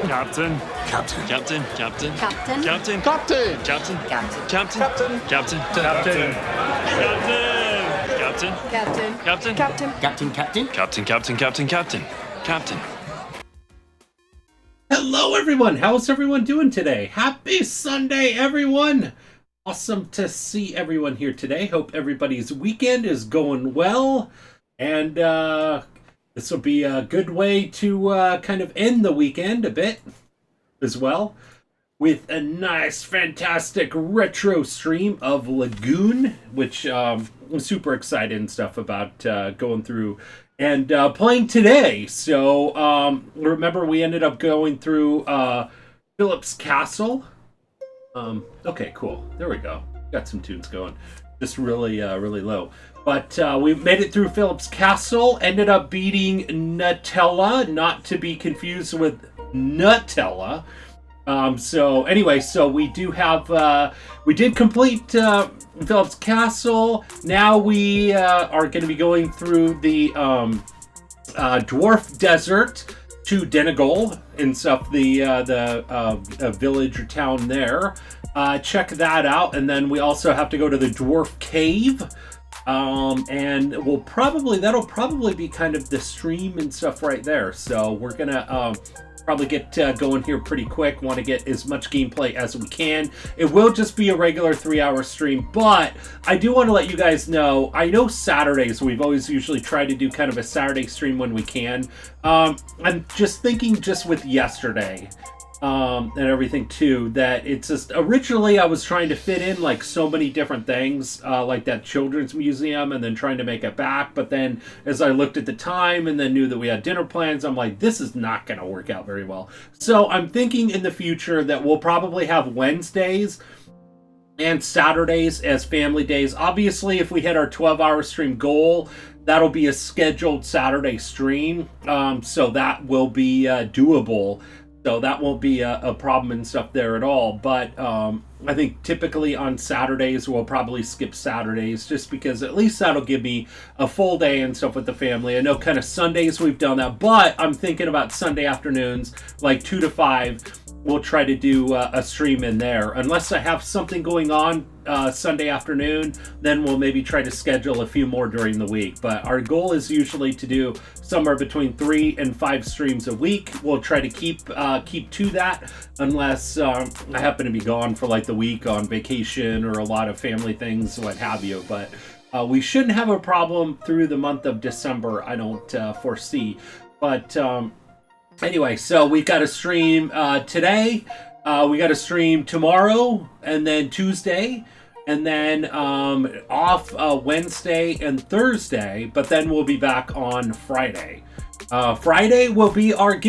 Captain. Captain. Captain. Captain. Captain. Captain. Captain. Captain. Captain. Captain. Captain. Captain. Captain. Captain. Captain. Captain. Captain. Captain. Captain. Hello, everyone. How's everyone doing today? Happy Sunday, everyone. Awesome to see everyone here today. Hope everybody's weekend is going well. And this will be a good way to kind of end the weekend a bit as well with a nice, fantastic retro stream of Lagoon, which I'm super excited and stuff about going through and playing today. So remember, we ended up going through Philip's Castle. Okay, cool. There we go. Got some tunes going. Just really, really low. But we made it through Philip's Castle. Ended up beating Nutella, not to be confused with Nutella. So anyway, so we do have, we did complete Philip's Castle. Now we are going to be going through the Dwarf Desert to Denegol and stuff, the village or town there. Check that out, and then we also have to go to the Dwarf Cave. And that'll probably be kind of the stream and stuff right there. So we're gonna probably get going here pretty quick. Want to get as much gameplay as we can. It will just be a regular 3-hour stream, but I do want to let you guys know, I know Saturdays, we've always usually tried to do kind of a Saturday stream when we can. I'm just thinking just with yesterday, and everything too, that it's just, originally I was trying to fit in like so many different things, like that children's museum, and then trying to make it back. But then as I looked at the time and then knew that we had dinner plans, I'm like, this is not going to work out very well. So I'm thinking in the future that we'll probably have Wednesdays and Saturdays as family days. Obviously, if we hit our 12-hour stream goal, that'll be a scheduled Saturday stream. So that will be doable. So that won't be a problem and stuff there at all. But I think typically on Saturdays, we'll probably skip Saturdays just because at least that'll give me a full day and stuff with the family. I know kind of Sundays we've done that, but I'm thinking about Sunday afternoons, like 2 to 5. We'll try to do a stream in there. Unless I have something going on Sunday afternoon, then we'll maybe try to schedule a few more during the week. But our goal is usually to do somewhere between 3 and 5 streams a week. We'll try to keep to that, unless I happen to be gone for like the week on vacation or a lot of family things, what have you. But we shouldn't have a problem through the month of December, I don't foresee. But anyway, so we've got a stream today. We got a stream tomorrow, and then Tuesday, and then off Wednesday and Thursday, but then we'll be back on Friday. Friday will be our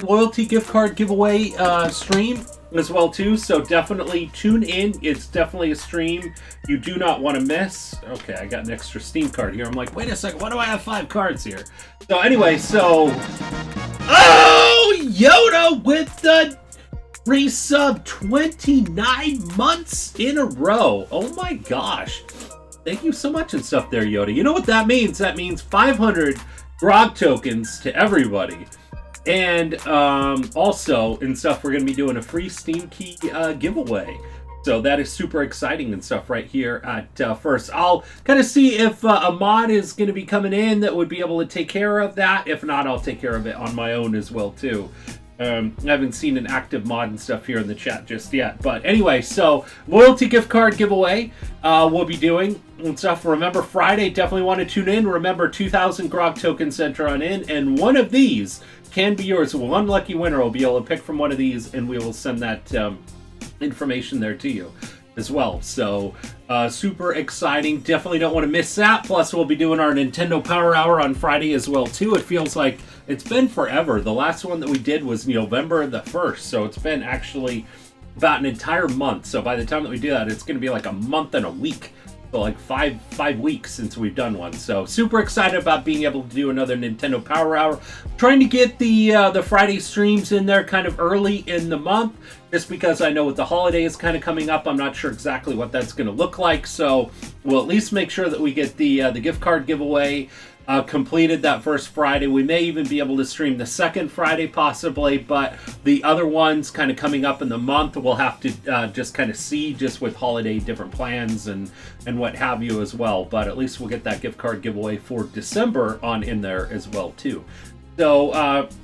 loyalty gift card giveaway stream as well too, so definitely tune in. It's definitely a stream you do not want to miss. Okay, I got an extra Steam card here. I'm like, wait a second, why do I have 5 cards here? So anyway, Yoda with the resub 29 months in a row. Oh my gosh. Thank you so much and stuff there, Yoda. You know what that means? That means 500 grog tokens to everybody. And also, and stuff, we're going to be doing a free Steam key giveaway. So that is super exciting and stuff right here at first. I'll kind of see if a mod is going to be coming in that would be able to take care of that. If not, I'll take care of it on my own as well too. I haven't seen an active mod and stuff here in the chat just yet. But anyway, so loyalty gift card giveaway we'll be doing and stuff. Remember, Friday, definitely want to tune in. Remember, 2,000 grog tokens enter on in, and one of these can be yours. One lucky winner will be able to pick from one of these, and we will send that information there to you as well. So super exciting. Definitely don't want to miss that. Plus, we'll be doing our Nintendo Power Hour on Friday as well too. It feels like it's been forever. The last one that we did was November the 1st, so it's been actually about an entire month. So by the time that we do that, it's going to be like a month and a week. So like five weeks since we've done one. So super excited about being able to do another Nintendo Power Hour. Trying to get the Friday streams in there kind of early in the month, just because I know with the holidays kind of coming up, I'm not sure exactly what that's going to look like. So we'll at least make sure that we get the gift card giveaway completed that first Friday. We may even be able to stream the second Friday possibly, but the other ones kind of coming up in the month, we'll have to just kind of see, just with holiday different plans and what have you as well. But at least we'll get that gift card giveaway for December on in there as well too. So,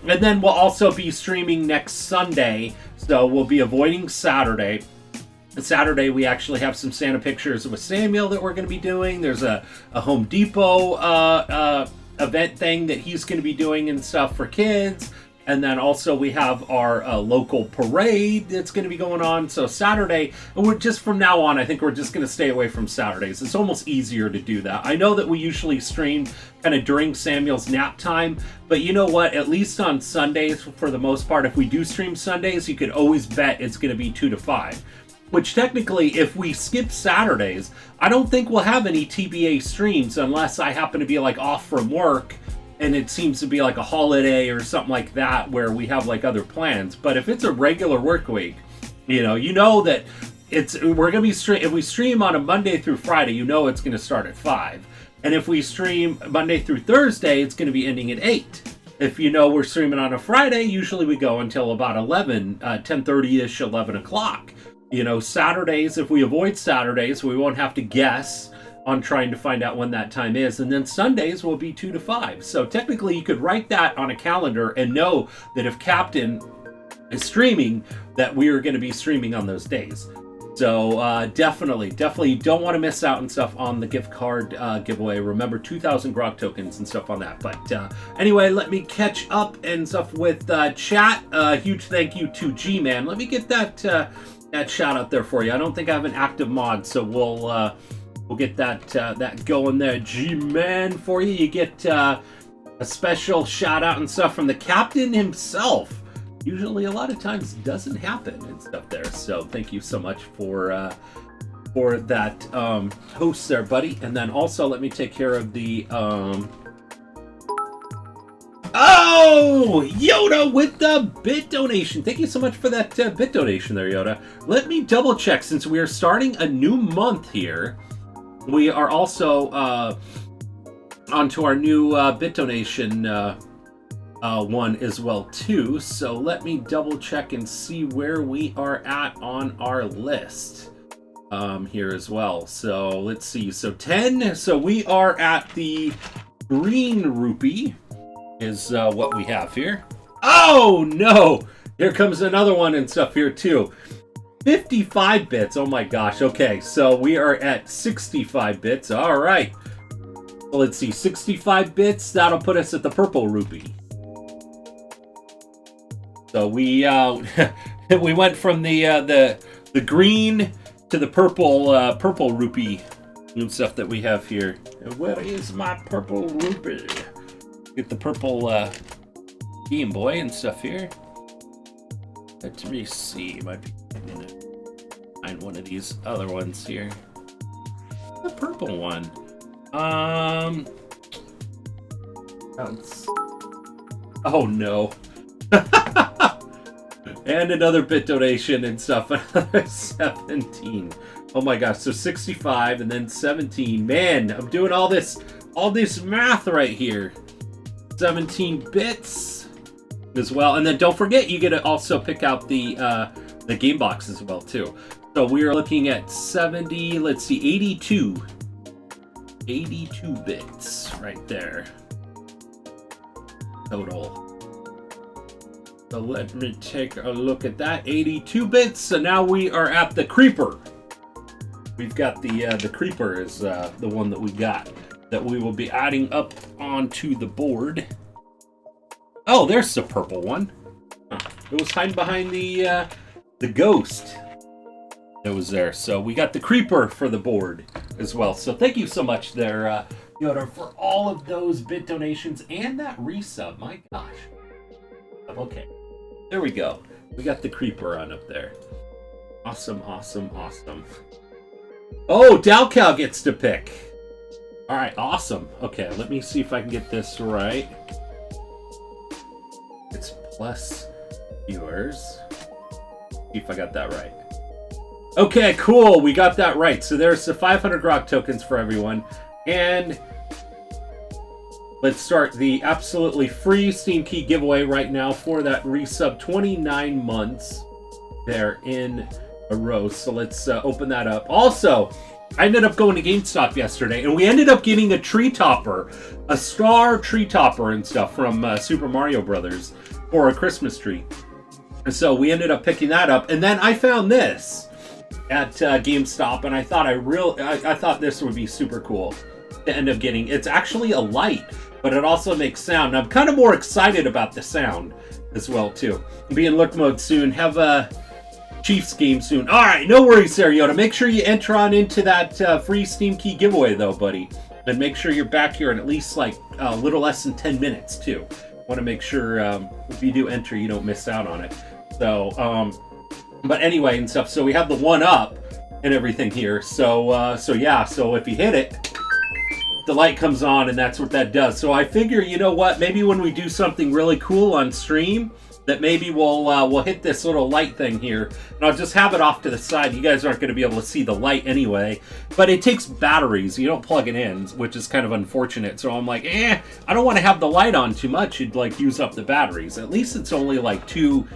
and then we'll also be streaming next Sunday, so we'll be avoiding Saturday. Saturday, we actually have some Santa pictures with Samuel that we're going to be doing. There's a Home Depot event thing that he's going to be doing and stuff for kids. And then also we have our local parade that's going to be going on. So Saturday, and we're just from now on, I think we're just going to stay away from Saturdays. It's almost easier to do that. I know that we usually stream kind of during Samuel's nap time, but you know what? At least on Sundays, for the most part, if we do stream Sundays, you could always bet it's going to be 2 to 5. Which technically, if we skip Saturdays, I don't think we'll have any TBA streams unless I happen to be like off from work and it seems to be like a holiday or something like that where we have like other plans. But if it's a regular work week, you know that we're gonna be if we stream on a Monday through Friday, you know it's gonna start at 5. And if we stream Monday through Thursday, it's gonna be ending at 8. If you know we're streaming on a Friday, usually we go until about 11, 10:30-ish, 11 o'clock. You know, Saturdays, if we avoid Saturdays, we won't have to guess on trying to find out when that time is. And then Sundays will be 2 to 5. So technically, you could write that on a calendar and know that if Captain is streaming, that we are going to be streaming on those days. So definitely don't want to miss out and stuff on the gift card giveaway. Remember, 2,000 Grog tokens and stuff on that. But anyway, let me catch up and stuff with chat. Huge thank you to G-Man. Let me get that shout out there for you. I don't think I have an active mod, so we'll get that going there. G-Man for you. You get a special shout out and stuff from the captain himself. Usually a lot of times doesn't happen and stuff there. So thank you so much for that host there, buddy. And then also let me take care of the Oh, Yoda with the bit donation. Thank you so much for that bit donation there, Yoda. Let me double check, since we are starting a new month here. We are also onto our new bit donation one as well too. So let me double check and see where we are at on our list here as well. So let's see. So 10. So we are at the green rupee. Is what we have here. Oh no! Here comes another one and stuff here too. 55 bits. Oh my gosh. Okay, so we are at 65 bits. All right. Well, let's see. 65 bits. That'll put us at the purple rupee. So we we went from the green to the purple rupee and stuff that we have here. Where is my purple rupee? Get the purple Game Boy and stuff here. Let me see. Might be gonna find one of these other ones here. The purple one. Oh no. And another bit donation and stuff. Another 17. Oh my gosh. So 65 and then 17. Man, I'm doing all this math right here. 17 bits as well, and then don't forget you get to also pick out the game box as well too. So we are looking at 70. Let's see, 82 bits right there total. So let me take a look at that. 82 bits. So now we are at the creeper. We've got the creeper is the one that we got, that we will be adding up onto the board. Oh, there's the purple one. It was hiding behind the ghost that was there. So we got the creeper for the board as well. So thank you so much there, Yoda, for all of those bit donations and that resub. My gosh. Okay, there we go. We got the creeper on up there. Awesome. Oh, Dalcow gets to pick. All right, awesome. Okay, let me see if I can get this right. It's plus viewers. See if I got that right. Okay, cool. We got that right. So there's the 500 Grok tokens for everyone. And let's start the absolutely free Steam Key giveaway right now for that resub 29 months there in a row. So let's open that up. Also, I ended up going to GameStop yesterday, and we ended up getting a tree topper, a star tree topper and stuff from Super Mario Brothers for a Christmas tree. And so we ended up picking that up, and then I found this at GameStop, and I thought I thought this would be super cool to end up getting. It's actually a light, but it also makes sound. I'm kind of more excited about the sound as well too. Be in look mode soon. Have a Chiefs game soon. All right, no worries there, Yoda. Make sure you enter on into that free Steam Key giveaway though, buddy, and make sure you're back here in at least like a little less than 10 minutes too. Want to make sure if you do enter, you don't miss out on it. So, but anyway and stuff. So we have the 1-up and everything here. So yeah. So if you hit it, the light comes on, and that's what that does. So I figure, you know what? Maybe when we do something really cool on stream, that maybe we'll hit this little light thing here, and I'll just have it off to the side. You guys aren't going to be able to see the light anyway, but it takes batteries. You don't plug it in, which is kind of unfortunate. So I'm like, I don't want to have the light on too much. You'd like use up the batteries. At least it's only like 2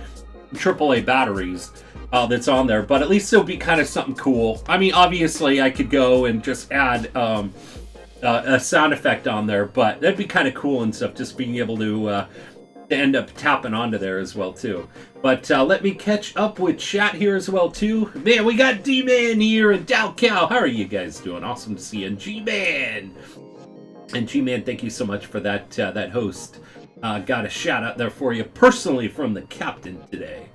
AAA batteries that's on there, but at least it'll be kind of something cool. I mean, obviously I could go and just add a sound effect on there, but that'd be kind of cool and stuff, just being able to end up tapping onto there as well too. But let me catch up with chat here as well too. Man, we got D-Man here and Dow Cow. How are you guys doing? Awesome to see you. And G-Man. And G-Man, thank you so much for that that host. Got a shout out there for you personally from the captain today.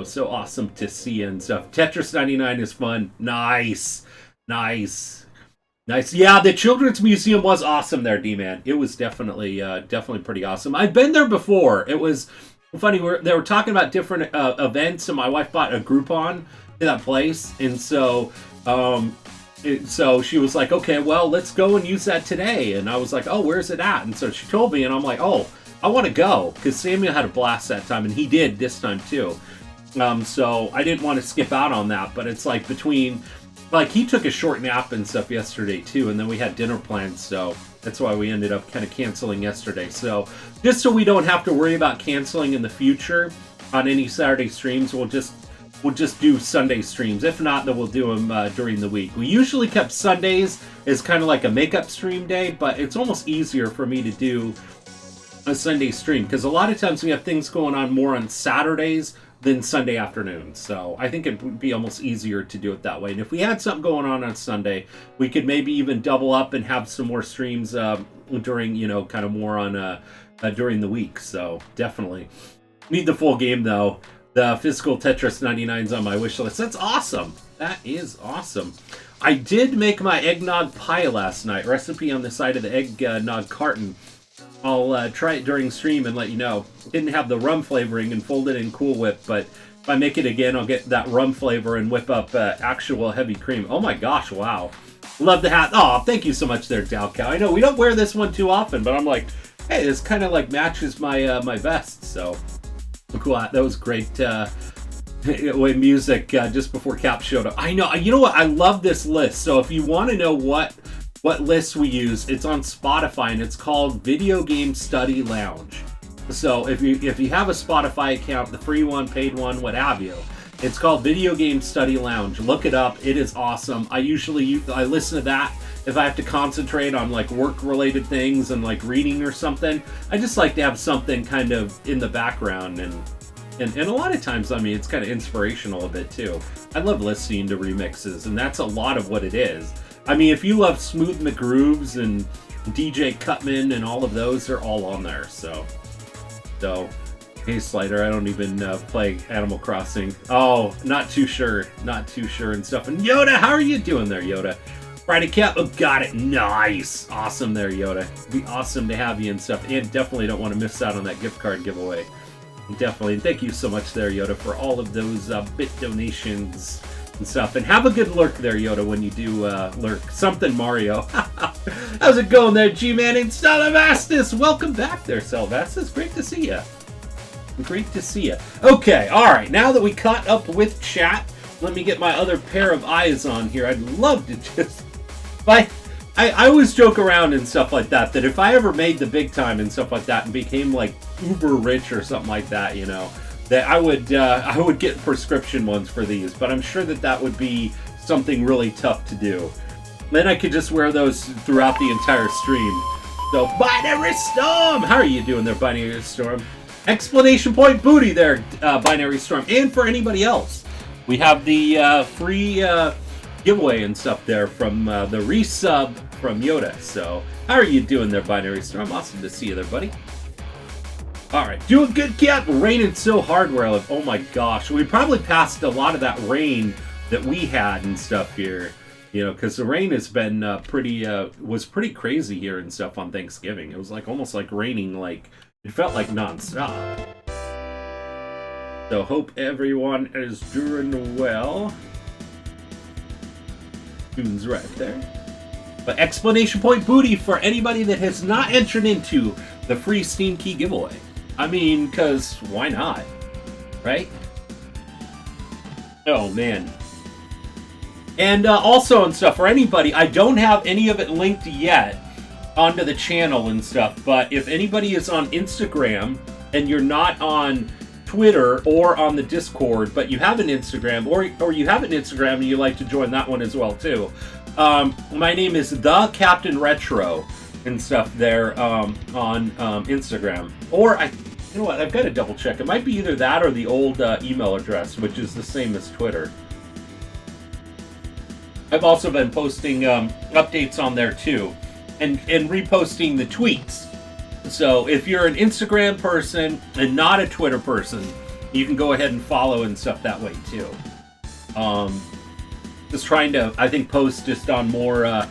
So awesome to see you and stuff. Tetris 99 is fun. Nice. Yeah, the Children's Museum was awesome there, D-Man. It was definitely pretty awesome. I've been there before. It was funny. They were talking about different events, and my wife bought a Groupon to that place, and so she was like, okay, well, let's go and use that today. And I was like, oh, where's it at? And so she told me, and I'm like, oh, I want to go, because Samuel had a blast that time, and he did this time too. So I didn't want to skip out on that, but it's like between... Like, he took a short nap and stuff yesterday, too, and then we had dinner plans, so that's why we ended up kind of canceling yesterday. So, just so we don't have to worry about canceling in the future on any Saturday streams, we'll just do Sunday streams. If not, then we'll do them during the week. We usually kept Sundays as kind of like a makeup stream day, but it's almost easier for me to do a Sunday stream, because a lot of times we have things going on more on Saturdays than Sunday afternoon. So I think it would be almost easier to do it that way. And if we had something going on Sunday, we could maybe even double up and have some more streams during, kind of more on during the week. So definitely need the full game though. The physical Tetris 99's on my wish list. That's awesome. That is awesome. I did make my eggnog pie last night. Recipe on the side of the eggnog carton. I'll try it during stream and let you know. Didn't have the rum flavoring and fold it in Cool Whip, but if I make it again, I'll get that rum flavor and whip up actual heavy cream. Oh my gosh, wow. Love the hat. Oh, thank you so much there, Dow Cow. I know we don't wear this one too often, but I'm like, hey, this kind of like matches my my vest. So cool hat. That was great music just before Cap showed up. I know. You know what? I love this list. So if you want to know what list we use, it's on Spotify, and it's called Video Game Study Lounge. So if you have a Spotify account, the free one, paid one, what have you, it's called Video Game Study Lounge. Look it up. It is awesome. I listen to that if I have to concentrate on like work related things and like reading or something. I just like to have something kind of in the background, and a lot of times, I mean, it's kind of inspirational a bit too. I love listening to remixes, and that's a lot of what it is. I mean, if you love Smooth McGrooves and DJ Cutman and all of those, they're all on there. So, hey Slider, I don't even play Animal Crossing. Oh, not too sure and stuff. And Yoda, how are you doing there, Yoda? Friday Cat, oh, got it. Nice. Awesome there, Yoda. Be awesome to have you and stuff. And definitely don't want to miss out on that gift card giveaway. Definitely. And thank you so much there, Yoda, for all of those bit donations and stuff. And have a good lurk there, Yoda, when you do lurk. Something Mario. How's it going there, G-Man and Salvastus? Welcome back there, Salvastus. Great to see you. Great to see you. Okay, alright. Now that we caught up with chat, let me get my other pair of eyes on here. I'd love to just... I always joke around and stuff like that if I ever made the big time and stuff like that and became like uber rich or something like that, you know, that I would get prescription ones for these, but I'm sure that would be something really tough to do. Then I could just wear those throughout the entire stream. So, Binary Storm! How are you doing there, Binary Storm? Exclamation point booty there, Binary Storm. And for anybody else, we have the free giveaway and stuff there from the resub from Yoda. So, how are you doing there, Binary Storm? Awesome to see you there, buddy. Alright, doing good, Cat. Raining so hard where I live. Oh my gosh. We probably passed a lot of that rain that we had and stuff here. You know, because the rain has been was pretty crazy here and stuff on Thanksgiving. It was like almost like raining, like, it felt like nonstop. So, hope everyone is doing well. Tune's right there. But exclamation point booty for anybody that has not entered into the free Steam Key giveaway. I mean, because why not? Right? Oh, man. And also and stuff, for anybody, I don't have any of it linked yet onto the channel and stuff, but if anybody is on Instagram and you're not on Twitter or on the Discord, but you have an Instagram, or you have an Instagram and you like to join that one as well too, my name is The Captain Retro and stuff there on Instagram. Or, you know what, I've got to double check. It might be either that or the old email address, which is the same as Twitter. I've also been posting updates on there too, and reposting the tweets. So if you're an Instagram person and not a Twitter person, you can go ahead and follow and stuff that way too. Just trying to, I think, post just on more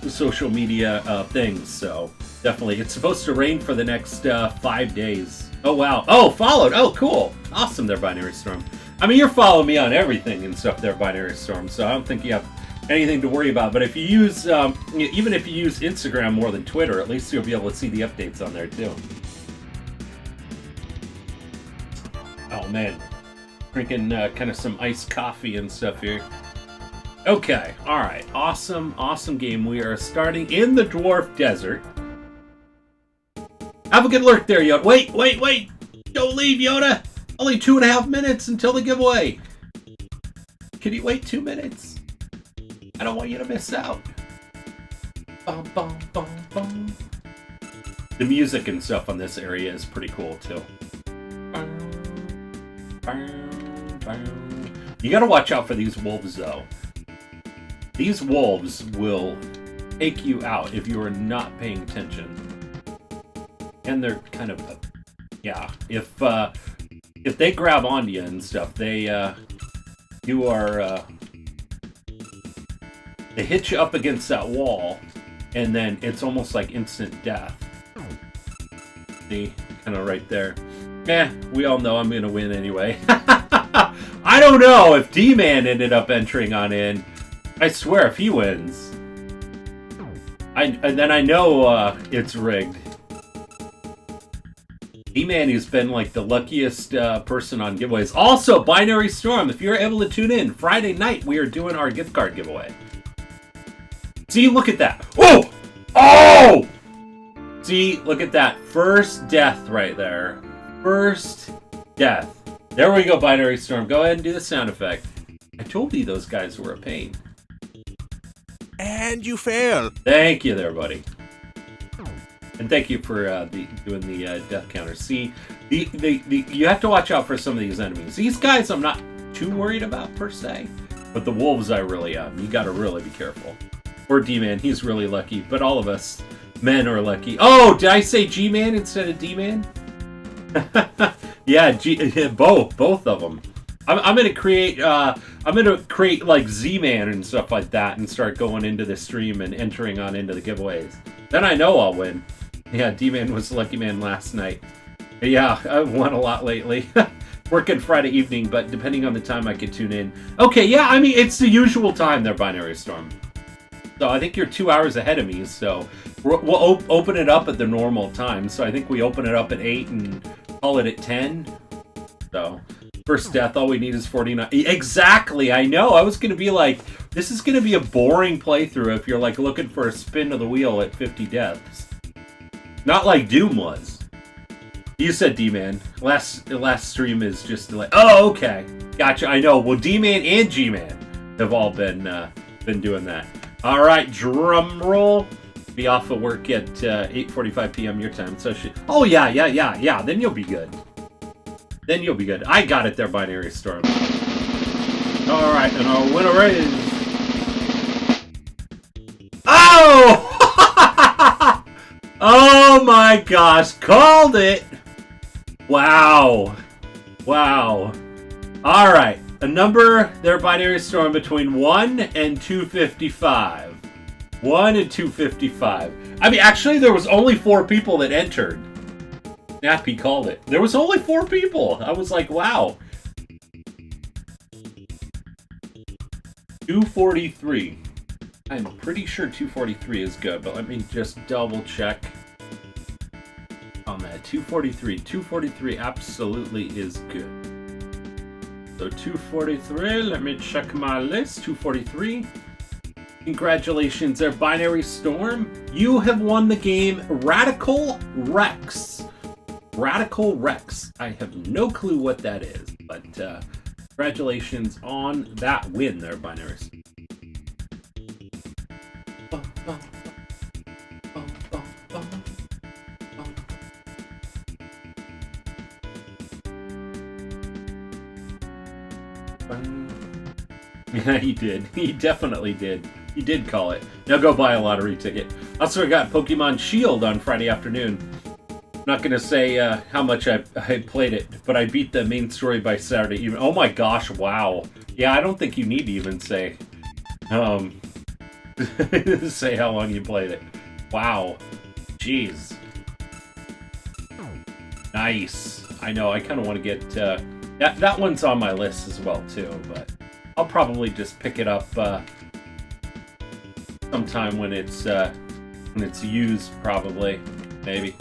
social media things. So definitely, it's supposed to rain for the next 5 days. Oh wow! Oh, followed! Oh, cool! Awesome there, Binary Storm. I mean, you're following me on everything and stuff there, Binary Storm, so I don't think you have anything to worry about. But if you use, even if you use Instagram more than Twitter, at least you'll be able to see the updates on there, too. Oh, man. Drinking kind of some iced coffee and stuff here. Okay, alright. Awesome, awesome game. We are starting in the Dwarf Desert. Have a good lurk there, Yoda. Wait! Don't leave, Yoda! Only 2.5 minutes until the giveaway. Can you wait 2 minutes? I don't want you to miss out. Bum, bum, bum, bum. The music and stuff on this area is pretty cool too. You gotta watch out for these wolves though. These wolves will take you out if you are not paying attention. And they're kind of, yeah, if they grab onto you and stuff, they hit you up against that wall, and then it's almost like instant death. See, kind of right there. We all know I'm gonna win anyway. I don't know if D-Man ended up entering on in. I swear, if he wins, then I know it's rigged. D-Man has been like the luckiest person on giveaways. Also, Binary Storm, if you're able to tune in, Friday night we are doing our gift card giveaway. See, look at that. Oh! Oh! See, look at that. First death right there. First death. There we go, Binary Storm. Go ahead and do the sound effect. I told you those guys were a pain. And you fail. Thank you there, buddy. And thank you for doing the death counter. See, you have to watch out for some of these enemies. These guys I'm not too worried about per se, but the wolves I really am. You got to really be careful. Or D-Man, he's really lucky, but all of us men are lucky. Oh, did I say G-Man instead of D-Man? Yeah, both of them. I'm gonna create like Z-Man and stuff like that, and start going into the stream and entering on into the giveaways. Then I know I'll win. Yeah, D-Man was the lucky man last night. Yeah, I've won a lot lately. Working Friday evening, but depending on the time I could tune in. Okay, yeah, I mean, it's the usual time there, Binary Storm. So I think you're 2 hours ahead of me, so we'll open it up at the normal time. So I think we open it up at 8 and call it at 10. So First death, all we need is 49. Exactly, I know. I was going to be like, this is going to be a boring playthrough if you're like looking for a spin of the wheel at 50 deaths. Not like Doom was. You said D-Man. Last stream is just like, oh, okay. Gotcha, I know. Well, D-Man and G-Man have all been doing that. All right, drum roll. Be off of work at 8:45 p.m. your time. So oh, yeah. Then you'll be good. I got it there, Binary Storm. All right, and our winner is... Oh! Oh my gosh, called it! Wow. All right, a number there, Binary Storm, between 1 and 255. 1 and 255. I mean, actually, there was only 4 people that entered. Nappy called it. There was only 4 people. I was like, wow. 243. I'm pretty sure 243 is good, but let me just double check on that. 243. 243 absolutely is good. So 243, let me check my list. 243. Congratulations there, Binary Storm. You have won the game Radical Rex. Radical Rex. I have no clue what that is, but congratulations on that win there, Binary. Yeah, he did. He definitely did. He did call it. Now go buy a lottery ticket. Also, I got Pokemon Shield on Friday afternoon. Not going to say how much I played it, but I beat the main story by Saturday evening. Oh my gosh, wow. Yeah, I don't think you need to even say say how long you played it. Wow. Jeez. Nice. I know, I kind of want to get... that one's on my list as well, too, but I'll probably just pick it up sometime when it's used, probably. Maybe.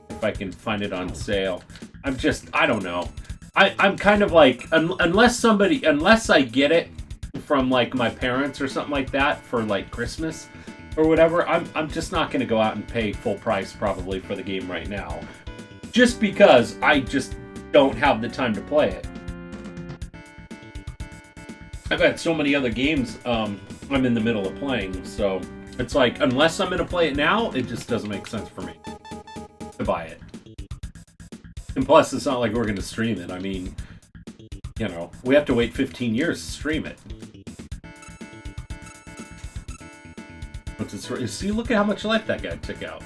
If I can find it on sale. I don't know. I'm kind of like, unless I get it from like my parents or something like that for like Christmas or whatever, I'm just not going to go out and pay full price probably for the game right now. Just because I just don't have the time to play it. I've had so many other games I'm in the middle of playing, so it's like, unless I'm going to play it now, it just doesn't make sense for me to buy it. And plus, it's not like we're going to stream it. I mean, you know, we have to wait 15 years to stream it. See, look at how much life that guy took out.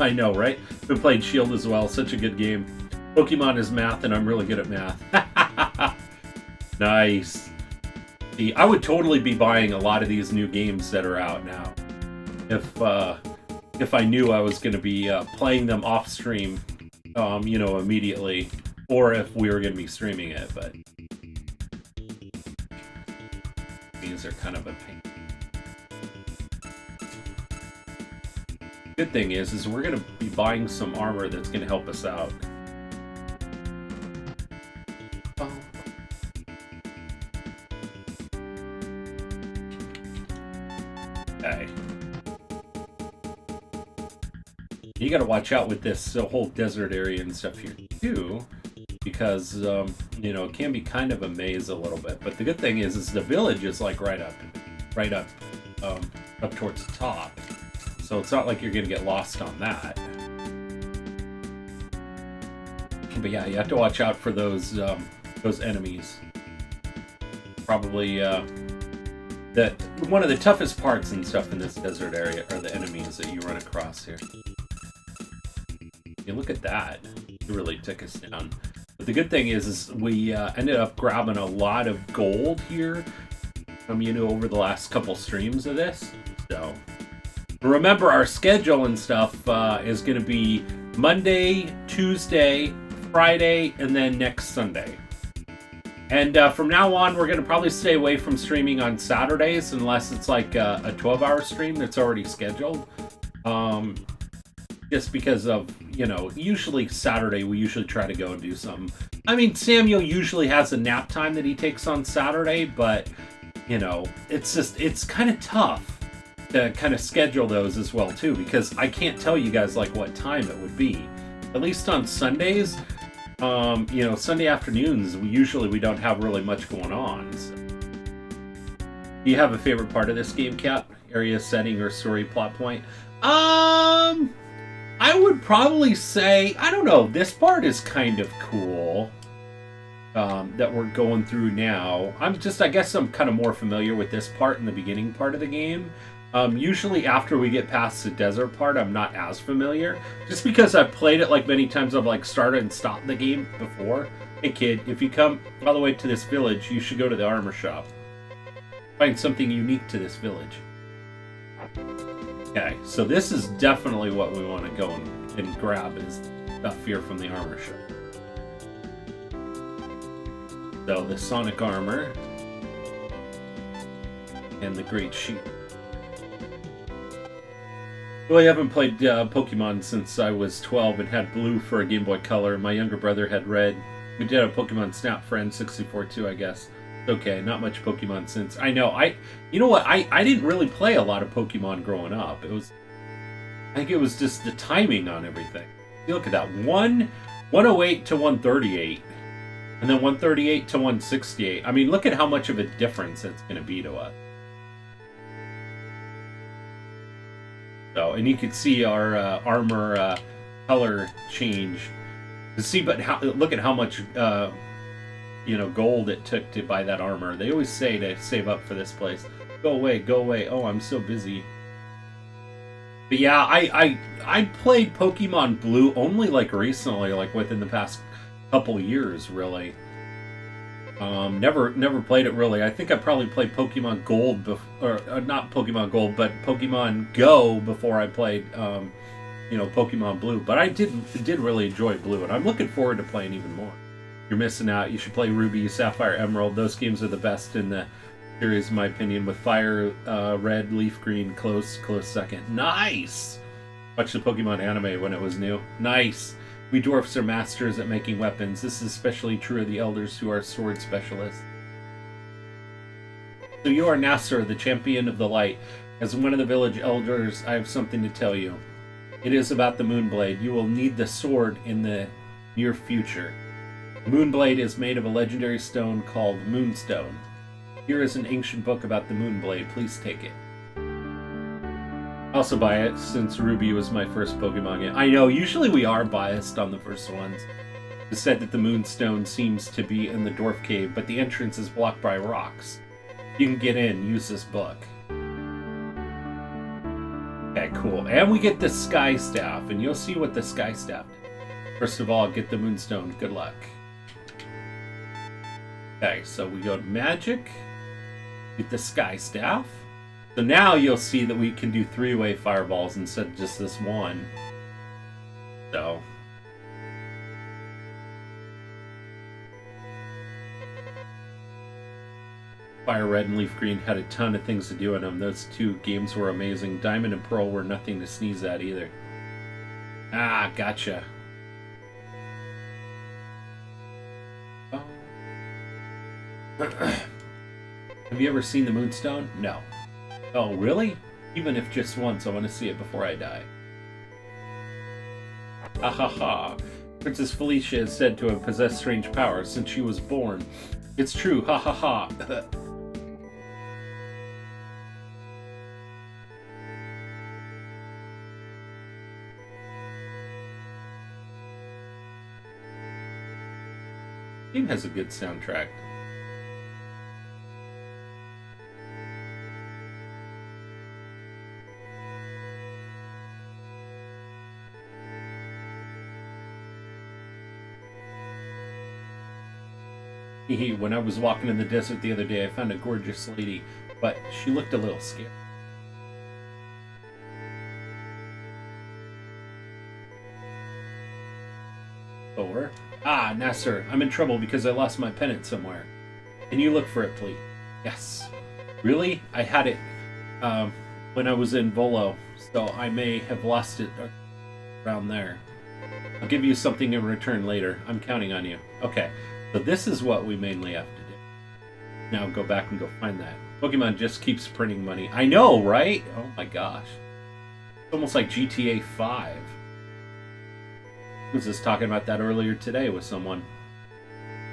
I know, right? Been playing Shield as well. Such a good game. Pokemon is math, and I'm really good at math. Nice. See, I would totally be buying a lot of these new games that are out now. If I knew I was going to be playing them off stream, you know, immediately, or if we were going to be streaming it, but these are kind of a pain. Good thing is we're going to be buying some armor that's going to help us out. Okay. You got to watch out with this whole desert area and stuff here too, because you know, it can be kind of a maze a little bit. But the good thing is the village is like right up towards the top. So it's not like you're going to get lost on that. But yeah, you have to watch out for those enemies. Probably one of the toughest parts and stuff in this desert area are the enemies that you run across here. You look at that, it really took us down. But the good thing is we ended up grabbing a lot of gold here, you know, over the last couple streams of this. So remember, our schedule and stuff is going to be Monday, Tuesday, Friday, and then next Sunday. And from now on, we're going to probably stay away from streaming on Saturdays unless it's like a 12-hour stream that's already scheduled. just because of, you know, usually Saturday we usually try to go and do something. I mean, Samuel usually has a nap time that he takes on Saturday, but, you know, it's kind of tough to kind of schedule those as well, too, because I can't tell you guys, like, what time it would be. At least on Sundays, you know, Sunday afternoons, we don't have really much going on. So. Do you have a favorite part of this game, Cap? Area, setting, or story plot point? I would probably say, I don't know, this part is kind of cool that we're going through now. I guess I'm kind of more familiar with this part in the beginning part of the game. Usually after we get past the desert part, I'm not as familiar. Just because I've played it like many times, I've like started and stopped the game before. Hey kid, if you come all the way to this village, you should go to the armor shop. Find something unique to this village. Okay, so this is definitely what we want to go and grab is stuff here from the armor shop. So the Sonic armor and the Great Sheep. Well, I haven't played Pokemon since I was 12 and had Blue for a Game Boy Color. My younger brother had Red. We did have Pokemon Snap for N64 too, I guess. Okay, not much Pokemon since. I know, you know what, I didn't really play a lot of Pokemon growing up. I think it was just the timing on everything. You look at that, 108 to 138, and then 138 to 168. I mean, look at how much of a difference it's going to be to us. So, and you can see our armor color change. See, but look at how much you know, gold it took to buy that armor. They always say to save up for this place. Go away, go away. Oh, I'm so busy. But yeah, I played Pokemon Blue only like recently, like within the past couple years, really. Never played it really. I think I probably played Pokemon Gold or not Pokemon Gold, but Pokemon Go before I played you know, Pokemon Blue. But I did really enjoy Blue, and I'm looking forward to playing even more. You're missing out. You should play Ruby, Sapphire, Emerald. Those games are the best in the series, in my opinion, with Fire, Red, Leaf Green, close second. Nice! Watched the Pokemon anime when it was new. Nice! We dwarfs are masters at making weapons. This is especially true of the elders who are sword specialists. So you are Nasser, the champion of the light. As one of the village elders, I have something to tell you. It is about the Moonblade. You will need the sword in the near future. The Moonblade is made of a legendary stone called Moonstone. Here is an ancient book about the Moonblade. Please take it. Also buy it, since Ruby was my first Pokemon game. I know, usually we are biased on the first ones. It's said that the Moonstone seems to be in the Dwarf Cave, but the entrance is blocked by rocks. You can get in, use this book. Okay, cool. And we get the Sky Staff, and you'll see what the Sky Staff did. First of all, get the Moonstone. Good luck. Okay, so we go to Magic, get the Sky Staff. So now you'll see that we can do 3-way fireballs instead of just this one. So. Fire Red and Leaf Green had a ton of things to do in them. Those two games were amazing. Diamond and Pearl were nothing to sneeze at either. Ah, gotcha. Oh. Have you ever seen the Moonstone? No. Oh, really? Even if just once, I want to see it before I die. Ha ha ha. Princess Felicia is said to have possessed strange powers since she was born. It's true, ha ha ha. The game has a good soundtrack. When I was walking in the desert the other day, I found a gorgeous lady, but she looked a little scared. Or, ah, Nasser, I'm in trouble because I lost my pennant somewhere. Can you look for it, please? Yes. Really? I had it when I was in Volo, so I may have lost it. around there. I'll give you something in return later. I'm counting on you. Okay, so this is what we mainly have to do. Now go back and go find that. Pokemon just keeps printing money. I know, right? Oh my gosh. It's almost like GTA 5. I was just talking about that earlier today with someone.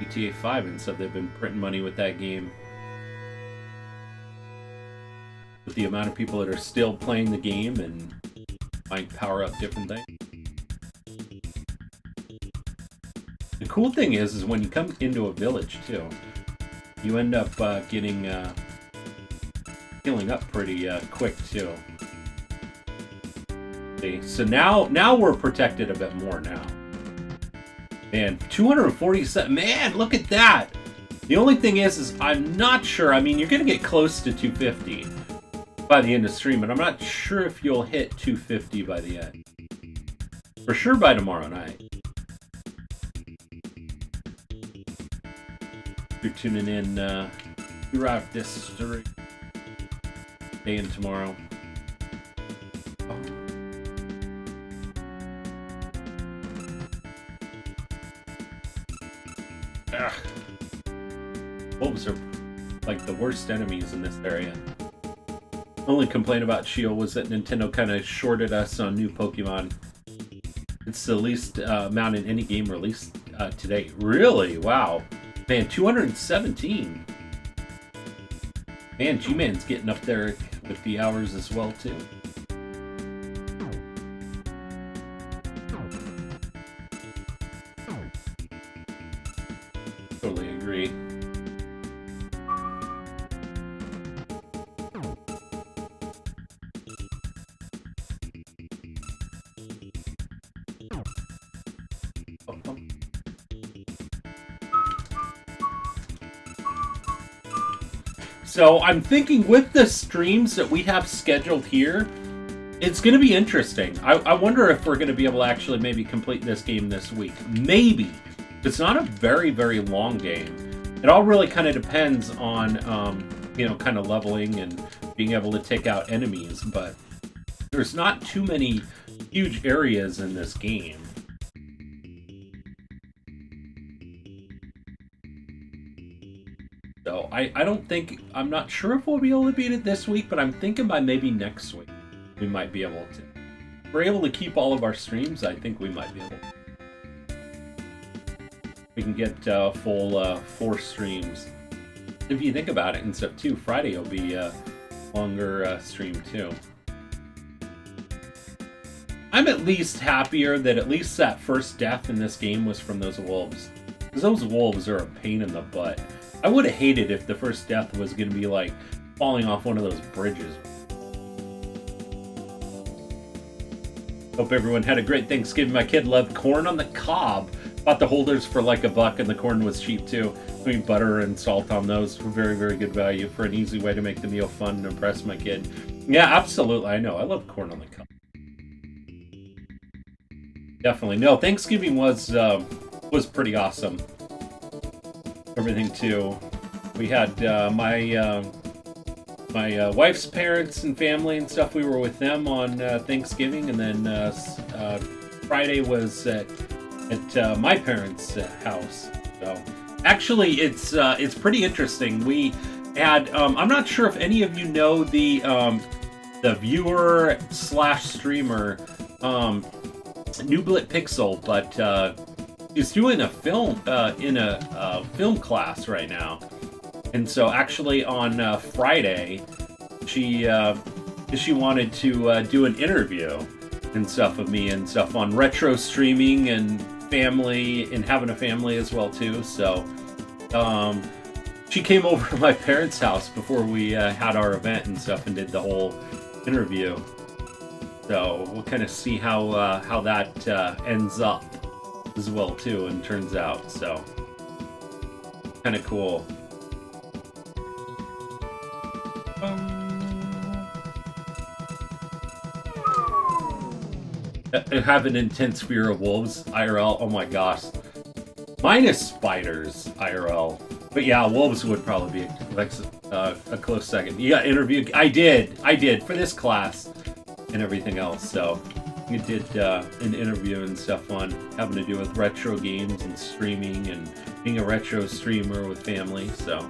GTA 5 and said they've been printing money with that game. With the amount of people that are still playing the game and buying power-up different things. The cool thing is when you come into a village too, you end up getting healing up pretty quick too. See, so now we're protected a bit more now. Man, 247. Man, look at that. The only thing is I'm not sure. I mean, you're gonna get close to 250 by the end of stream, but I'm not sure if you'll hit 250 by the end. For sure by tomorrow night. You're tuning in throughout this day and tomorrow. Oh. Ugh. Wolves are like the worst enemies in this area. Only complaint about Shield was that Nintendo kind of shorted us on new Pokemon. It's the least amount in any game released to date. Really? Wow. Man, 217. Man, G-Man's getting up there with the hours as well, too. Totally agree. So I'm thinking with the streams that we have scheduled here, it's going to be interesting. I wonder if we're going to be able to actually maybe complete this game this week. Maybe. It's not a very, very long game. It all really kind of depends on, kind of leveling and being able to take out enemies. But there's not too many huge areas in this game. So I don't think, I'm not sure if we'll be able to beat it this week, but I'm thinking by maybe next week we might be able to. If we're able to keep all of our streams, I think we might be able to. We can get full 4 streams. If you think about it, instead of 2, Friday will be a longer stream too. I'm at least happier that at least that first death in this game was from those wolves. Because those wolves are a pain in the butt. I would have hated if the first death was going to be like falling off one of those bridges. Hope everyone had a great Thanksgiving. My kid loved corn on the cob. Bought the holders for like $1 and the corn was cheap too. I mean, butter and salt on those were very, very good value for an easy way to make the meal fun and impress my kid. Yeah, absolutely. I know. I love corn on the cob. Definitely. No, Thanksgiving was pretty awesome. Everything too. We had my wife's parents and family and stuff. We were with them on Thanksgiving, and then Friday was at my parents' house. So actually, it's pretty interesting. We had I'm not sure if any of you know the viewer / streamer Nublit Pixel, but is doing a film in a film class right now, and so actually on Friday, she wanted to do an interview and stuff with me and stuff on retro streaming and family and having a family as well too. So she came over to my parents' house before we had our event and stuff and did the whole interview. So we'll kind of see how that ends up as well too and turns out. So kind of cool. I have an intense fear of wolves IRL. Oh my gosh, minus spiders IRL, but yeah, wolves would probably be like a close second. You got interviewed. I did for this class and everything else. So you did an interview and stuff on having to do with retro games and streaming and being a retro streamer with family. So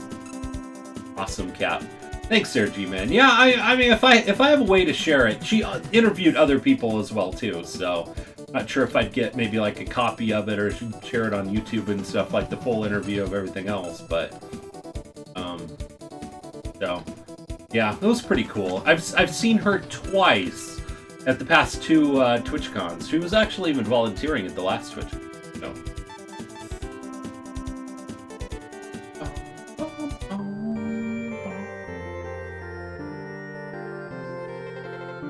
awesome, Cap. Thanks, there, G-Man. Yeah, I mean, if I have a way to share it, she interviewed other people as well too. So not sure if I'd get maybe like a copy of it or share it on YouTube and stuff, like the full interview of everything else. But so yeah, it was pretty cool. I've seen her twice at the past two TwitchCons. She was actually even volunteering at the last Twitch. So.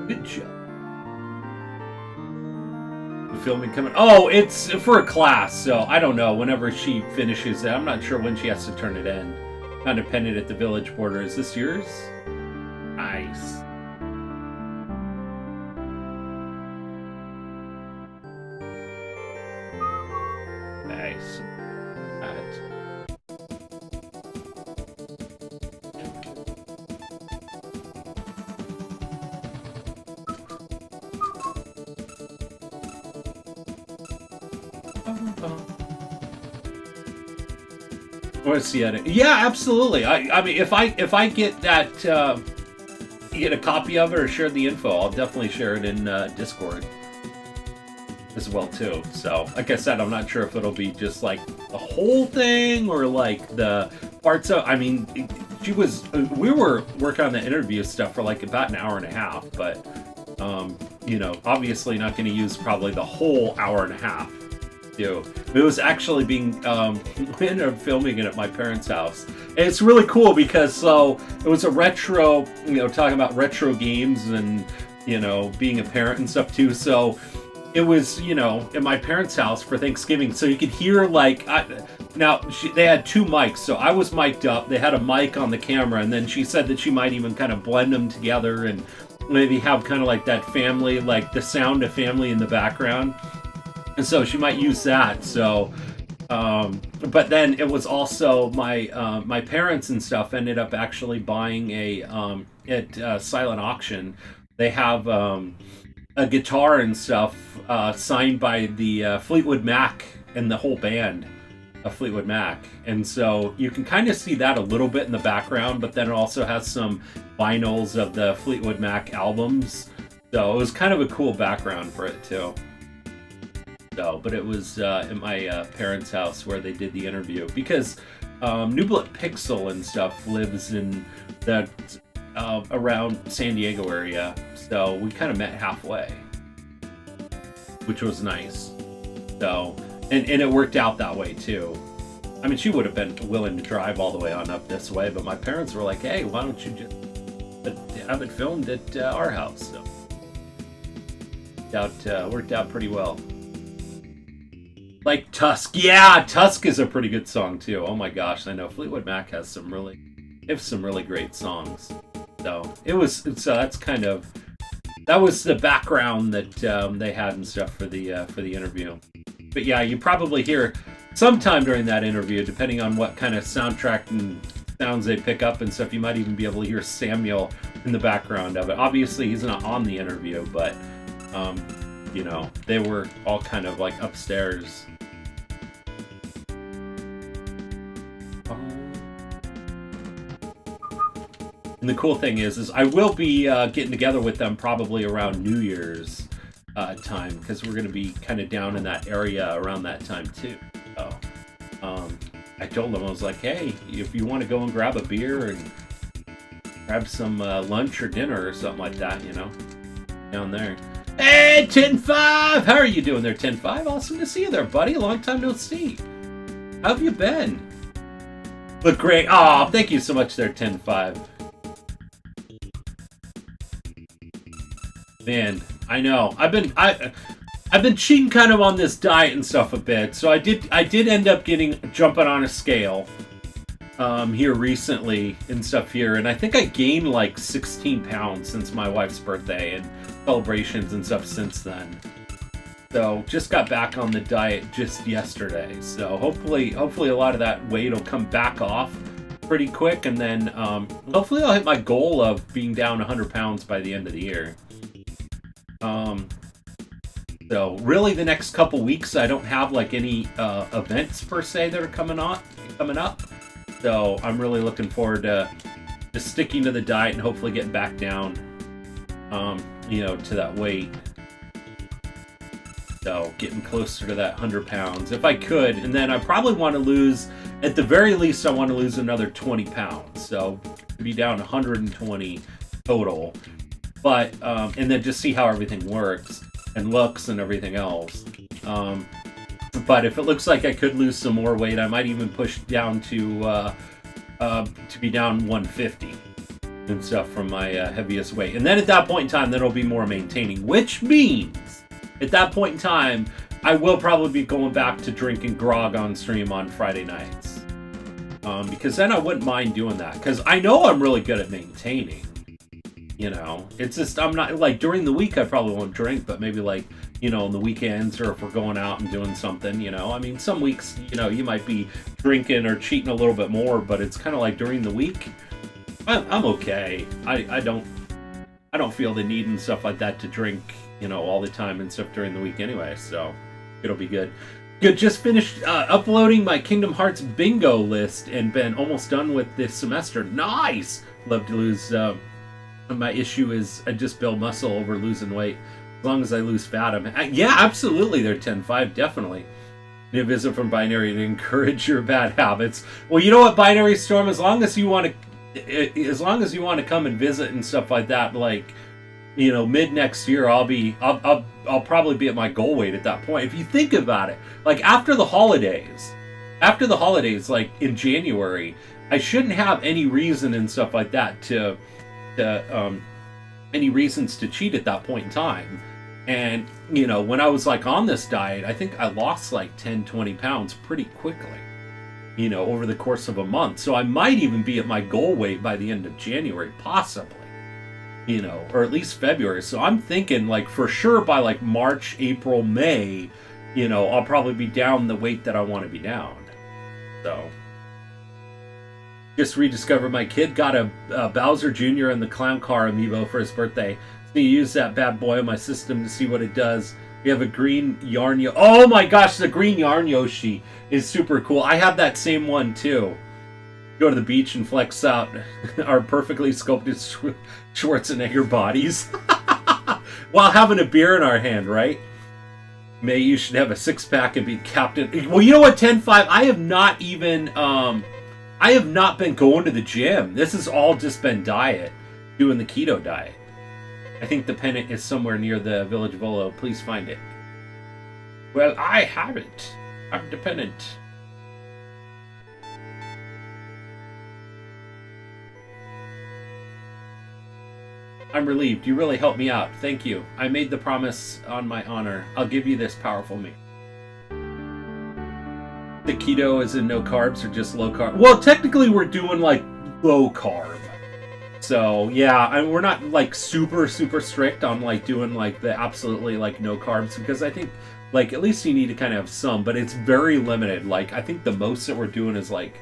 Good job. The filming coming. Oh, it's for a class, so I don't know. Whenever she finishes it, I'm not sure when she has to turn it in. Kind of penned at the village border. Is this yours? Nice. Nice. I want to see it. Yeah, absolutely. I mean, if I get that, get a copy of it or share the info, I'll definitely share it in Discord as well too. So, like I said, I'm not sure if it'll be just like the whole thing or like the parts of. I mean, we were working on the interview stuff for like about an hour and a half, but you know, obviously not going to use probably the whole hour and a half. It was actually being we ended up filming it at my parents' house, and it's really cool because so it was a retro, you know, talking about retro games and, you know, being a parent and stuff too. So it was, you know, at my parents' house for Thanksgiving, so you could hear like they had two mics, so I was mic'd up. They had a mic on the camera, and then she said that she might even kind of blend them together and maybe have kind of like that family, like the sound of family in the background. And so she might use that. So, but then it was also my parents and stuff ended up actually buying at silent auction. They have a guitar and stuff signed by the Fleetwood Mac and the whole band of Fleetwood Mac. And so you can kind of see that a little bit in the background, but then it also has some vinyls of the Fleetwood Mac albums. So it was kind of a cool background for it too. So, but it was at my parents' house where they did the interview because Nublet Pixel and stuff lives in the around San Diego area, so we kind of met halfway, which was nice. So, and it worked out that way too. I mean, she would have been willing to drive all the way on up this way, but my parents were like, "Hey, why don't you just have it filmed at our house?" So, worked out pretty well. Like Tusk. Yeah, Tusk is a pretty good song too. Oh my gosh, I know Fleetwood Mac has some really great songs. So that's kind of, that was the background that they had and stuff for the interview. But yeah, you probably hear sometime during that interview, depending on what kind of soundtrack and sounds they pick up and stuff, you might even be able to hear Samuel in the background of it. Obviously, he's not on the interview, but you know, they were all kind of like upstairs. And the cool thing is I will be getting together with them probably around New Year's time, because we're going to be kind of down in that area around that time too. So I told them, I was like, hey, if you want to go and grab a beer and grab some lunch or dinner or something like that, you know, down there. Hey, 10-5! How are you doing there, 10-5? Awesome to see you there, buddy. Long time no see. How have you been? Look great. Oh, thank you so much there, 10-5. Man, I know. I've been cheating kind of on this diet and stuff a bit. So I did end up jumping on a scale here recently and stuff here, and I think I gained like 16 pounds since my wife's birthday and celebrations and stuff since then. So just got back on the diet just yesterday. So hopefully a lot of that weight will come back off pretty quick, and then hopefully I'll hit my goal of being down 100 pounds by the end of the year. So really, the next couple weeks, I don't have like any events per se that are coming up. So I'm really looking forward to just sticking to the diet and hopefully getting back down, to that weight. So getting closer to that 100 pounds if I could, and then I probably want to lose, at the very least, I want to lose another 20 pounds. So to be down 120 total, but and then just see how everything works and looks and everything else. But if it looks like I could lose some more weight, I might even push down to be down 150 and stuff from my heaviest weight. And then at that point in time, then it'll be more maintaining, which means at that point in time, I will probably be going back to drinking grog on stream on Friday nights. Because then I wouldn't mind doing that. Because I know I'm really good at maintaining. It's just, I'm not, like, during the week I probably won't drink, but maybe, like, on the weekends, or if we're going out and doing something, I mean, some weeks, you might be drinking or cheating a little bit more, but it's kind of like during the week, I'm okay. I don't feel the need and stuff like that to drink, all the time and stuff during the week anyway, so it'll be good. Good, just finished uploading my Kingdom Hearts bingo list and been almost done with this semester. Nice! Love to lose, my issue is I just build muscle over losing weight. As long as I lose fat, yeah, absolutely, they're 10-5, definitely. A visit from Binary to encourage your bad habits. Well, you know what, Binary Storm, as long as you want to come and visit and stuff like that, like, mid next year, I'll probably be at my goal weight at that point. If you think about it, like after the holidays, like in January, I shouldn't have any reason and stuff like that to any reasons to cheat at that point in time. And when I was like on this diet, I think I lost like 10-20 pounds pretty quickly, over the course of a month. So I might even be at my goal weight by the end of January, possibly. Or at least February. So I'm thinking, like, for sure by, like, March, April, May, I'll probably be down the weight that I want to be down. So, just rediscovered my kid got a Bowser Jr. and the Clown Car amiibo for his birthday. So you use that bad boy on my system to see what it does. We have a green yarn Yoshi. Oh my gosh, the green yarn Yoshi is super cool. I have that same one, too. Go to the beach and flex out our perfectly sculpted Schwarzenegger bodies while having a beer in our hand, right? May you should have a six-pack and be captain. Well, you know what, 10-5, I have not been going to the gym. This has all just been diet, doing the keto diet. I think the pennant is somewhere near the Village Volo. Please find it. Well, I have it. I'm the pennant. I'm relieved. You really helped me out. Thank you. I made the promise on my honor. I'll give you this powerful meal. The keto is in no carbs or just low carb? Well, technically we're doing like low carb. So yeah, we're not like super strict on like doing like the absolutely like no carbs, because I think like at least you need to kind of have some, but it's very limited. Like I think the most that we're doing is like,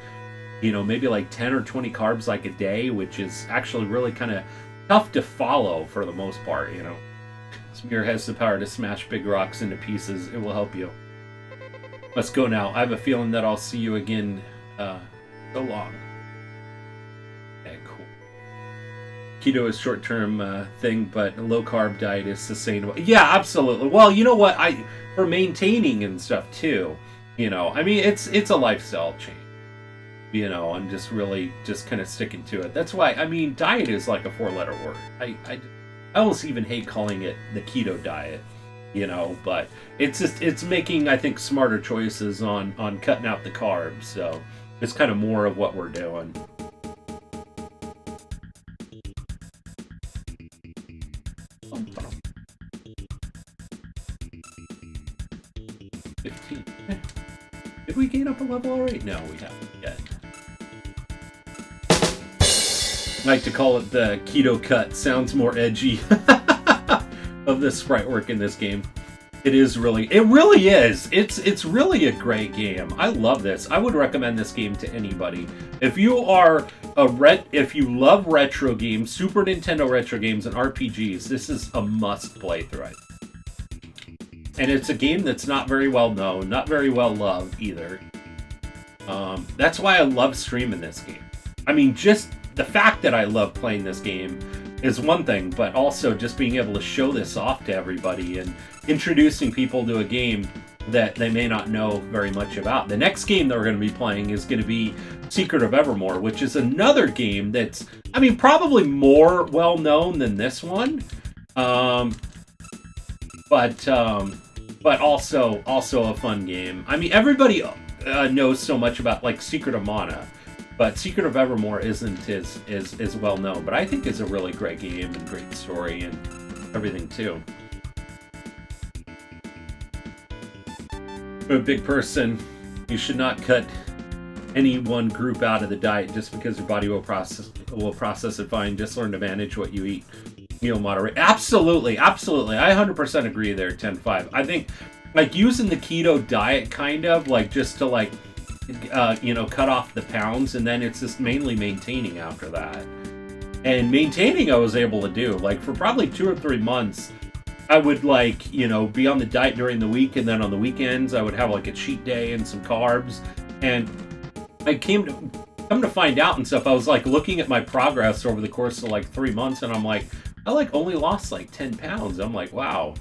maybe like 10 or 20 carbs like a day, which is actually really kind of tough to follow for the most part, Smear has the power to smash big rocks into pieces. It will help you. Let's go now. I have a feeling that I'll see you again so long. Okay, cool. Keto is short-term thing, but a low-carb diet is sustainable. Yeah, absolutely. Well, you know what? For maintaining and stuff, too, I mean, it's a lifestyle change. And just really just kind of sticking to it. That's why, I mean, diet is like a 4-letter word. I almost even hate calling it the keto diet, but it's making, I think, smarter choices on cutting out the carbs. So it's kind of more of what we're doing. Did we gain up a level already? No, we haven't yet. I like to call it the keto cut. Sounds more edgy of the sprite work in this game. It really is. It's really a great game. I love this. I would recommend this game to anybody. If you are if you love retro games, Super Nintendo retro games and RPGs, this is a must play through. And it's a game that's not very well known, not very well loved either. That's why I love streaming this game. I mean, just the fact that I love playing this game is one thing, but also just being able to show this off to everybody and introducing people to a game that they may not know very much about. The next game that we're going to be playing is going to be Secret of Evermore, which is another game that's, I mean, probably more well known than this one, but also a fun game. I mean, everybody knows so much about like Secret of Mana, but Secret of Evermore isn't as well known. But I think it's a really great game and great story and everything too. For a big person, you should not cut any one group out of the diet just because your body will process it fine. Just learn to manage what you eat. Meal moderate. Absolutely. I 100% agree there, 10-5. I think like using the keto diet kind of like just to like cut off the pounds, and then it's just mainly maintaining after that. And maintaining I was able to do like for probably 2 or 3 months. I would like, be on the diet during the week, and then on the weekends I would have like a cheat day and some carbs. And I come to find out and stuff, I was like looking at my progress over the course of like 3 months, and I'm like, I like only lost like 10 pounds. I'm like, wow.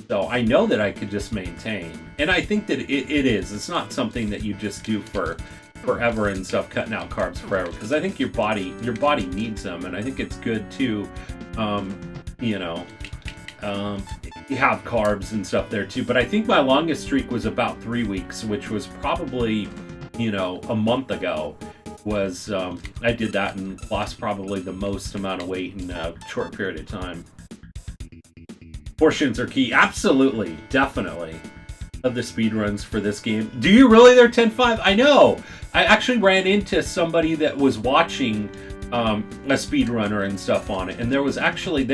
So I know that I could just maintain. And I think that it is. It's not something that you just do for forever and stuff, cutting out carbs forever. Because I think your body needs them. And I think it's good to, you have carbs and stuff there too. But I think my longest streak was about 3 weeks, which was probably, a month ago. I did that and lost probably the most amount of weight in a short period of time. Portions are key. Speedruns definitely. Of the speedruns for this game. Do you really there, 10-5? I know! I actually ran into somebody that was watching a speedrunner and stuff on it, and they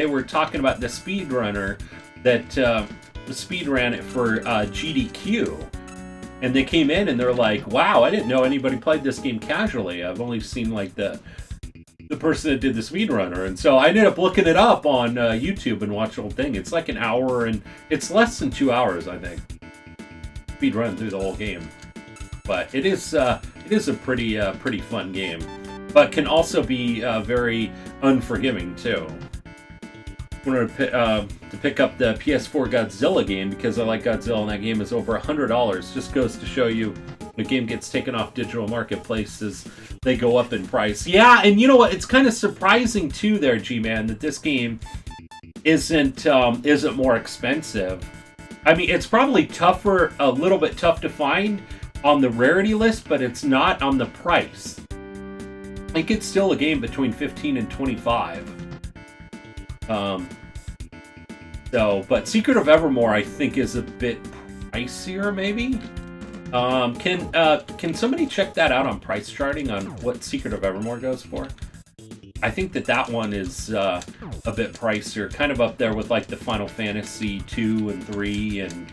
were talking about the speedrunner that speedran it for GDQ. And they came in and they're like, wow, I didn't know anybody played this game casually. I've only seen like the person that did the speedrunner. And so I ended up looking it up on YouTube and watched the whole thing. It's like an hour, and it's less than 2 hours, I think. Speedrun through the whole game. But it is a pretty fun game. But can also be very unforgiving too. I wanted to pick up the PS4 Godzilla game because I like Godzilla, and that game is over $100. Just goes to show you the game gets taken off digital marketplaces, they go up in price. Yeah, and you know what? It's kind of surprising too there, G-Man, that this game isn't more expensive. I mean, it's probably a little bit tough to find on the rarity list, but it's not on the price. I think it's still a game between $15 and $25. But Secret of Evermore, I think, is a bit pricier, maybe. Can somebody check that out on price charting on what Secret of Evermore goes for? I think that one is a bit pricier, kind of up there with like the Final Fantasy 2 and 3 and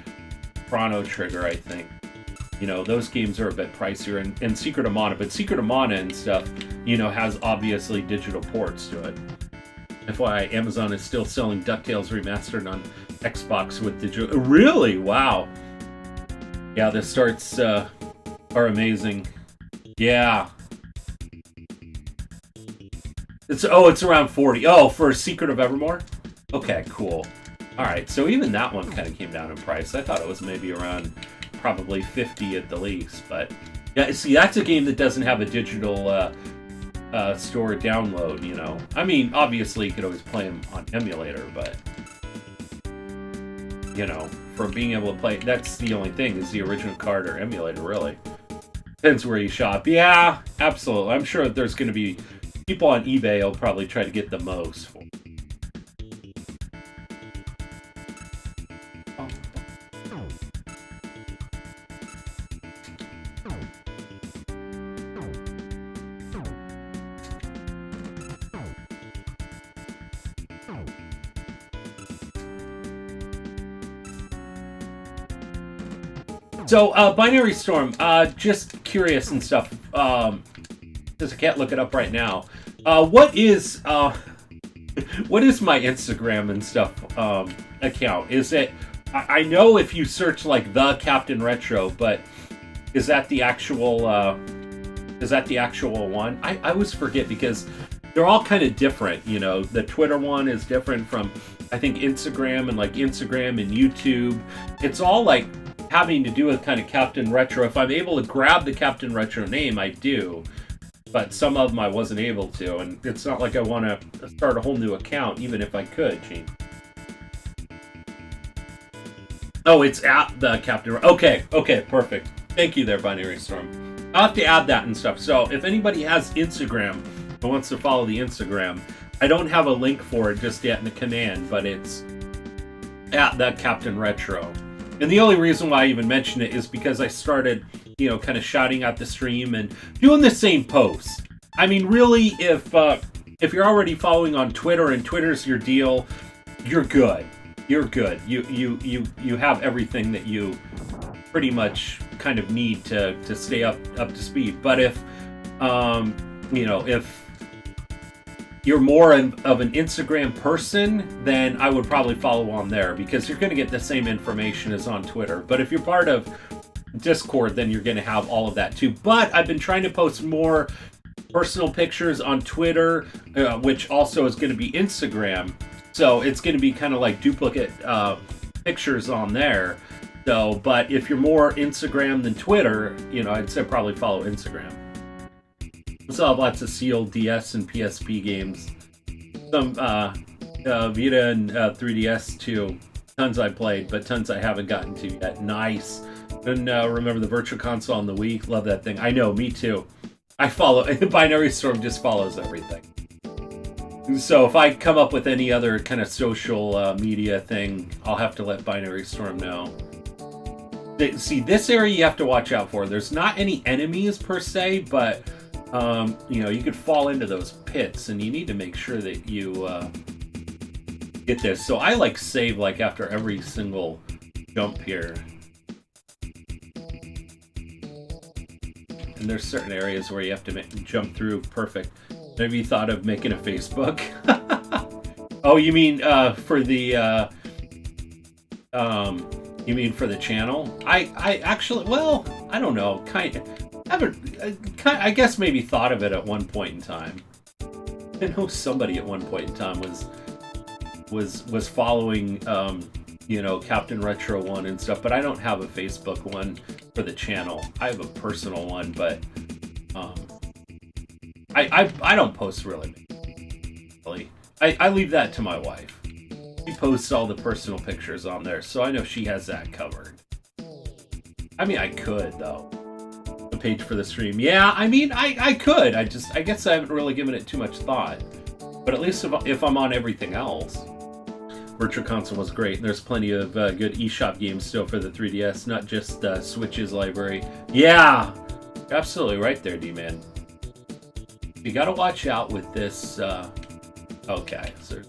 Chrono Trigger, I think. Those games are a bit pricier, and Secret of Mana, but Secret of Mana and stuff, has obviously digital ports to it. FYI, Amazon is still selling DuckTales Remastered on Xbox with digital. Really? Wow. Yeah, the starts are amazing. Yeah. It's around 40. Oh, for Secret of Evermore? Okay, cool. Alright, so even that one kind of came down in price. I thought it was maybe around probably 50 at the least. But, yeah, see, that's a game that doesn't have a digital store download, I mean, obviously you could always play them on emulator, but for being able to play, that's the only thing, is the original card or emulator, really. Depends where you shop. Yeah, absolutely. I'm sure there's going to be people on eBay will probably try to get the most for. So, Binary Storm, just curious and stuff, because I can't look it up right now. What is my Instagram and stuff account? Is it I know if you search like the Captain Retro, but is that the actual? Is that the actual one? I always forget because they're all kind of different. You know, the Twitter one is different from I think Instagram and like Instagram and YouTube. It's all like having to do with kind of Captain Retro. If I'm able to grab the Captain Retro name, I do. But some of them I wasn't able to, and it's not like I want to start a whole new account, even if I could, Gene. Oh, it's at the Captain. Okay, perfect. Thank you there, Binary Storm. I'll have to add that and stuff. So if anybody has Instagram or wants to follow the Instagram, I don't have a link for it just yet in the command, but it's at the Captain Retro. And the only reason why I even mention it is because I started, you know, kind of shouting at the stream and doing the same posts. I mean, really, if you're already following on Twitter and Twitter's your deal, you're good. You're good. You have everything that you pretty much kind of need to stay up to speed. But if you know, if you're more of an Instagram person, then I would probably follow on there because you're going to get the same information as on Twitter. But if you're part of Discord, then you're going to have all of that too. But I've been trying to post more personal pictures on Twitter, which also is going to be Instagram. So it's going to be kind of like duplicate pictures on there. So, but if you're more Instagram than Twitter, you know, I'd say probably follow Instagram. So I have lots of sealed DS and PSP games. Some Vita and 3DS too. Tons I played, but tons I haven't gotten to yet. Nice. And remember the Virtual Console on the Wii? Love that thing. I know, me too. I follow. Binary Storm just follows everything. So if I come up with any other kind of social media thing, I'll have to let Binary Storm know. See, this area you have to watch out for. There's not any enemies per se, but you know, you could fall into those pits, and you need to make sure that you get this. So I like save like after every single jump here. And there's certain areas where you have to jump through perfect. Have you thought of making a Facebook? Oh, you mean for the you mean for the channel? I actually, well, I don't know. I guess maybe thought of it at one point in time. I know somebody at one point in time was following you know, Captain Retro 1 and stuff, but I don't have a Facebook one for the channel. I have a personal one, but I don't post really. I leave that to my wife. She posts all the personal pictures on there, so I know she has that covered. I mean, I could though. A page for the stream. Yeah, I mean, I could. I guess I haven't really given it too much thought. But at least if I'm on everything else. Virtual Console was great. There's plenty of good eShop games still for the 3DS, not just Switch's library. Yeah, absolutely right there, D-Man. You gotta watch out with this. Okay, so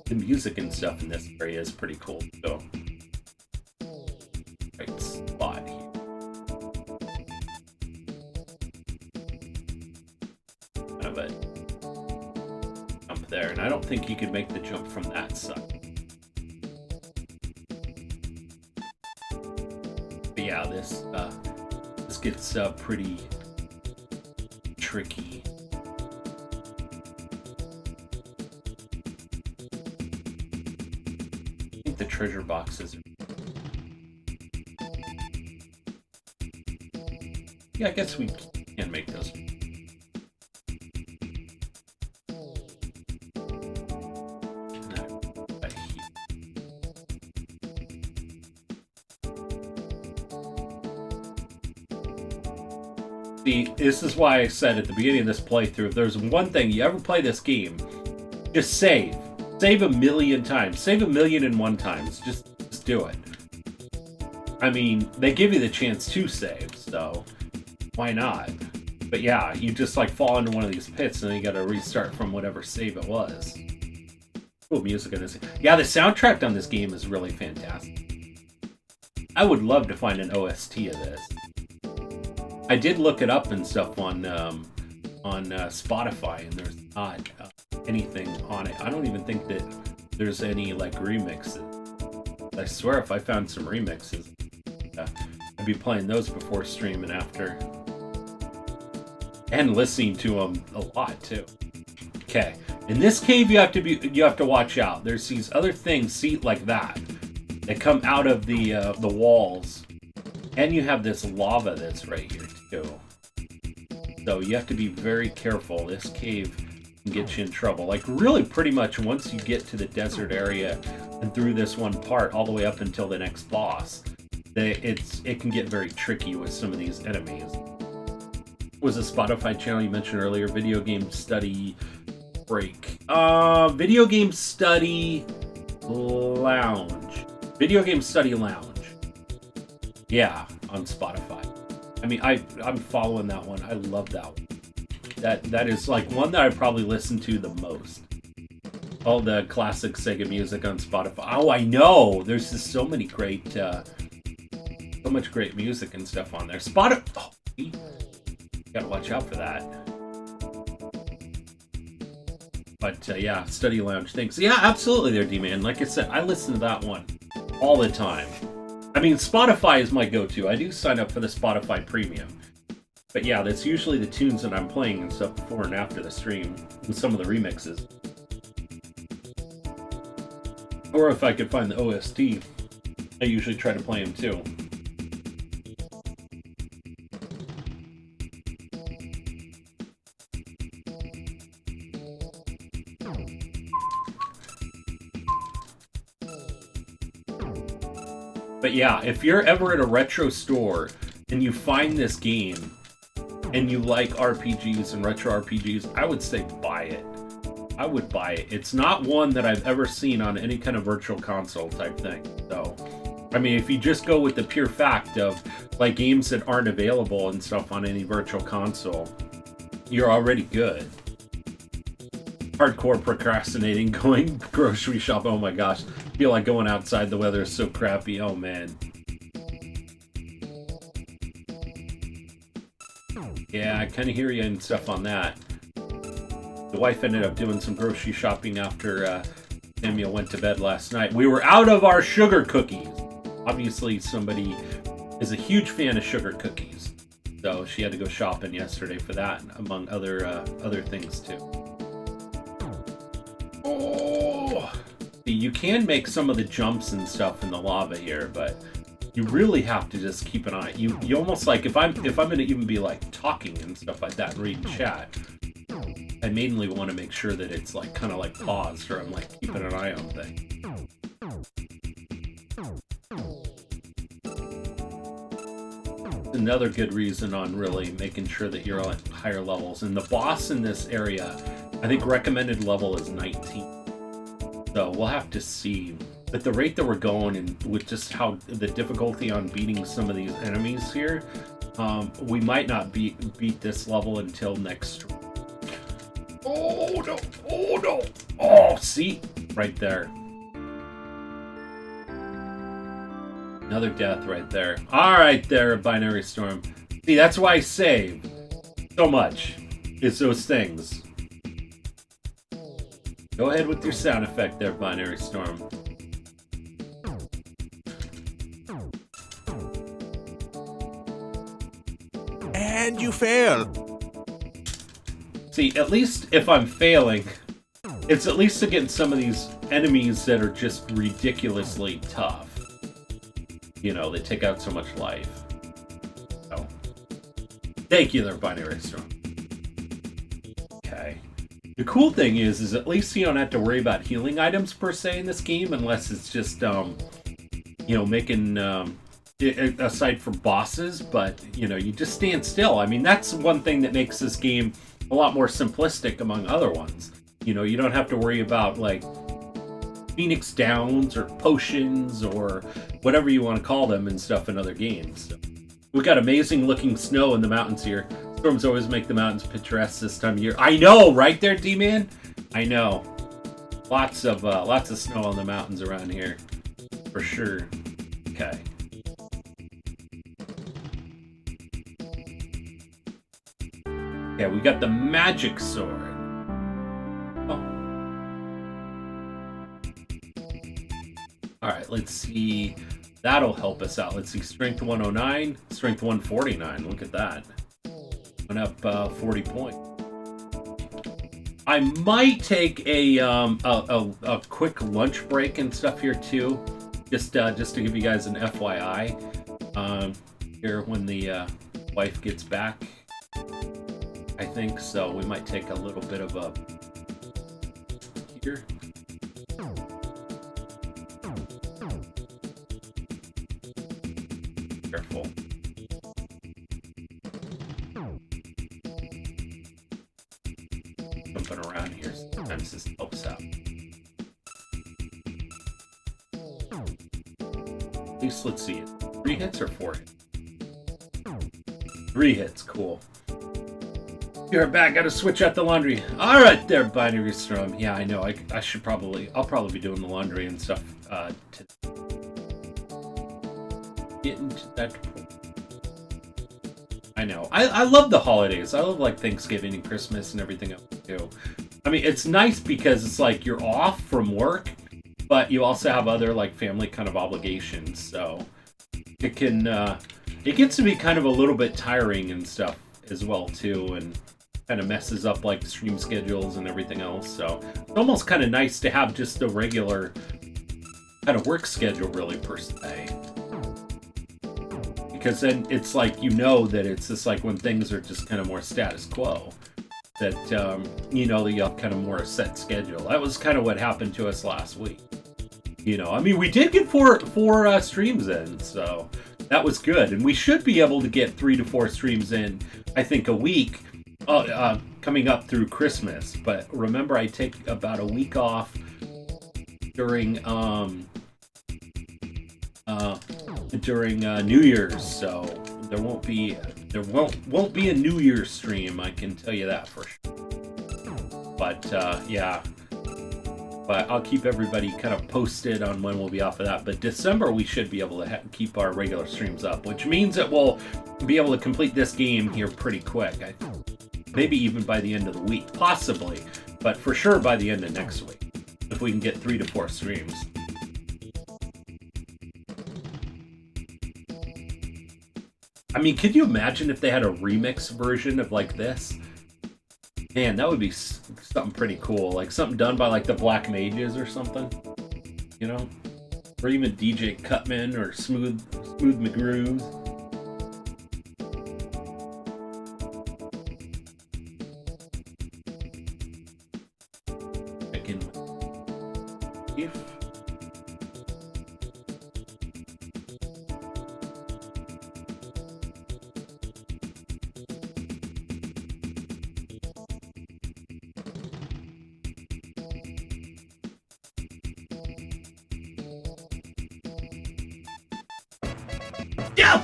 the music and stuff in this area is pretty cool. So, right spot here. Kind of a jump there, and I don't think you could make the jump from that side. But yeah, this gets pretty tricky. I think the treasure boxes. Yeah, I guess we can make those. See, this is why I said at the beginning of this playthrough, if there's one thing you ever play this game, just save. Save 1,000,000 times. Save 1,000,001 times. Just do it. I mean, they give you the chance to save, so why not? But yeah, you just like fall into one of these pits and then you gotta restart from whatever save it was. Cool music in this. Yeah, the soundtrack on this game is really fantastic. I would love to find an OST of this. I did look it up and stuff on Spotify, and there's not anything on it. I don't even think that there's any like remixes. I swear, if I found some remixes, I'd be playing those before stream and after, and listening to them a lot too. Okay, in this cave you have to watch out. There's these other things, see, like that come out of the walls, and you have this lava that's right here too. So you have to be very careful. This cave can get you in trouble. Like really, pretty much once you get to the desert area and through this one part, all the way up until the next boss, it can get very tricky with some of these enemies. Was a Spotify channel you mentioned earlier, Video Game Study Break. Video Game Study Lounge. Video Game Study Lounge. Yeah, on Spotify. I mean, I'm following that one. I love that one. That is like one that I probably listen to the most. All the classic Sega music on Spotify. Oh, I know. There's just so many great, so much great music and stuff on there. Spotify. Oh, gotta watch out for that. But yeah, Study Lounge. Thanks. Yeah, absolutely, there, D-Man. Like I said, I listen to that one all the time. I mean, Spotify is my go-to. I do sign up for the Spotify Premium. But yeah, that's usually the tunes that I'm playing and stuff before and after the stream, and some of the remixes. Or if I could find the OST, I usually try to play them too. But yeah, if you're ever at a retro store and you find this game and you like RPGs and retro RPGs, I would say buy it. I would buy it. It's not one that I've ever seen on any kind of virtual console type thing. So, I mean, if you just go with the pure fact of like games that aren't available and stuff on any virtual console, you're already good. Hardcore procrastinating, going grocery shop. Oh my gosh. Feel like going outside. The weather is so crappy. Oh man. Yeah, I kind of hear you and stuff on that. The wife ended up doing some grocery shopping after Samuel went to bed last night. We were out of our sugar cookies. Obviously, somebody is a huge fan of sugar cookies, so she had to go shopping yesterday for that, among other things too. Oh, you can make some of the jumps and stuff in the lava here, but you really have to just keep an eye. You almost like if I'm gonna even be like talking and stuff like that and reading chat, I mainly want to make sure that it's like kind of like paused, or I'm like keeping an eye on things. Another good reason on really making sure that you're on higher levels. And the boss in this area, I think recommended level is 19. So we'll have to see. At the rate that we're going, and with just how the difficulty on beating some of these enemies here, we might not beat this level until next stream. Oh no! Oh no! Oh, see? Right there. Another death right there. Alright there, Binary Storm. See, that's why I save so much. It's those things. Go ahead with your sound effect there, Binary Storm. And you fail. See, at least if I'm failing, it's at least against some of these enemies that are just ridiculously tough. You know, they take out so much life. So, thank you there, Binary Storm. Okay. The cool thing is at least you don't have to worry about healing items per se in this game, unless it's just, you know, making, aside from bosses, but, you know, you just stand still. I mean, that's one thing that makes this game a lot more simplistic among other ones. You know, you don't have to worry about, like, Phoenix Downs or potions or whatever you want to call them and stuff in other games. So, we've got amazing looking snow in the mountains here. Storms always make the mountains picturesque this time of year. I know, right there, D-Man? I know. Lots of snow on the mountains around here, for sure. Okay. Yeah, we got the magic sword. Oh. All right, let's see. That'll help us out. Let's see. Strength 109, strength 149. Look at that. Went up 40 points. I might take a quick lunch break and stuff here too, just to give you guys an FYI. Here when the wife gets back, I think so. We might take a little bit of a here. Careful. Jumping around here sometimes this helps out. At least let's see it. 3 hits or 4 hits? 3 hits, cool. You're back, gotta switch out the laundry. Alright there, Binary Storm. Yeah, I know, I'll probably be doing the laundry and stuff to get into that. I know. I love the holidays. I love like Thanksgiving and Christmas and everything else too. I mean, it's nice because it's like you're off from work, but you also have other like family kind of obligations. So it can it gets to be kind of a little bit tiring and stuff as well too, and kind of messes up like stream schedules and everything else. So it's almost kind of nice to have just a regular kind of work schedule really per se. Because then it's like, you know, that it's just like when things are just kind of more status quo, that, you know, that you have kind of more a set schedule. That was kind of what happened to us last week. You know, I mean, we did get four streams in, so that was good. And we should be able to get 3 to 4 streams in, I think, a week coming up through Christmas. But remember, I take about a week off during New Year's, so there won't be a New Year's stream. I can tell you that for sure. But yeah, but I'll keep everybody kind of posted on when we'll be off of that. But December we should be able to keep our regular streams up, which means that we'll be able to complete this game here pretty quick. Maybe even by the end of the week, possibly, but for sure by the end of next week, if we can get 3 to 4 streams. I mean, could you imagine if they had a remix version of like this? Man, that would be something pretty cool. Like something done by like the Black Mages or something, you know? Or even DJ Cutman or Smooth McGrooves.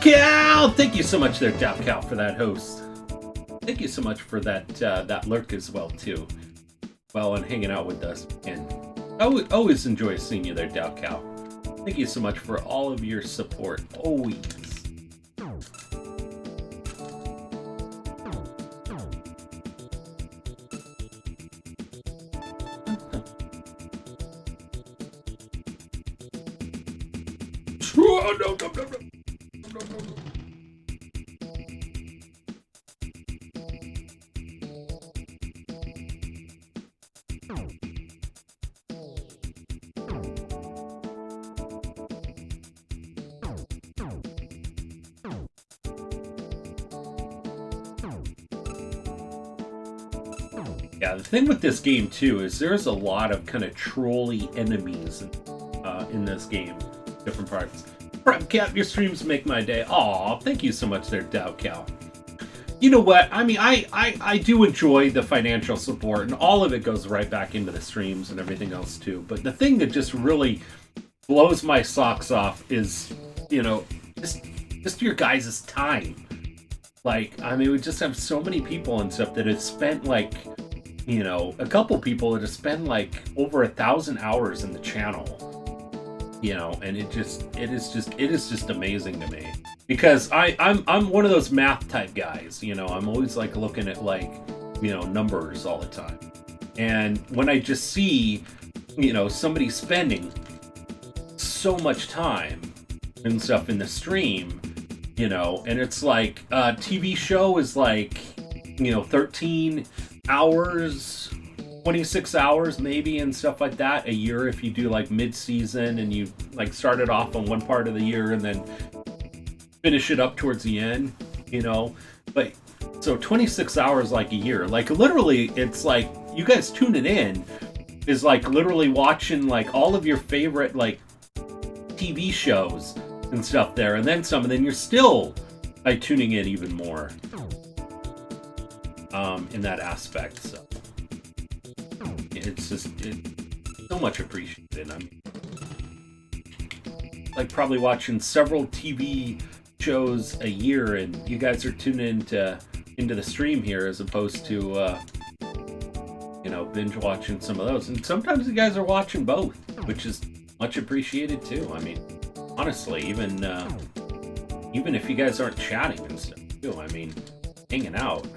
Cal! Thank you so much there, Cal, for that host. Thank you so much for that lurk as well too. Well, and hanging out with us. And I always enjoy seeing you there, Cal. Thank you so much for all of your support. Always. No. Yeah, the thing with this game too is there's a lot of kind of trolly enemies in this game, different parts. Cap, your streams make my day. Aw, thank you so much there, Cal. You know what? I mean, I do enjoy the financial support, and all of it goes right back into the streams and everything else too. But the thing that just really blows my socks off is, you know, just your guys' time. Like, I mean, we just have so many people and stuff that have spent like, you know, a couple people that have spent like over 1,000 hours in the channel. You know, and it is just amazing to me. because I'm one of those math type guys. You know, I'm always like looking at like, you know, numbers all the time. And when I just see, you know, somebody spending so much time and stuff in the stream, you know, and it's like a TV show is like, you know, 13 hours, 26 hours maybe, and stuff like that a year if you do like mid-season and you like start it off on one part of the year and then finish it up towards the end, you know. But so 26 hours like a year, like literally it's like you guys tuning in is like literally watching like all of your favorite like TV shows and stuff there, and then some, and then you're still like tuning in even more in that aspect. So it's just so much appreciated. I mean, like probably watching several TV shows a year, and you guys are tuning into the stream here as opposed to you know, binge watching some of those. And sometimes you guys are watching both, which is much appreciated too. I mean, honestly, even if you guys aren't chatting and stuff too, I mean, hanging out.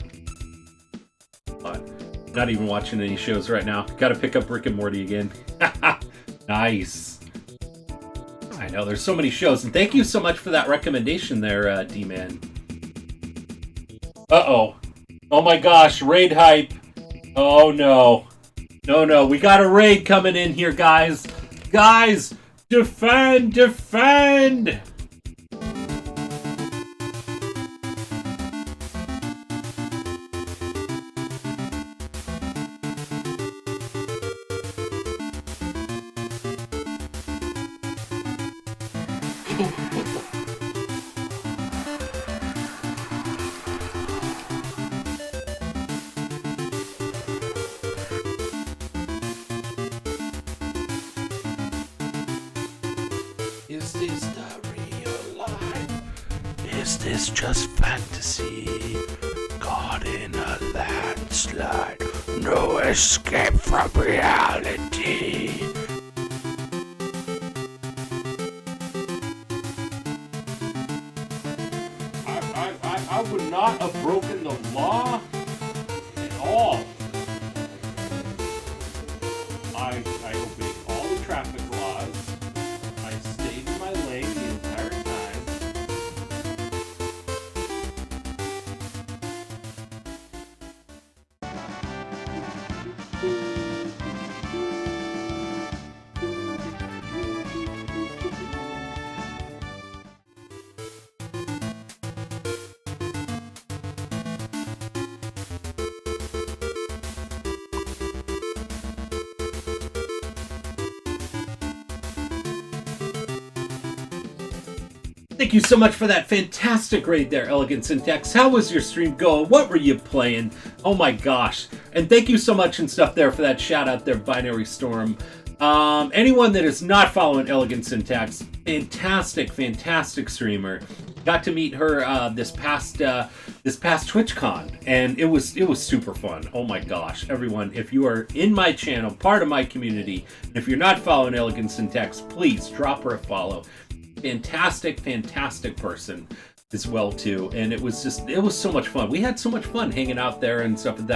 But not even watching any shows right now. Got to pick up Rick and Morty again. Nice. I know there's so many shows, and thank you so much for that recommendation there, D-Man. Uh-oh. Oh my gosh, raid hype. Oh no. No, we got a raid coming in here, guys. Guys, defend! Is this the real life? Is this just fantasy? Caught in a landslide, no escape from reality. I would not have broken the law at all. I obeyed all the traffic laws. I stayed in my lane the entire time. Thank you so much for that fantastic raid there, Elegant Syntax. How was your stream going? What were you playing? Oh my gosh. And thank you so much and stuff there for that shout out there, Binary Storm. Anyone that is not following Elegant Syntax, fantastic streamer. Got to meet her this past TwitchCon, and it was super fun. Oh my gosh, everyone! If you are in my channel, part of my community, and if you're not following Elegant Syntax, please drop her a follow. Fantastic person as well too, and it was so much fun. We had so much fun hanging out there and stuff at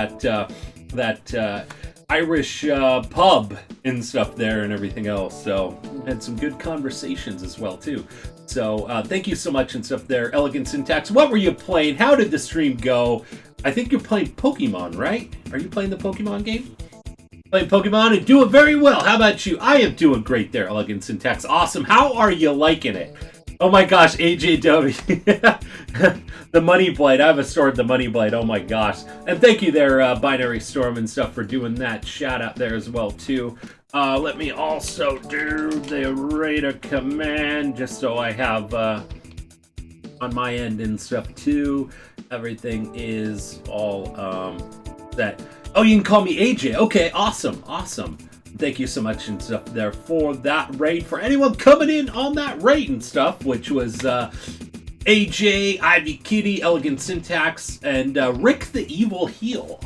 that Irish pub and stuff there and everything else. So had some good conversations as well too. So thank you so much and stuff there, Elegant Syntax. What were you playing? How did the stream go? I think you're playing Pokemon, right? Are you playing the Pokemon game? Playing Pokemon and doing very well. How about you? I am doing great there, Elegant Syntax. Awesome. How are you liking it? Oh my gosh, AJW. The Money Blade. I have stored the Money Blade. Oh my gosh. And thank you there, Binary Storm and stuff, for doing that shout out there as well too. Let me also do the Raider command just so I have on my end and stuff too. Everything is all set. Oh, you can call me AJ. Okay, awesome. Thank you so much and stuff there for that raid. For anyone coming in on that raid and stuff, which was AJ, Ivy Kitty, Elegant Syntax, and Rick the Evil Heel.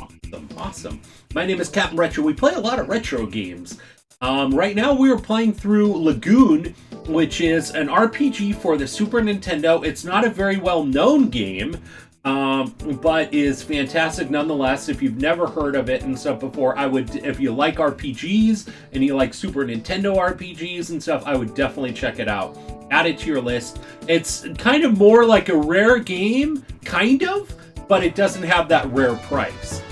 Awesome. My name is Captain Retro. We play a lot of retro games. Right now we are playing through Lagoon, which is an RPG for the Super Nintendo. It's not a very well-known game, but is fantastic nonetheless. If you've never heard of it and stuff before, if you like RPGs and you like Super Nintendo RPGs and stuff, I would definitely check it out. Add it to your list. It's kind of more like a rare game, kind of, but it doesn't have that rare price.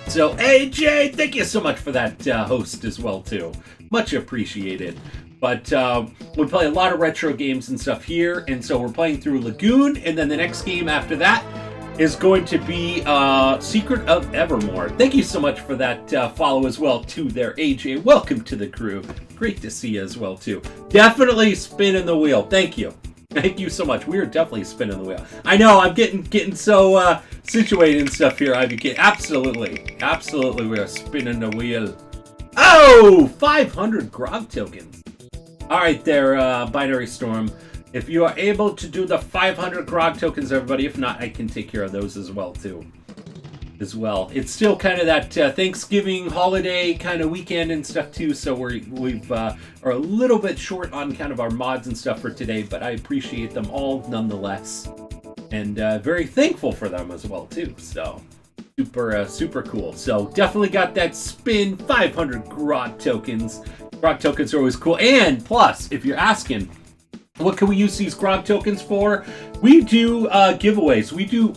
So, AJ, thank you so much for that host as well, too. Much appreciated. But we play a lot of retro games and stuff here, and so we're playing through Lagoon, and then the next game after that is going to be Secret of Evermore. Thank you so much for that follow as well, too, there, AJ. Welcome to the crew. Great to see you as well, too. Definitely spinning the wheel. Thank you. Thank you so much. We are definitely spinning the wheel. I know, I'm getting so situated and stuff here, IBK. Absolutely, we are spinning the wheel. Oh! 500 grog tokens. Alright there, Binary Storm. If you are able to do the 500 grog tokens, everybody. If not, I can take care of those as well, too. It's still kind of that Thanksgiving holiday kind of weekend and stuff too, so we've are a little bit short on kind of our mods and stuff for today, but I appreciate them all nonetheless, and very thankful for them as well too. So super cool. So definitely got that spin. 500 grog tokens. Grog tokens are always cool, and plus, if you're asking, what can we use these grog tokens for? We do giveaways. We do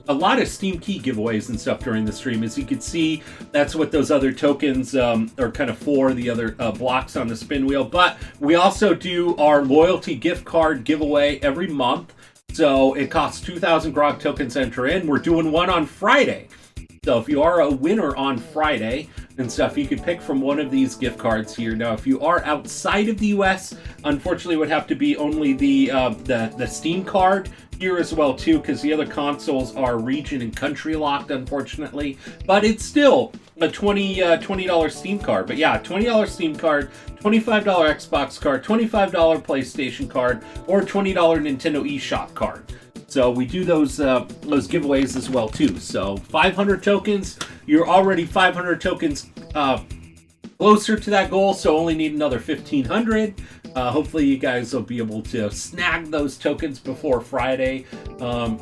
a lot of Steam Key giveaways and stuff during the stream. As you can see, that's what those other tokens are kind of for, the other blocks on the spin wheel. But we also do our loyalty gift card giveaway every month. So it costs 2,000 grog tokens to enter in. We're doing one on Friday. So if you are a winner on Friday and stuff, you could pick from one of these gift cards here. Now, if you are outside of the US, unfortunately, it would have to be only the Steam card here as well too, because the other consoles are region and country locked, unfortunately. But it's still a $20 Steam card. But yeah, $20 Steam card, $25 Xbox card, $25 PlayStation card, or $20 Nintendo eShop card. So we do those giveaways as well too. So 500 tokens. You're already 500 tokens closer to that goal, so only need another 1,500. Hopefully you guys will be able to snag those tokens before Friday.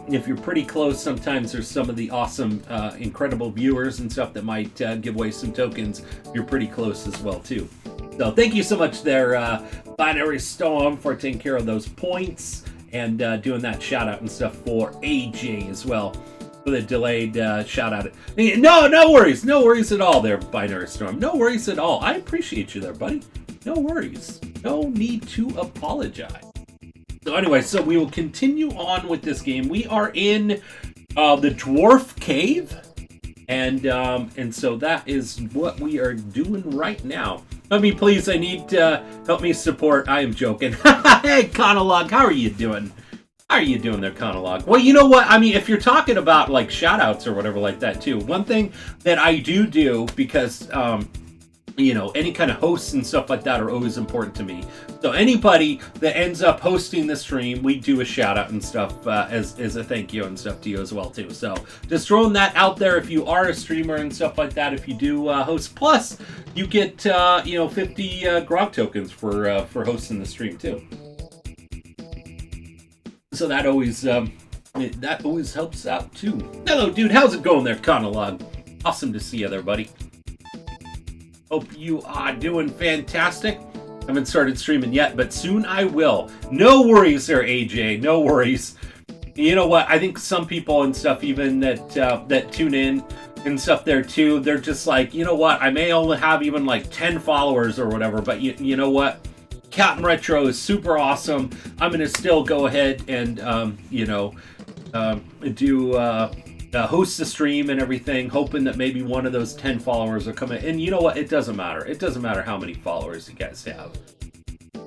If you're pretty close, sometimes there's some of the awesome, incredible viewers and stuff that might give away some tokens. You're pretty close as well too. So thank you so much there, Binary Storm, for taking care of those points and doing that shout out and stuff for AJ as well. For the delayed shout out. No worries at all there, Binary Storm. No worries at all. I appreciate you there, buddy. No worries. No need to apologize. So anyway, so we will continue on with this game. We are in the Dwarf Cave, and so that is what we are doing right now. Help me, please. I need help me support. I am joking. Hey, Conolog, how are you doing? How are you doing there, Conolog? Well, you know what? I mean, if you're talking about like shout outs or whatever like that too, one thing that I do because you know, any kind of hosts and stuff like that are always important to me. So anybody that ends up hosting the stream, we do a shout out and stuff as a thank you and stuff to you as well too. So just throwing that out there. If you are a streamer and stuff like that, if you do host, plus you get 50 grog tokens for hosting the stream too. So that always helps out too. Hello, dude. How's it going there, Conolog? Awesome to see you there, buddy. Hope you are doing fantastic. I haven't started streaming yet, but soon I will. No worries there, AJ. No worries. You know what? I think some people and stuff, even that tune in and stuff there too, they're just like, you know what? I may only have even like 10 followers or whatever, but you know what? Captain Retro is super awesome. I'm gonna still go ahead and host the stream and everything, hoping that maybe one of those 10 followers will come in. And you know what? It doesn't matter. It doesn't matter how many followers you guys have.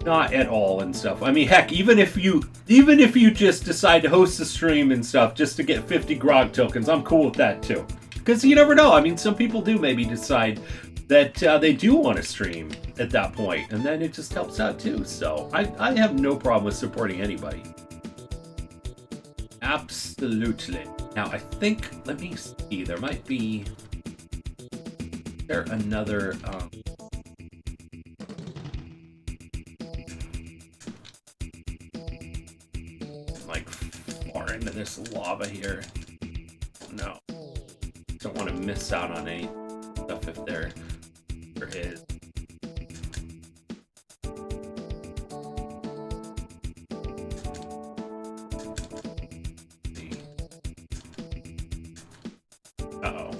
Not at all and stuff. I mean, heck, even if you just decide to host the stream and stuff just to get 50 grog tokens, I'm cool with that too. Because you never know. I mean, some people do maybe decide that they do want to stream at that point, and then it just helps out too. So I have no problem with supporting anybody. Absolutely. Now, I think, let me see, there might be, is there another, like far into this lava here. No. Don't want to miss out on any stuff if there is. Uh-oh.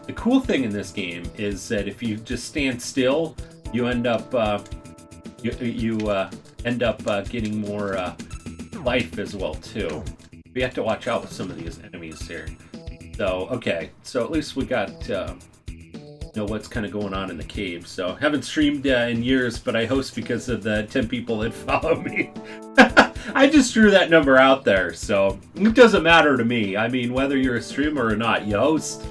The cool thing in this game is that if you just stand still, you end up end up getting more life as well too. We have to watch out with some of these enemies here. So okay, so at least we got know what's kind of going on in the cave. So haven't streamed in years, but I host because of the 10 people that follow me. I just threw that number out there, so it doesn't matter to me. I mean, whether you're a streamer or not, you host,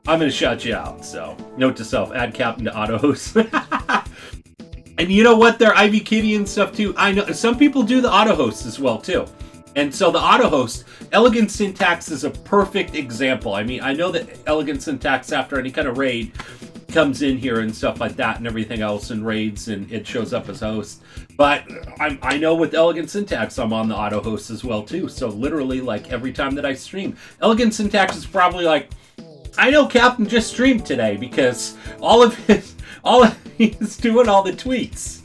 I'm gonna shout you out. So note to self: add Captain to auto host. And you know what? They're Ivy Kitty and stuff too. I know some people do the auto host as well too. And so the auto host, Elegant Syntax is a perfect example. I mean, I know that Elegant Syntax after any kind of raid comes in here and stuff like that and everything else and raids and it shows up as host. But I know with Elegant Syntax I'm on the auto host as well too. So literally like every time that I stream, Elegant Syntax is probably like, I know Captain just streamed today because he's doing all the tweets.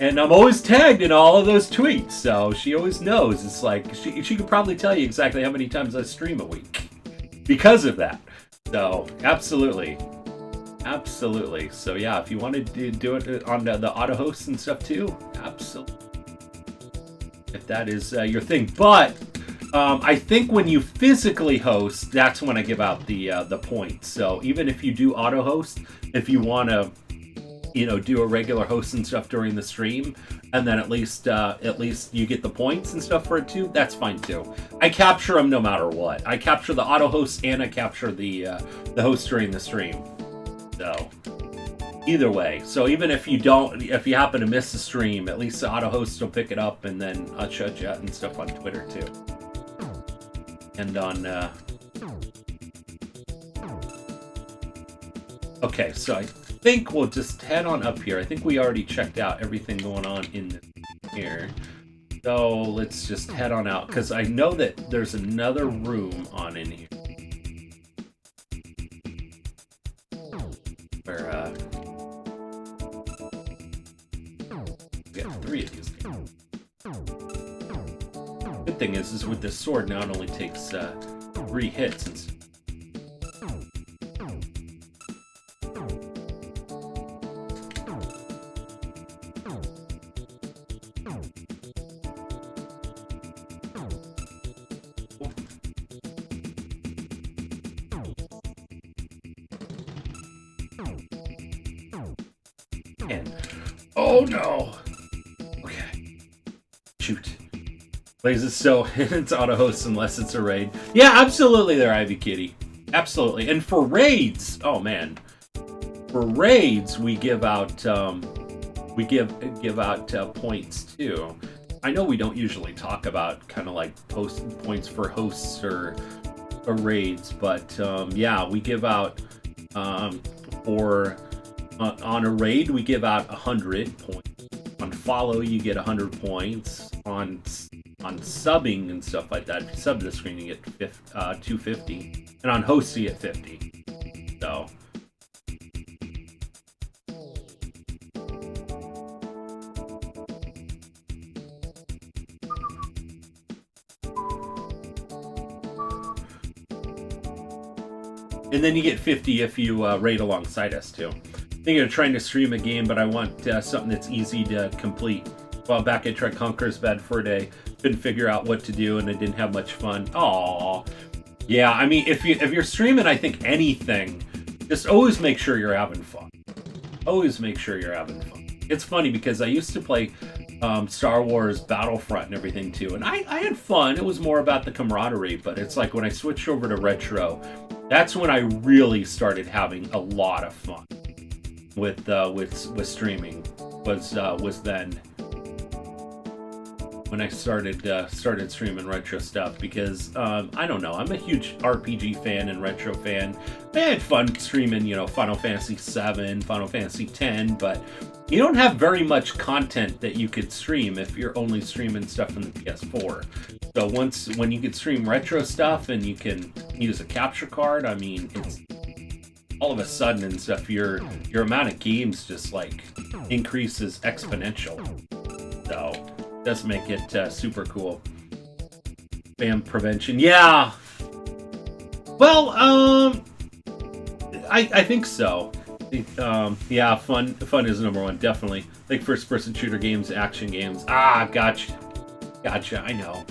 And I'm always tagged in all of those tweets, so she always knows. It's like, she could probably tell you exactly how many times I stream a week because of that. So, absolutely. Absolutely. So, yeah, if you wanted to do it on the auto hosts and stuff too, absolutely. If that is your thing. But, I think when you physically host, that's when I give out the points. So, even if you do auto host, if you want to do a regular host and stuff during the stream, and then at least you get the points and stuff for it too, that's fine too. I capture them no matter what. I capture the auto host and I capture the host during the stream. So either way. So even if you happen to miss the stream, at least the auto host will pick it up and then I'll shout you out and stuff on Twitter too. And on okay, so I think we'll just head on up here. I think we already checked out everything going on in here. So let's just head on out because I know that there's another room on in here. Where we got 3 of these things. Good thing is with this sword now it only takes 3 hits and stuff. Oh no! Okay. Shoot. Blazes, so it's auto hosts unless it's a raid. Yeah, absolutely there, Ivy Kitty. Absolutely. And for raids, oh man. For raids, we give out give out points too. I know we don't usually talk about kind of like points for hosts or raids, but yeah, we give out for on a raid we give out 100 points. On follow you get 100 points. On subbing and stuff like that, if you sub to the screen you get 250, and on hosts you get 50. So. And then you get 50 if you raid alongside us too. I think I'm trying to stream a game, but I want something that's easy to complete. A while back I tried Conqueror's Bad for a day, couldn't figure out what to do, and I didn't have much fun. Aww. Yeah, I mean, if you're streaming, I think anything, just always make sure you're having fun. Always make sure you're having fun. It's funny because I used to play Star Wars Battlefront and everything too, and I had fun. It was more about the camaraderie, but it's like when I switched over to retro, that's when I really started having a lot of fun with streaming. Was then. when I started streaming retro stuff because I don't know, I'm a huge RPG fan and retro fan. I had fun streaming, Final Fantasy 7, Final Fantasy 10, but you don't have very much content that you could stream if you're only streaming stuff from the PS4. So when you can stream retro stuff and you can use a capture card, I mean, it's all of a sudden and stuff, your amount of games just like increases exponential. So it does make it super cool. Spam prevention, yeah. Well, I think so. Yeah, fun is number one, definitely. Like first-person shooter games, action games. Gotcha. I know.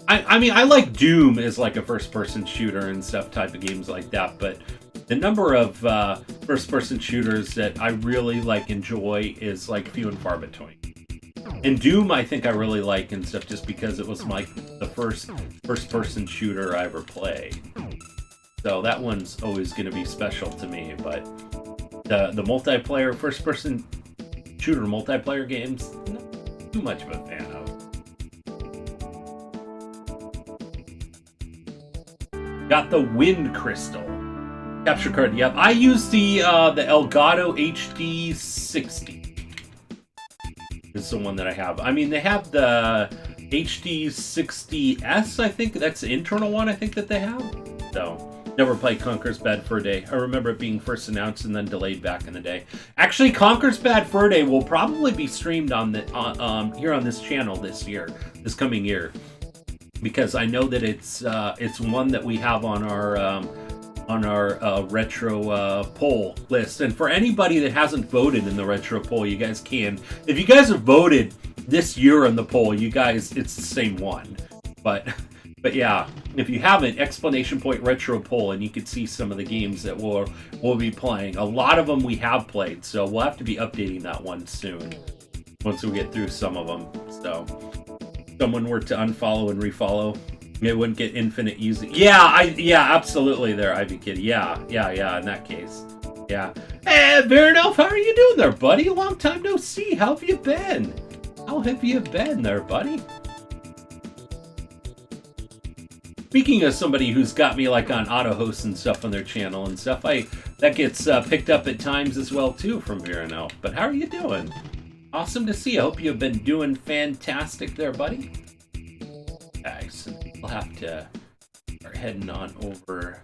I mean, I like Doom as like a first-person shooter and stuff, type of games like that. But the number of first-person shooters that I really like enjoy is like few and far between. And Doom, I think I really like and stuff just because it was like the first-person shooter I ever played. So that one's always going to be special to me. But the multiplayer first-person shooter multiplayer games, not too much of a fan of. Got the Wind Crystal capture card. Yep, I use the Elgato HD 60. This is the one that I have. I mean, they have the HD 60S. I think that's the internal one. I think that they have. So. Never played Conker's Bad Fur Day. I remember it being first announced and then delayed back in the day. Actually, Conker's Bad Fur Day will probably be streamed on the here on this channel this coming year, because I know that it's one that we have on our retro poll list. And for anybody that hasn't voted in the retro poll, you guys can. If you guys have voted this year in the poll, you guys, it's the same one, But yeah, if you haven't, exclamation point retro poll, and you can see some of the games that we'll be playing. A lot of them we have played, so we'll have to be updating that one soon once we get through some of them. So, if someone were to unfollow and refollow, it wouldn't get infinite using. Yeah, absolutely. There, Ivy Kid. Yeah. In that case, yeah. Hey, Veronelf, how are you doing there, buddy? Long time no see. How have you been? How have you been there, buddy? Speaking of somebody who's got me like on auto host and stuff on their channel and stuff, that gets picked up at times as well too from Veronelf. But how are you doing? Awesome to see you. I hope you've been doing fantastic there, buddy. Okay, so we'll have to start heading on over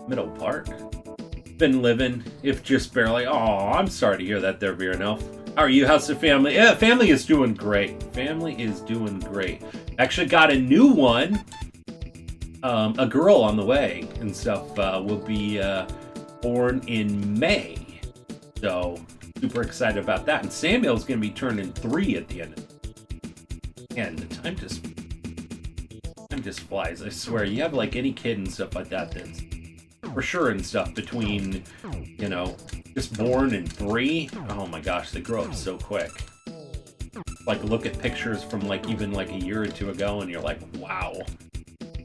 Middle Park. Been living, if just barely. Oh, I'm sorry to hear that there, Veronelf. How are you? How's the family? Yeah, family is doing great. Family is doing great. Actually got a new one. A girl on the way and stuff will be born in May. So super excited about that. And Samuel's going to be turning 3 at the end of it. And the time just flies. I swear, you have like any kid and stuff like that that's for sure and stuff between, just born in 3. Oh my gosh, they grow up so quick. Like, look at pictures from like even like a year or two ago and you're like, wow.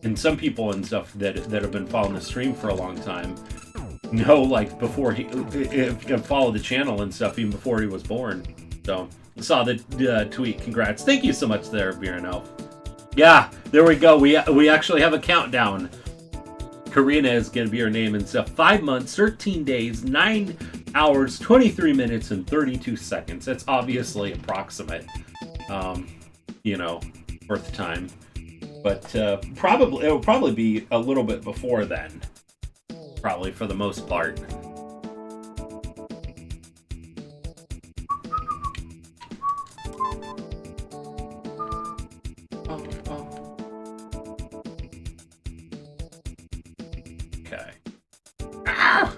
And some people and stuff that have been following the stream for a long time know, like, before he followed the channel and stuff even before he was born. So I saw the tweet. Congrats. Thank you so much there, Veronelf. Yeah, there we go. We actually have a countdown. Karina is going to be her name and stuff. 5 months, 13 days, 9 hours, 23 minutes, and 32 seconds. That's obviously approximate, birth time. But it'll probably be a little bit before then. Probably for the most part. Okay. Ah!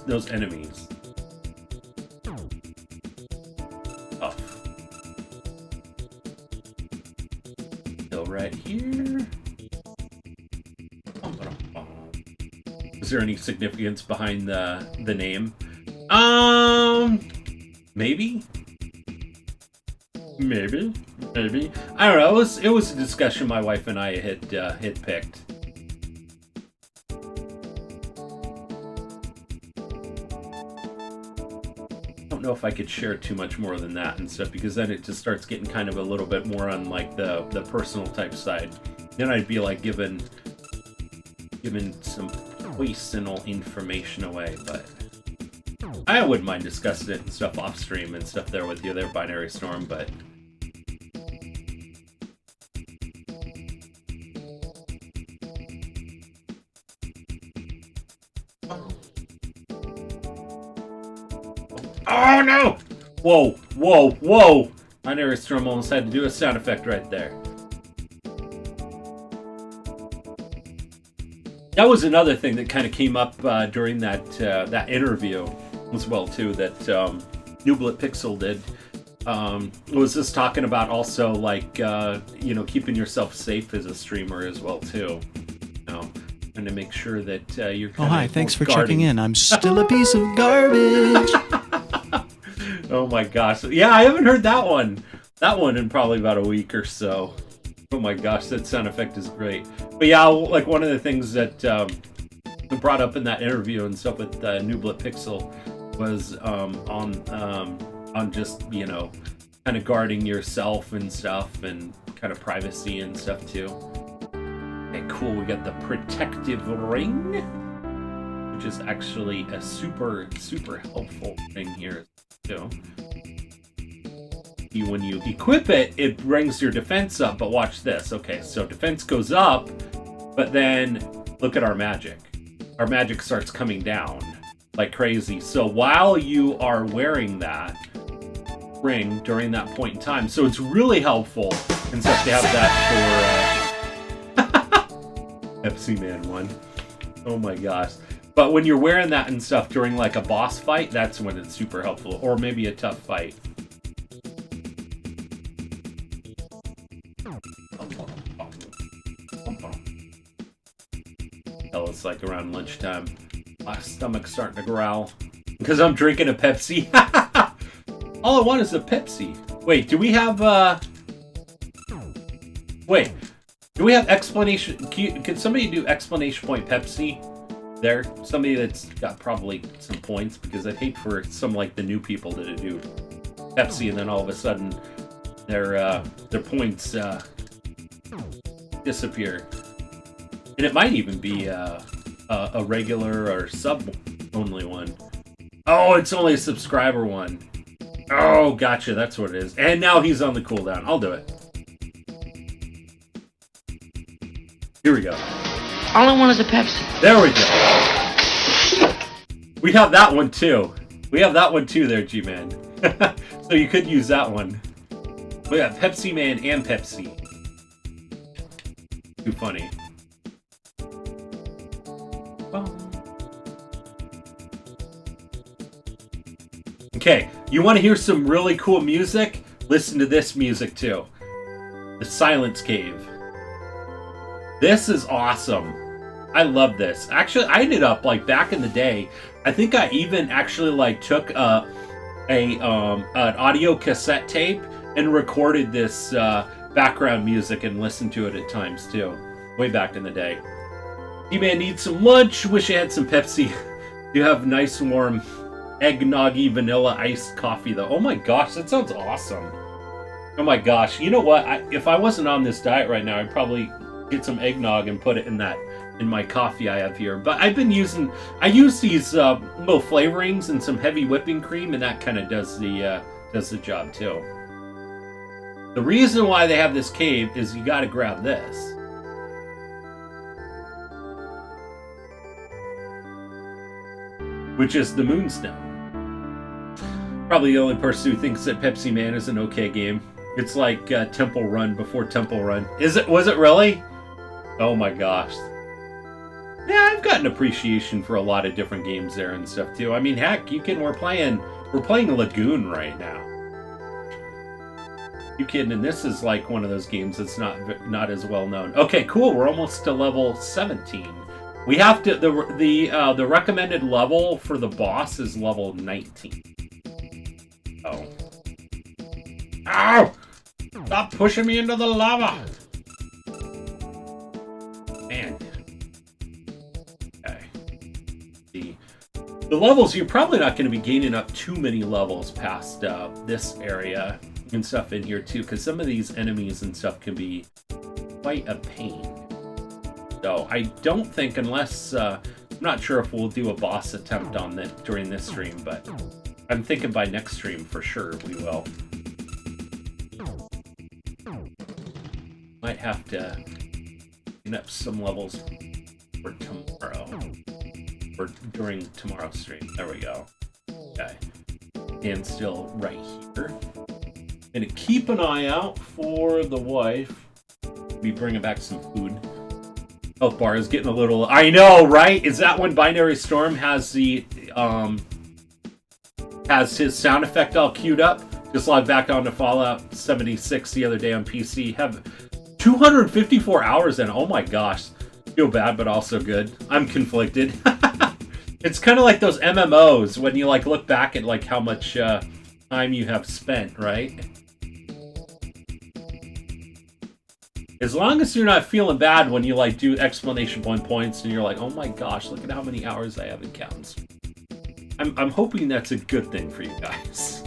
Those enemies. Oh. Still right here. Is there any significance behind the name? Maybe. I don't know. It was a discussion my wife and I had picked. I don't don't know if I could share too much more than that and stuff, because then it just starts getting kind of a little bit more on like the personal type side. Then I'd be like giving some personal information away, but I wouldn't mind discussing it and stuff off stream and stuff there with you there, Binary Storm, but oh no! Whoa, whoa, whoa! Binary Storm almost had to do a sound effect right there. That was another thing that kind of came up during that interview as well too, that Nublet Pixel did. Was just talking about also like keeping yourself safe as a streamer as well too. And to make sure that you're. Oh hi, thanks for checking in. I'm still a piece of garbage. Oh my gosh! Yeah, I haven't heard that one. That one in probably about a week or so. Oh my gosh, that sound effect is great. But yeah, like one of the things that brought up in that interview and stuff with Nublet Pixel was on just kind of guarding yourself and stuff, and kind of privacy and stuff too. Okay, cool. We got the protective ring, which is actually a super helpful thing here too. When you equip it, it brings your defense up, but watch this. Okay, so defense goes up, but then look at our magic. Our magic starts coming down like crazy. So while you are wearing that ring during that point in time, so it's really helpful and stuff to have that for FC Man 1. Oh my gosh. But when you're wearing that and stuff during like a boss fight, that's when it's super helpful, or maybe a tough fight. Hell, it's like around lunchtime. My stomach's starting to growl because I'm drinking a Pepsi. All I want is a Pepsi. Wait, do we have Wait, do we have explanation? Can somebody do exclamation point Pepsi? There, somebody that's got probably some points, because I'd hate for some like the new people to do Pepsi and then all of a sudden their points disappear. And it might even be a regular or sub only one. Oh, it's only a subscriber one. Oh, gotcha. That's what it is. And now he's on the cooldown. I'll do it. Here we go. All I want is a Pepsi. There we go. We have that one too. We have that one too there, G-Man. So you could use that one. We got Pepsi Man and Pepsi. Too funny. Okay, you want to hear some really cool music? Listen to this music too. The Silence Cave. This is awesome. I love this. Actually, I ended up like back in the day, I think I even actually like took an audio cassette tape and recorded this background music and listened to it at times too. Way back in the day. D-Man needs some lunch. Wish I had some Pepsi. You have nice warm eggnoggy vanilla iced coffee though. Oh my gosh, that sounds awesome. Oh my gosh, you know what? If I wasn't on this diet right now, I'd probably get some eggnog and put it in my coffee I have here. But I use these little flavorings and some heavy whipping cream, and that kind of does the job too. The reason why they have this cave is you got to grab this. Which is the Moonstone. Probably the only person who thinks that Pepsi Man is an okay game. It's like Temple Run before Temple Run. Was it really? Oh my gosh. Yeah, I've got an appreciation for a lot of different games there and stuff too. I mean, heck, we're playing Lagoon right now. You kidding? And this is like one of those games that's not as well known. Okay, cool. We're almost to level 17. We have to the recommended level for the boss is level 19. Oh. Ow! Stop pushing me into the lava! Man. Okay. The levels, you're probably not going to be gaining up too many levels past this area and stuff in here too, because some of these enemies and stuff can be quite a pain. So I don't think, unless I'm not sure if we'll do a boss attempt on that during this stream, but I'm thinking by next stream for sure we will. Might have to clean up some levels for tomorrow. Or during tomorrow's stream. There we go. Okay. And still right here. Gonna keep an eye out for the wife. Be bringing back some food. Health bar is getting a little... I know, right? Is that when Binary Storm has the... has his sound effect all queued up? Just logged back on to Fallout 76 the other day on PC. Have 254 hours in. Oh my gosh. Feel bad, but also good. I'm conflicted. It's kind of like those MMOs when you like look back at like how much time you have spent, right? As long as you're not feeling bad when you like do exclamation point points and you're like, oh my gosh, look at how many hours I have in counts. I'm hoping that's a good thing for you guys.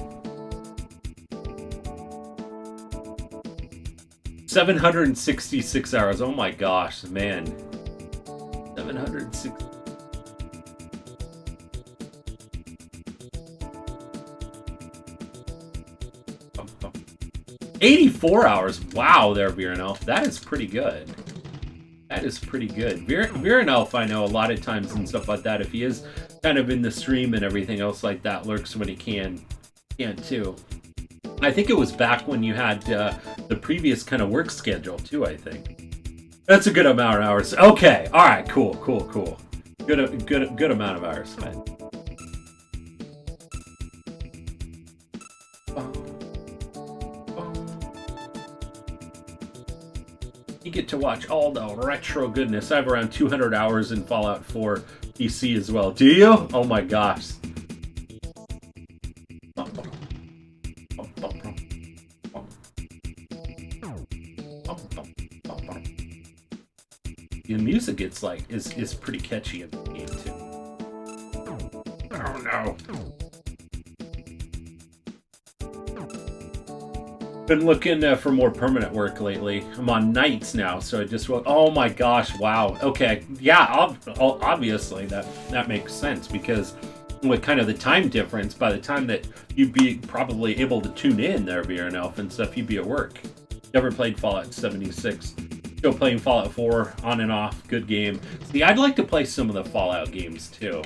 766 hours. Oh my gosh, man. 760. 84 hours. Wow, there, Virenelf. That is pretty good. That is pretty good. Virenelf, I know a lot of times and stuff like that, if he is kind of in the stream and everything else like that, lurks when he can too. I think it was back when you had the previous kind of work schedule too, I think. That's a good amount of hours. Okay. All right. Cool. Good amount of hours, man. You get to watch all the retro goodness. I have around 200 hours in Fallout 4 PC as well. Do you? Oh my gosh. The music it's like is pretty catchy in the game too. Oh no. Been looking for more permanent work lately. I'm on nights now, so I just oh my gosh, wow. Okay, yeah, obviously that makes sense, because with kind of the time difference, by the time that you'd be probably able to tune in there, Virenelf and stuff, you'd be at work. Never played Fallout 76. Still playing Fallout 4 on and off. Good game. See, I'd like to play some of the Fallout games too.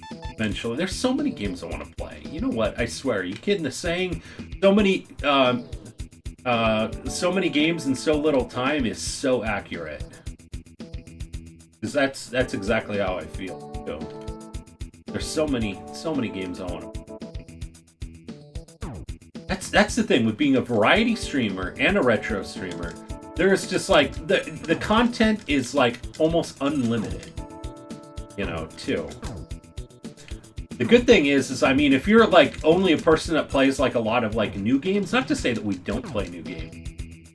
Eventually. There's so many games I want to play. You know what? I swear. Are you kidding? The saying, so many games in so little time is so accurate. Because that's exactly how I feel. So, there's so many games I want to play. That's the thing with being a variety streamer and a retro streamer. There's just like the content is like almost unlimited, you know, too. The good thing is I mean, if you're like only a person that plays like a lot of like new games, not to say that we don't play new games,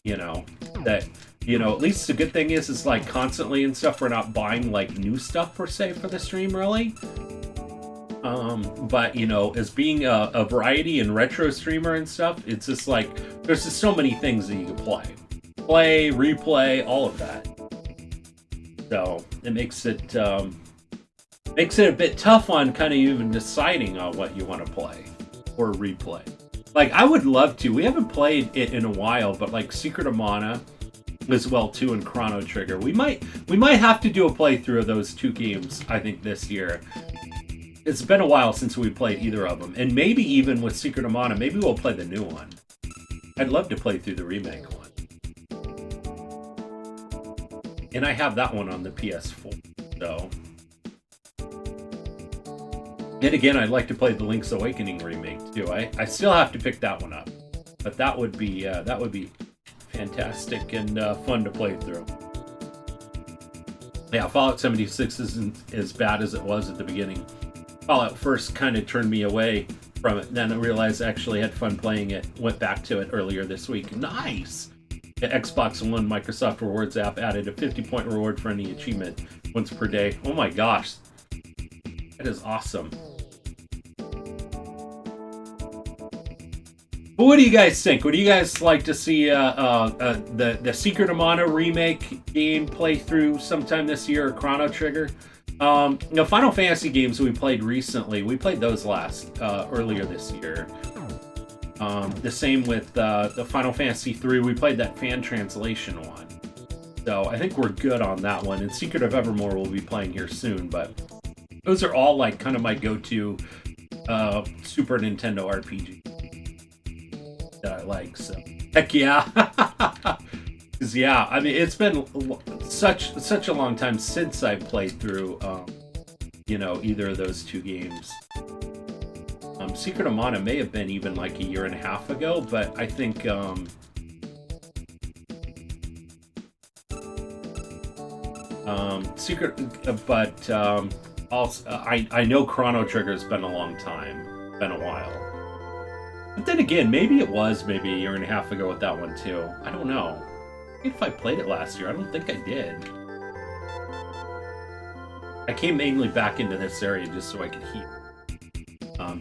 you know, that, you know, at least the good thing is like constantly and stuff, we're not buying like new stuff per se for the stream really. But you know, as being a variety and retro streamer and stuff, it's just like there's just so many things that you can play, replay, all of that. So it makes it a bit tough on kind of even deciding on what you want to play or replay. Like I would love to. We haven't played it in a while, but like Secret of Mana as well too, and Chrono Trigger. We might have to do a playthrough of those two games. I think this year. It's been a while since we played either of them, and maybe even with Secret of Mana, maybe we'll play the new one. I'd love to play through the remake one. And I have that one on the PS4, so. And again, I'd like to play the Link's Awakening remake too. I still have to pick that one up, but that would be fantastic and fun to play through. Yeah, Fallout 76 isn't as bad as it was at the beginning. Fallout first kind of turned me away from it. Then I realized I actually had fun playing it. Went back to it earlier this week. Nice! The Xbox One Microsoft Rewards app added a 50-point reward for any achievement once per day. Oh my gosh. That is awesome. But what do you guys think? Would you guys like to see the Secret of Mana remake game play through sometime this year, or Chrono Trigger? Final Fantasy games we played recently, we played those earlier this year. The same with the Final Fantasy 3, we played that fan translation one. So I think we're good on that one. And Secret of Evermore we'll be playing here soon, but those are all like kind of my go-to Super Nintendo RPG that I like. So heck yeah. Because yeah, I mean, it's been such a long time since I played through either of those two games. Secret of Mana may have been even like a year and a half ago, but I think also I know Chrono Trigger's been a long time, been a while. But then again, maybe it was maybe a year and a half ago with that one too. I don't know. If I played it last year, I don't think I did. I came mainly back into this area just so I could heal.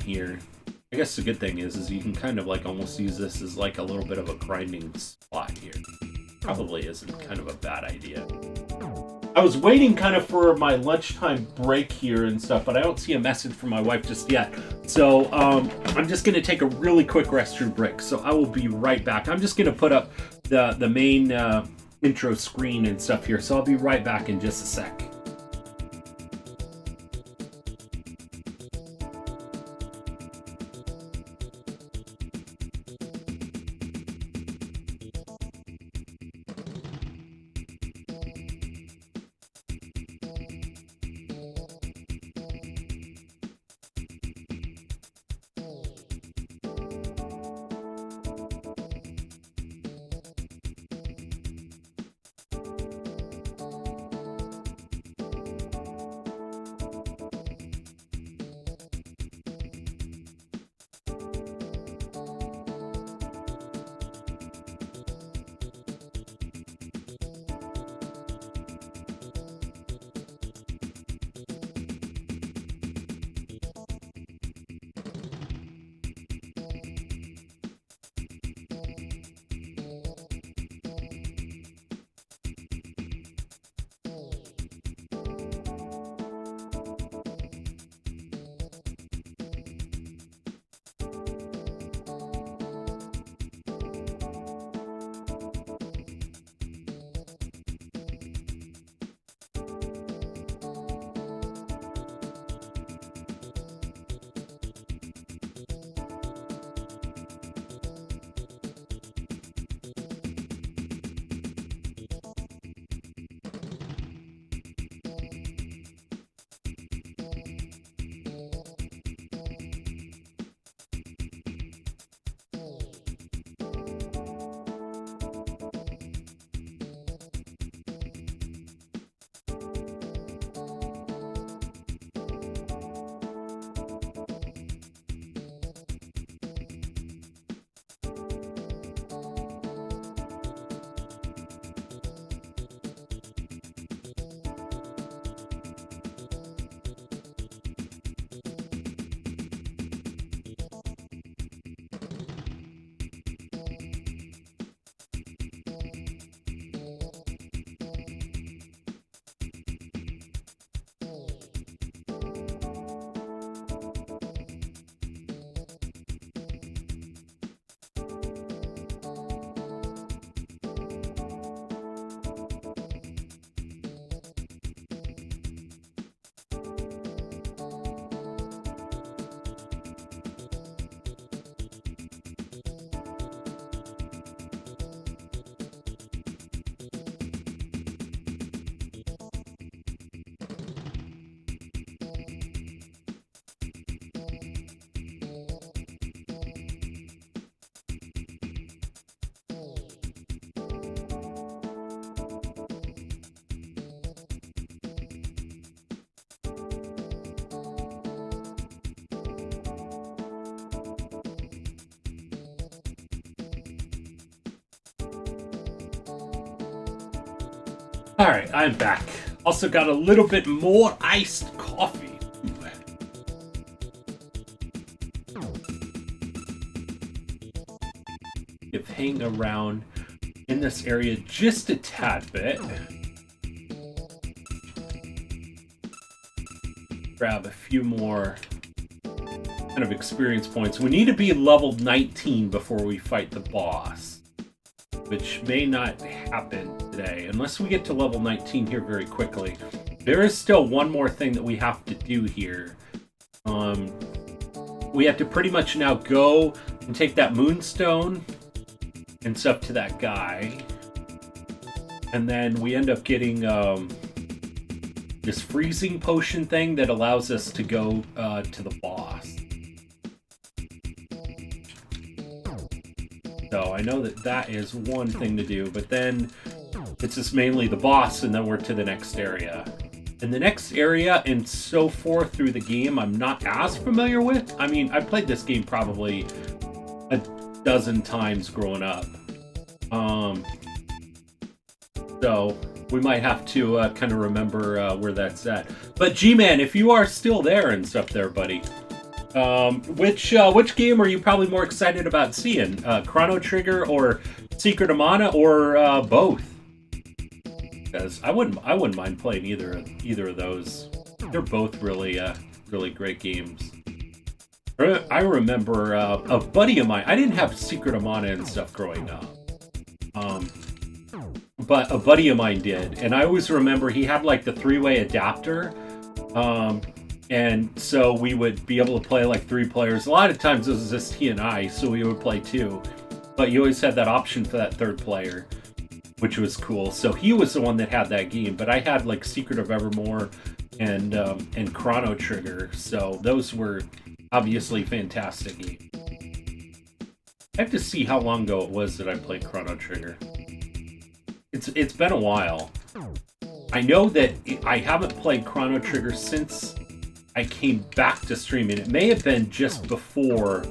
Here. I guess the good thing is you can kind of like almost use this as like a little bit of a grinding spot here. Probably isn't kind of a bad idea. I was waiting kind of for my lunchtime break here and stuff, but I don't see a message from my wife just yet. So I'm just going to take a really quick restroom break. So I will be right back. I'm just going to put up the main intro screen and stuff here. So I'll be right back in just a sec. All right, I'm back. Also got a little bit more iced coffee. If hang around in this area just a tad bit. Grab a few more kind of experience points. We need to be level 19 before we fight the boss, which may not happen today unless we get to level 19 here very quickly. There is still one more thing that we have to do here. We have to pretty much now go and take that moonstone and stuff to that guy, and then we end up getting this freezing potion thing that allows us to go to the boss. So I know that is one thing to do, but then it's just mainly the boss, and then we're to the next area. And the next area and so forth through the game I'm not as familiar with. I mean, I played this game probably a dozen times growing up. So we might have to kind of remember where that's at. But G-Man, if you are still there and stuff there, buddy, which game are you probably more excited about seeing? Chrono Trigger or Secret of Mana, or both? Because I wouldn't mind playing either of those. They're both really great games. I remember a buddy of mine. I didn't have Secret of Mana and stuff growing up, but a buddy of mine did, and I always remember he had like the 3-way adapter, and so we would be able to play like 3 players. A lot of times it was just he and I, so we would play 2, but you always had that option for that 3rd player, which was cool. So he was the one that had that game, but I had like Secret of Evermore and Chrono Trigger, so those were obviously fantastic games. I have to see how long ago it was that I played Chrono Trigger. It's been a while. I know that I haven't played Chrono Trigger since I came back to streaming. It may have been just before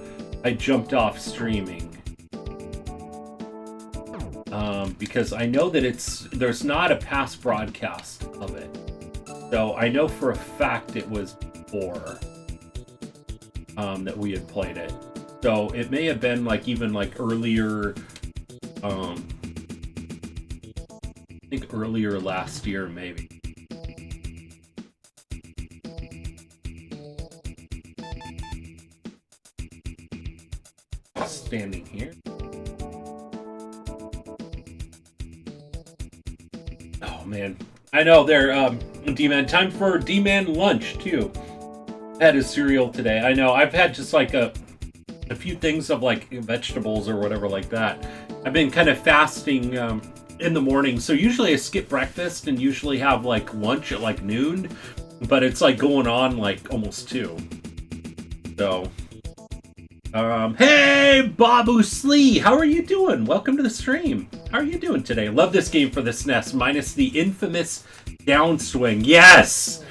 I jumped off streaming. Because I know that there's not a past broadcast of it. So I know for a fact it was before that we had played it. So it may have been like even like earlier, I think earlier last year maybe. Standing here. Oh man, I know they're D-Man. Time for D-Man lunch too. I had a cereal today. I know I've had just like a few things of like vegetables or whatever like that. I've been kind of fasting in the morning, so usually I skip breakfast and usually have like lunch at like noon, but it's like going on like almost 2. So hey Babu Slee, how are you doing? Welcome to the stream. How are you doing today? Love this game for the SNES, minus the infamous downswing. Yes,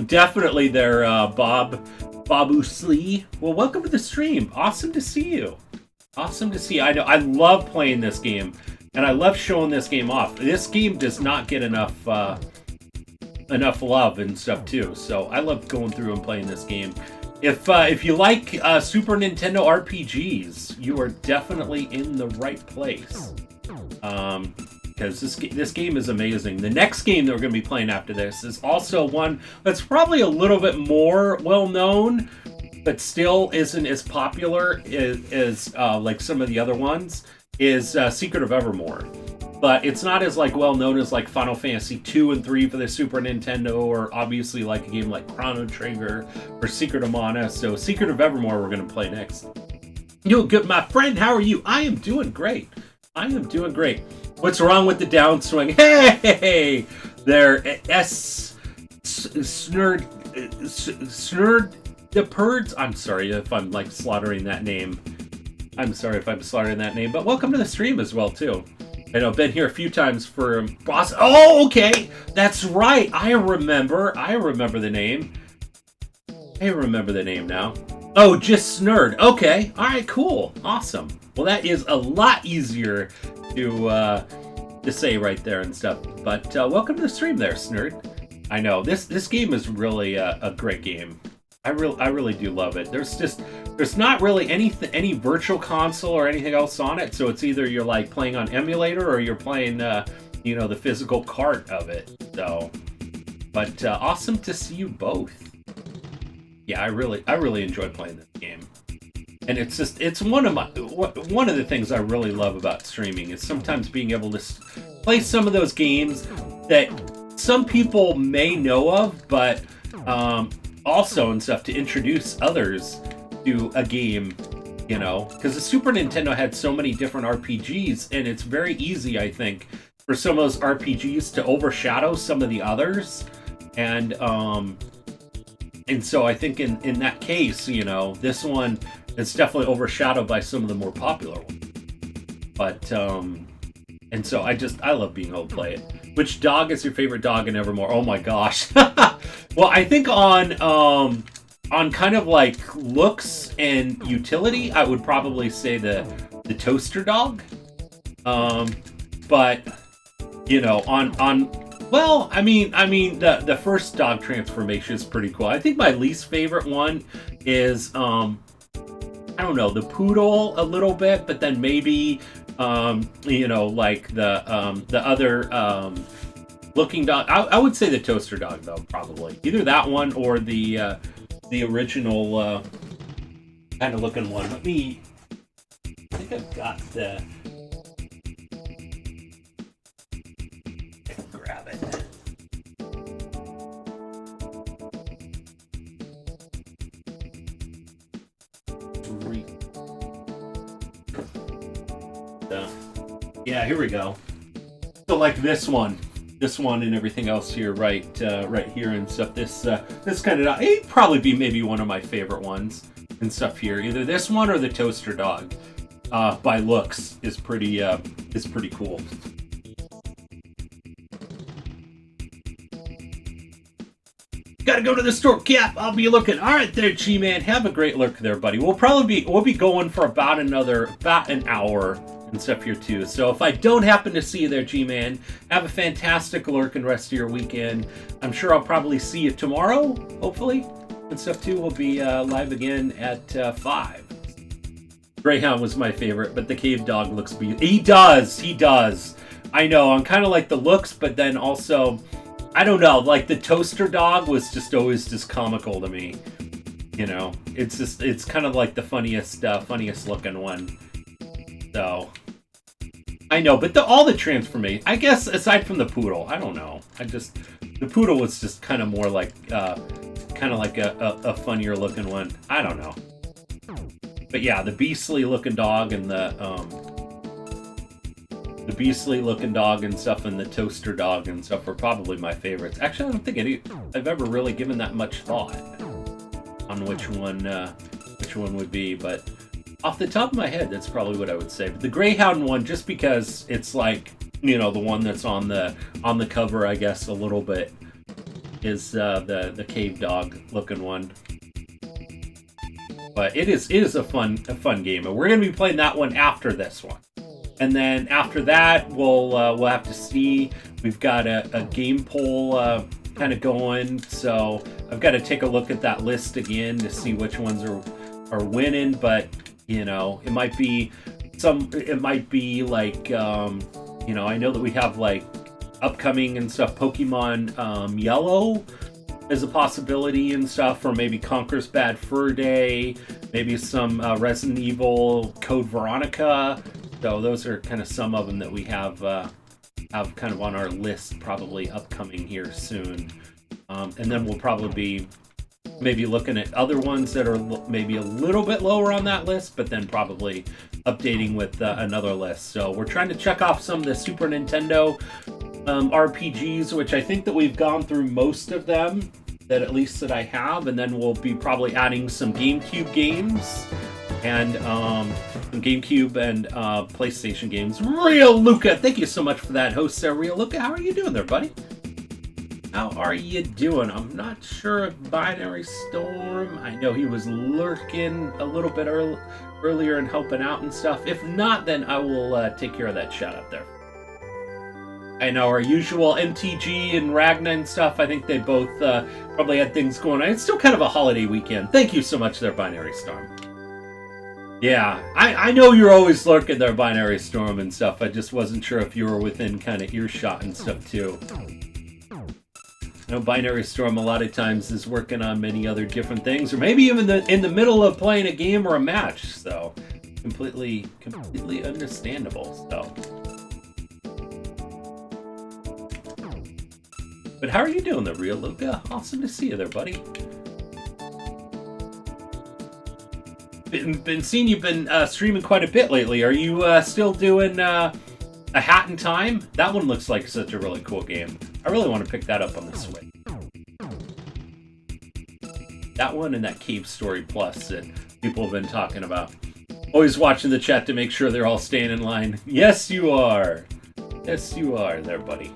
definitely there, Babu Slee. Well, welcome to the stream. Awesome to see you. Awesome to see you. I know I love playing this game, and I love showing this game off. This game does not get enough love and stuff too, so I love going through and playing this game. If you like Super Nintendo RPGs, you are definitely in the right place. Because this game is amazing. The next game that we're going to be playing after this is also one that's probably a little bit more well-known, but still isn't as popular as like some of the other ones, is Secret of Evermore. But it's not as like well-known as like Final Fantasy 2 and 3 for the Super Nintendo, or obviously like a game like Chrono Trigger or Secret of Mana. So Secret of Evermore we're going to play next. You good, my friend? How are you? I am doing great. I am doing great. What's wrong with the downswing? Hey, there, Snurd the Purds. I'm sorry if I'm like slaughtering that name. I'm sorry if I'm slaughtering that name, but welcome to the stream as well too. I know I've been here a few times for boss. Oh, okay, that's right. I remember the name. I remember the name now. Oh, just Snurd. Okay, all right, cool, awesome. Well, that is a lot easier to say right there and stuff. But welcome to the stream there, Snurd. I know this game is really a great game. I really do love it. There's not really any virtual console or anything else on it, so it's either you're like playing on emulator or you're playing the physical cart of it. So, but awesome to see you both. Yeah, I really enjoyed playing this game. And it's one of the things I really love about streaming is sometimes being able to play some of those games that some people may know of, but also and stuff to introduce others to a game, because the Super Nintendo had so many different RPGs, and it's very easy, I think, for some of those RPGs to overshadow some of the others, and so I think in that case, this one is definitely overshadowed by some of the more popular ones. But and so I love being able to play it. Which dog is your favorite dog in Evermore? Oh my gosh. Well, I think on kind of like looks and utility, I would probably say the toaster dog. But well, I mean the first dog transformation is pretty cool. I think my least favorite one is I don't know, the poodle a little bit, but then maybe like the other looking dog. I would say the toaster dog though, probably either that one or the original kind of looking one. I think I've got the. Grab it. Yeah, here we go. So like this one and everything else here, right here and stuff. This kind of it'd probably be maybe one of my favorite ones and stuff here. Either this one or the toaster dog. By looks is pretty cool. Gotta go to the store, Cap. I'll be looking. All right, there, G-Man. Have a great look there, buddy. We'll be going for about an hour and stuff here too. So if I don't happen to see you there, G-Man, have a fantastic lurk and rest of your weekend. I'm sure I'll probably see you tomorrow, hopefully, and stuff too. We'll be live again at 5. Greyhound was my favorite, but the cave dog looks beautiful. He does. I know. I'm kind of like the looks, but then also, I don't know. Like the toaster dog was just always just comical to me. It's kind of like the funniest looking one. So I know, but all the transformation, I guess, aside from the poodle, I don't know. The poodle was just kind of more like a funnier looking one. I don't know. But yeah, the beastly looking dog and the beastly looking dog and stuff and the toaster dog and stuff are probably my favorites. Actually, I don't think I've ever really given that much thought on which one would be, but off the top of my head, that's probably what I would say. But the Greyhound one, just because it's like, the one that's on the cover, I guess, a little bit, is the cave dog looking one. But it is a fun game, and we're gonna be playing that one after this one. And then after that, we'll have to see. We've got a game poll kind of going, so I've got to take a look at that list again to see which ones are winning. But it might be like I know that we have like upcoming and stuff. Pokemon Yellow is a possibility and stuff, or maybe Conker's Bad Fur Day, maybe some Resident Evil Code Veronica. So those are kind of some of them that we have kind of on our list, probably upcoming here soon. And then we'll probably be maybe looking at other ones that are maybe a little bit lower on that list, but then probably updating with another list. So we're trying to check off some of the Super Nintendo RPGs, which I think that we've gone through most of them, at least that I have, and then we'll be probably adding some GameCube games and some GameCube and PlayStation games. Real Luca, thank you so much for that host there, Real Luca. How are you doing there, buddy? How are you doing? I'm not sure if Binary Storm, I know he was lurking a little bit earlier and helping out and stuff. If not, then I will take care of that shout out there. I know our usual MTG and Ragna and stuff. I think they both probably had things going on. It's still kind of a holiday weekend. Thank you so much there, Binary Storm. Yeah, I know you're always lurking there, Binary Storm and stuff. I just wasn't sure if you were within kind of earshot and stuff too. I know Binary Storm a lot of times is working on many other different things, or maybe even in the middle of playing a game or a match. So completely understandable. So. But how are you doing there, Real Luca? Awesome to see you there, buddy. Been seeing you've been streaming quite a bit lately. Are you still doing A Hat in Time? That one looks like such a really cool game. I really want to pick that up on the Switch. That one and that Cave Story Plus that people have been talking about. Always watching the chat to make sure they're all staying in line. Yes, you are. Yes, you are there, buddy.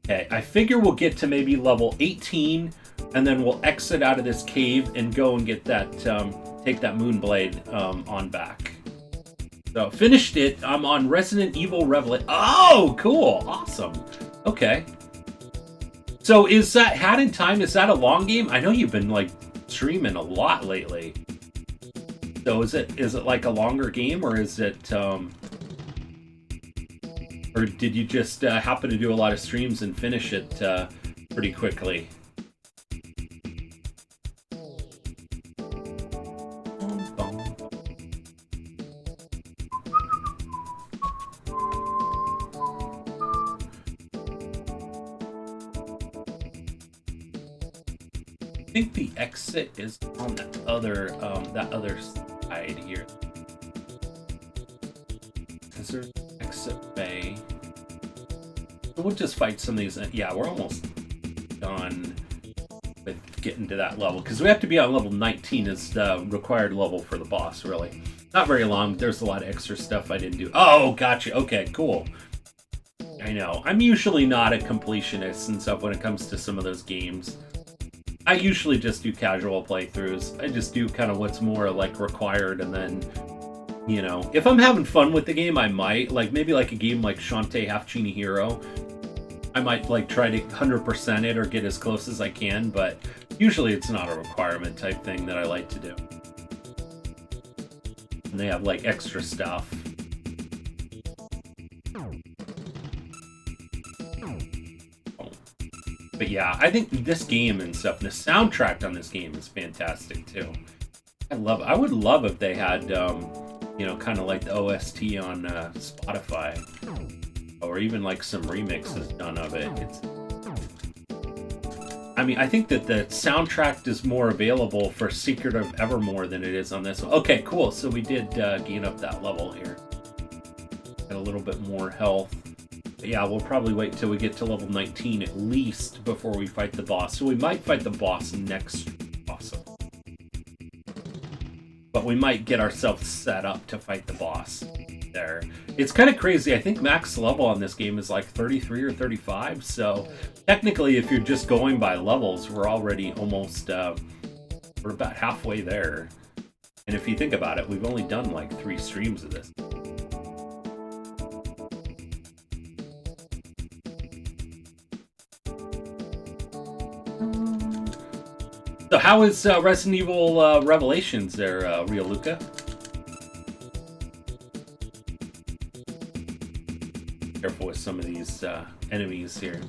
Okay, I figure we'll get to maybe level 18, and then we'll exit out of this cave and go and get that, take that Moonblade on back. So, finished it. I'm on Resident Evil Revelation. Oh, cool. Awesome. Okay. So, is that Hat in Time, is that a long game? I know you've been, like, streaming a lot lately. So, is it like a longer game, or is it, or did you just happen to do a lot of streams and finish it pretty quickly? I think the exit is on that other side here. Is there exit bay? So we'll just fight some of these. Yeah, we're almost done with getting to that level because we have to be on level 19 as the required level for the boss. Really, not very long. There's a lot of extra stuff I didn't do. Oh, gotcha. Okay, cool. I know. I'm usually not a completionist and stuff when it comes to some of those games. I usually just do casual playthroughs. I just do kind of what's more like required, and then, you know, if I'm having fun with the game, I might, like maybe like a game like Shantae Half Genie Hero, I might like try to 100% it or get as close as I can, but usually it's not a requirement type thing that I like to do. And they have like extra stuff. But yeah, I think this game and stuff, the soundtrack on this game is fantastic too. I love it. I would love if they had, you know, kind of like the OST on Spotify, or even like some remixes done of it. I mean, I think that the soundtrack is more available for Secret of Evermore than it is on this one. Okay, cool. So we did gain up that level here. Got a little bit more health. But yeah, we'll probably wait till we get to level 19 at least before we fight the boss. So we might fight the boss next. Awesome. But we might get ourselves set up to fight the boss there. It's kind of crazy. I think max level on this game is like 33 or 35. So technically, if you're just going by levels, we're already almost, we're about halfway there. And if you think about it, we've only done like 3 streams of this. So how is Resident Evil Revelations there, Real Luca? Careful with some of these enemies here.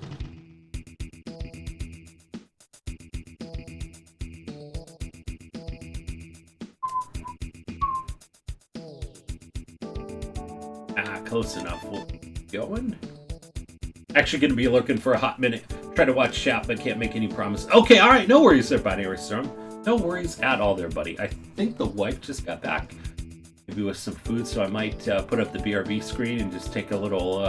Close enough. We'll keep going. Actually going to be looking for a hot minute. Try to watch chat, but can't make any promise. Okay, all right. No worries there, Binary Storm. No worries at all there, buddy. I think the wife just got back. Maybe with some food, so I might put up the BRB screen and just take a little,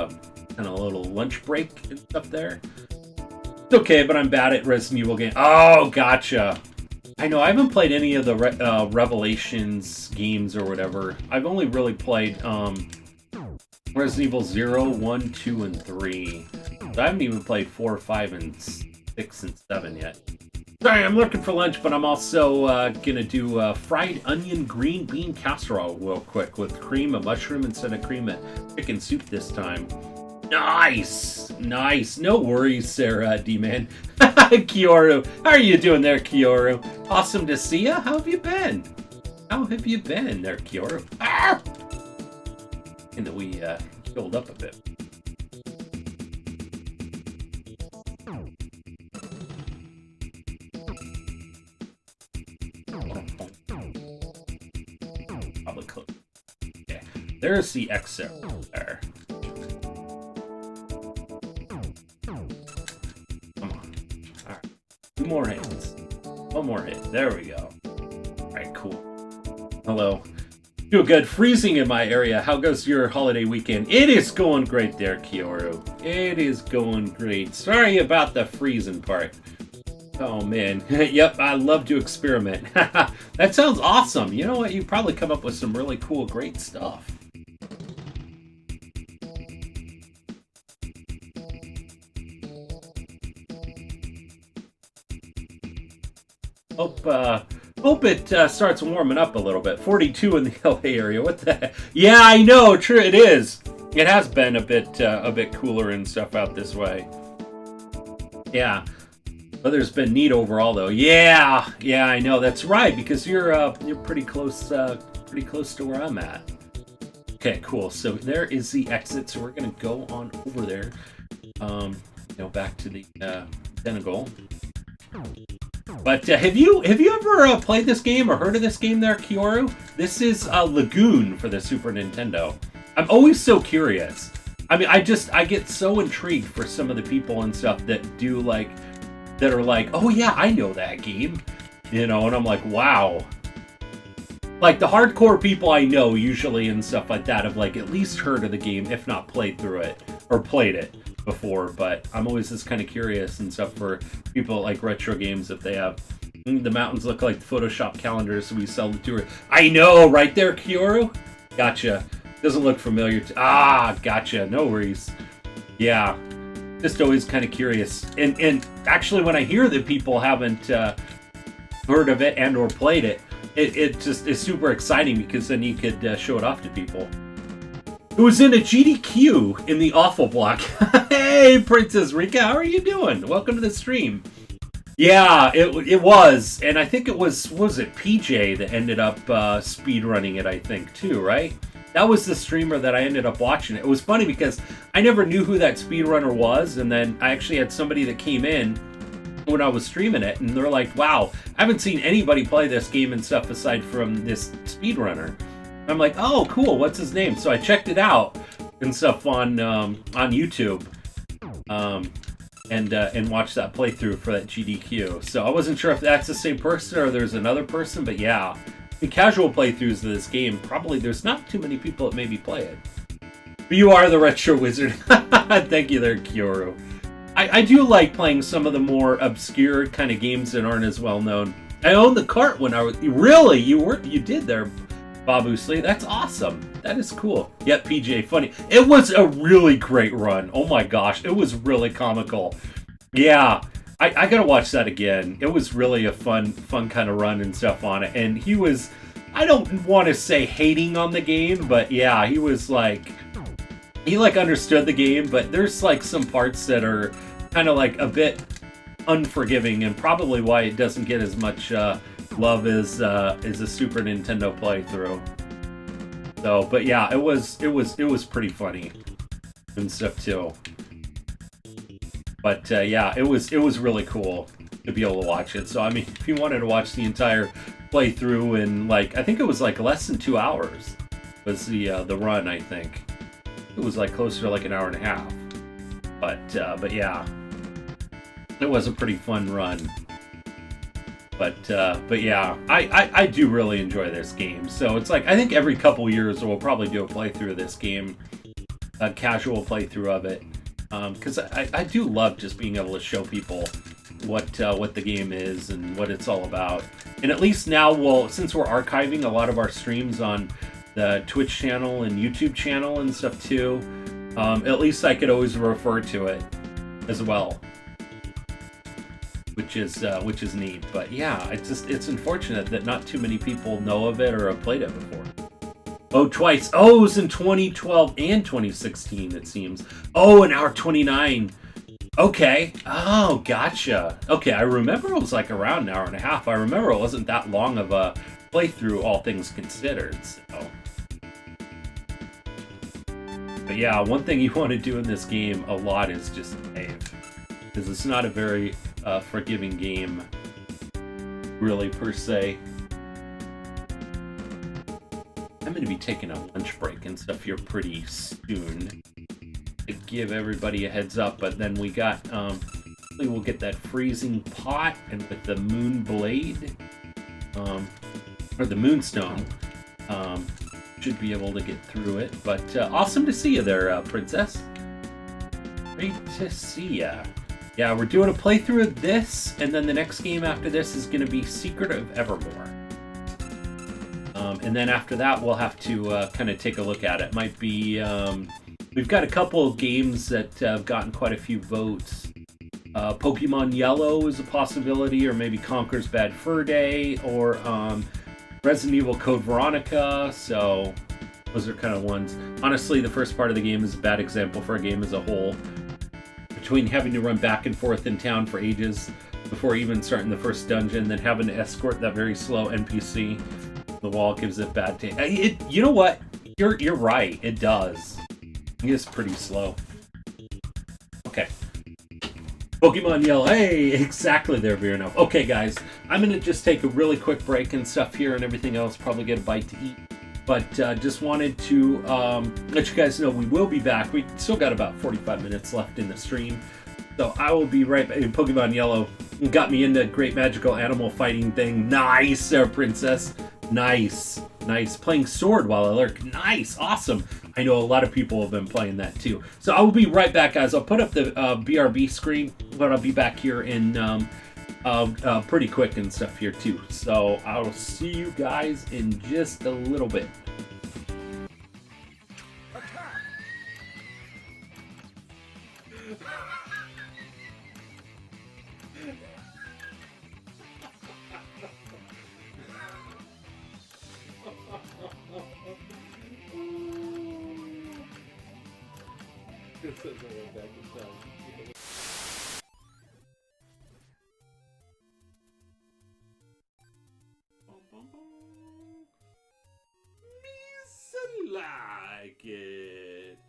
kind of a little lunch break and stuff there. It's okay, but I'm bad at Resident Evil games. Oh, gotcha. I know, I haven't played any of the Revelations games or whatever. I've only really played Resident Evil 0, 1, 2, and 3. So I haven't even played 4, 5, and 6, and 7 yet. Sorry, I'm looking for lunch, but I'm also gonna do fried onion green bean casserole real quick with cream of mushroom instead of cream of chicken soup this time. Nice. No worries, Sarah D-Man. Kyoru. How are you doing there, Kyoru? Awesome to see you. How have you been? There, Kyoru? Ah! And that we filled up a bit. Probably close. Okay. There's the exit there. Come on. Alright. 2 more hits. 1 more hit. There we go. Alright, cool. Hello. Doing good. Freezing in my area. How goes your holiday weekend? It is going great there, Kyoru. It is going great. Sorry about the freezing part. Oh, man. Yep, I love to experiment. That sounds awesome. You know what? You probably come up with some really cool, great stuff. Hope it starts warming up a little bit. 42 in the LA area. What the heck? Yeah, I know. True, it is. It has been a bit cooler and stuff out this way. Yeah. Weather's been neat overall, though. Yeah, I know. That's right, because you're pretty close to where I'm at. Okay, cool. So there is the exit. So we're gonna go on over there. Back to the Senegal. But have you ever played this game or heard of this game there, Kyoru? This is Lagoon for the Super Nintendo. I'm always so curious. I mean, I get so intrigued for some of the people and stuff that are like, oh yeah, I know that game. And I'm like, wow. Like the hardcore people I know usually and stuff like that have like at least heard of the game, if not played through it or played it before. But I'm always just kind of curious and stuff for people like retro games if they have. The mountains look like the Photoshop calendars we sell the tour. I know, right there, Kyoru? Gotcha. Doesn't look familiar. Gotcha. No worries. Yeah. Just always kind of curious. And actually when I hear that people haven't heard of it and or played it, it just is super exciting because then you could show it off to people. It was in a GDQ in the awful block. Hey, Princess Rika, how are you doing? Welcome to the stream. Yeah, it was. And I think it was it PJ that ended up speedrunning it, I think, too, right? That was the streamer that I ended up watching. It was funny because I never knew who that speedrunner was, and then I actually had somebody that came in when I was streaming it, and they're like, wow, I haven't seen anybody play this game and stuff aside from this speedrunner. I'm like, oh, cool, what's his name? So I checked it out and stuff on YouTube and watched that playthrough for that GDQ. So I wasn't sure if that's the same person or there's another person, but yeah. The casual playthroughs of this game, probably there's not too many people that maybe play it. But you are the retro wizard. Thank you there, Kyoru. I do like playing some of the more obscure kind of games that aren't as well known. I owned the cart when I was... Really? You did there, Babu Slee. That's awesome. That is cool. Yep, PJ, funny. It was a really great run. Oh my gosh, it was really comical. Yeah. I gotta watch that again. It was really a fun kind of run and stuff on it. And he was, I don't want to say hating on the game, but yeah, he was like, he understood the game, but there's like some parts that are kind of like a bit unforgiving and probably why it doesn't get as much love as a Super Nintendo playthrough. So, but yeah, it was pretty funny and stuff too. But yeah, it was really cool to be able to watch it. So I mean, if you wanted to watch the entire playthrough in like, I think it was like less than 2 hours was the run. I think it was like closer to like an hour and a half. But yeah, it was a pretty fun run. But yeah, I do really enjoy this game. So it's like I think every couple years we'll probably do a playthrough of this game, a casual playthrough of it. Because I do love just being able to show people what the game is and what it's all about. And at least now, since we're archiving a lot of our streams on the Twitch channel and YouTube channel and stuff too, at least I could always refer to it as well, which is neat. But yeah, it's unfortunate that not too many people know of it or have played it before. Oh, twice. Oh, it was in 2012 and 2016, it seems. Oh, an hour 29. Okay. Oh, gotcha. Okay, I remember it was like around an hour and a half. I remember it wasn't that long of a playthrough, all things considered. So. But yeah, one thing you want to do in this game a lot is just save. Because it's not a very forgiving game, really, per se. I'm going to be taking a lunch break and stuff here pretty soon to give everybody a heads up, but then we got, we'll get that freezing pot and with the moon blade, or the moonstone, should be able to get through it. But awesome to see you there, Princess. Great to see ya. Yeah, we're doing a playthrough of this, and then the next game after this is going to be Secret of Evermore. And then after that, we'll have to kind of take a look at it. Might be, we've got a couple of games that have gotten quite a few votes. Pokemon Yellow is a possibility, or maybe Conker's Bad Fur Day, or Resident Evil Code Veronica. So those are kind of ones. Honestly, the first part of the game is a bad example for a game as a whole. Between having to run back and forth in town for ages before even starting the first dungeon, then having to escort that very slow NPC. The wall gives it bad taste. You know what? You're right. It does. It is pretty slow. Okay. Pokemon Yellow. Hey, exactly there, Veer. Okay, guys. I'm going to just take a really quick break and stuff here and everything else. Probably get a bite to eat. But just wanted to let you guys know we will be back. We still got about 45 minutes left in the stream. So I will be right back. Pokemon Yellow got me into great magical animal fighting thing. Nice, Sarah Princess. Nice. Nice. Playing Sword while I lurk. Nice. Awesome. I know a lot of people have been playing that too. So I will be right back, guys. I'll put up the BRB screen, but I'll be back here in pretty quick and stuff here too. So I'll see you guys in just a little bit. Like it.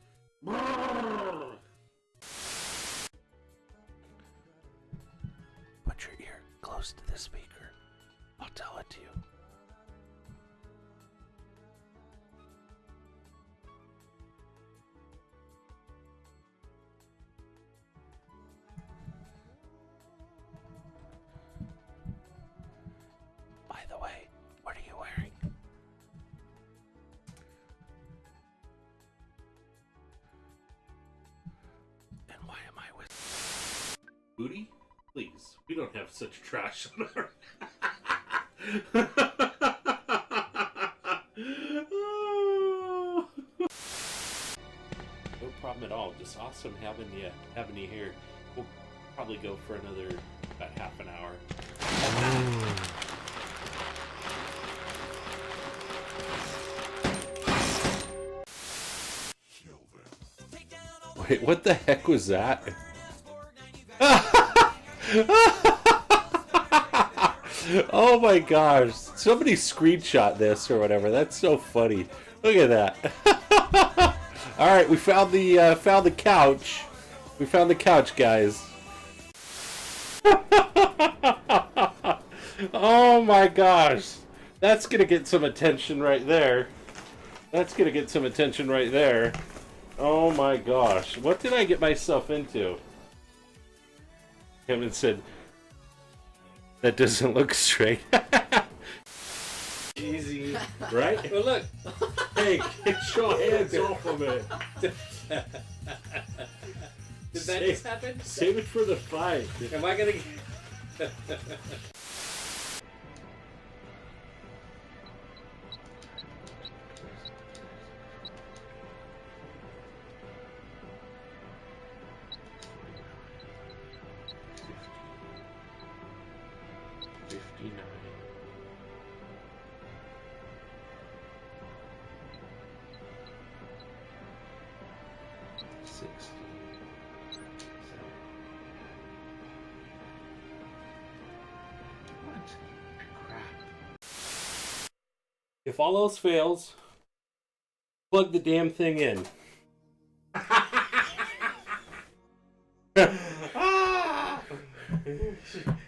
Put your ear close to the speaker. I'll tell it to you. By the way, what are you wearing? And why am I with Booty? Please. We don't have such trash on our... No problem at all. Just awesome having you here. We'll probably go for another about half an hour. Wait, what the heck was that? Oh my gosh. Somebody screenshot this or whatever. That's so funny. Look at that. Alright, we found the couch. We found the couch, guys. Oh my gosh. That's gonna get some attention right there. That's gonna get some attention right there. Oh my gosh. What did I get myself into? Kevin said, that doesn't look straight. Easy. Right? Well, look. Hey, get your hands off of it. Did that just happen? Save it for the fight. Am I gonna... 60. What? Crap. If all else fails, plug the damn thing in.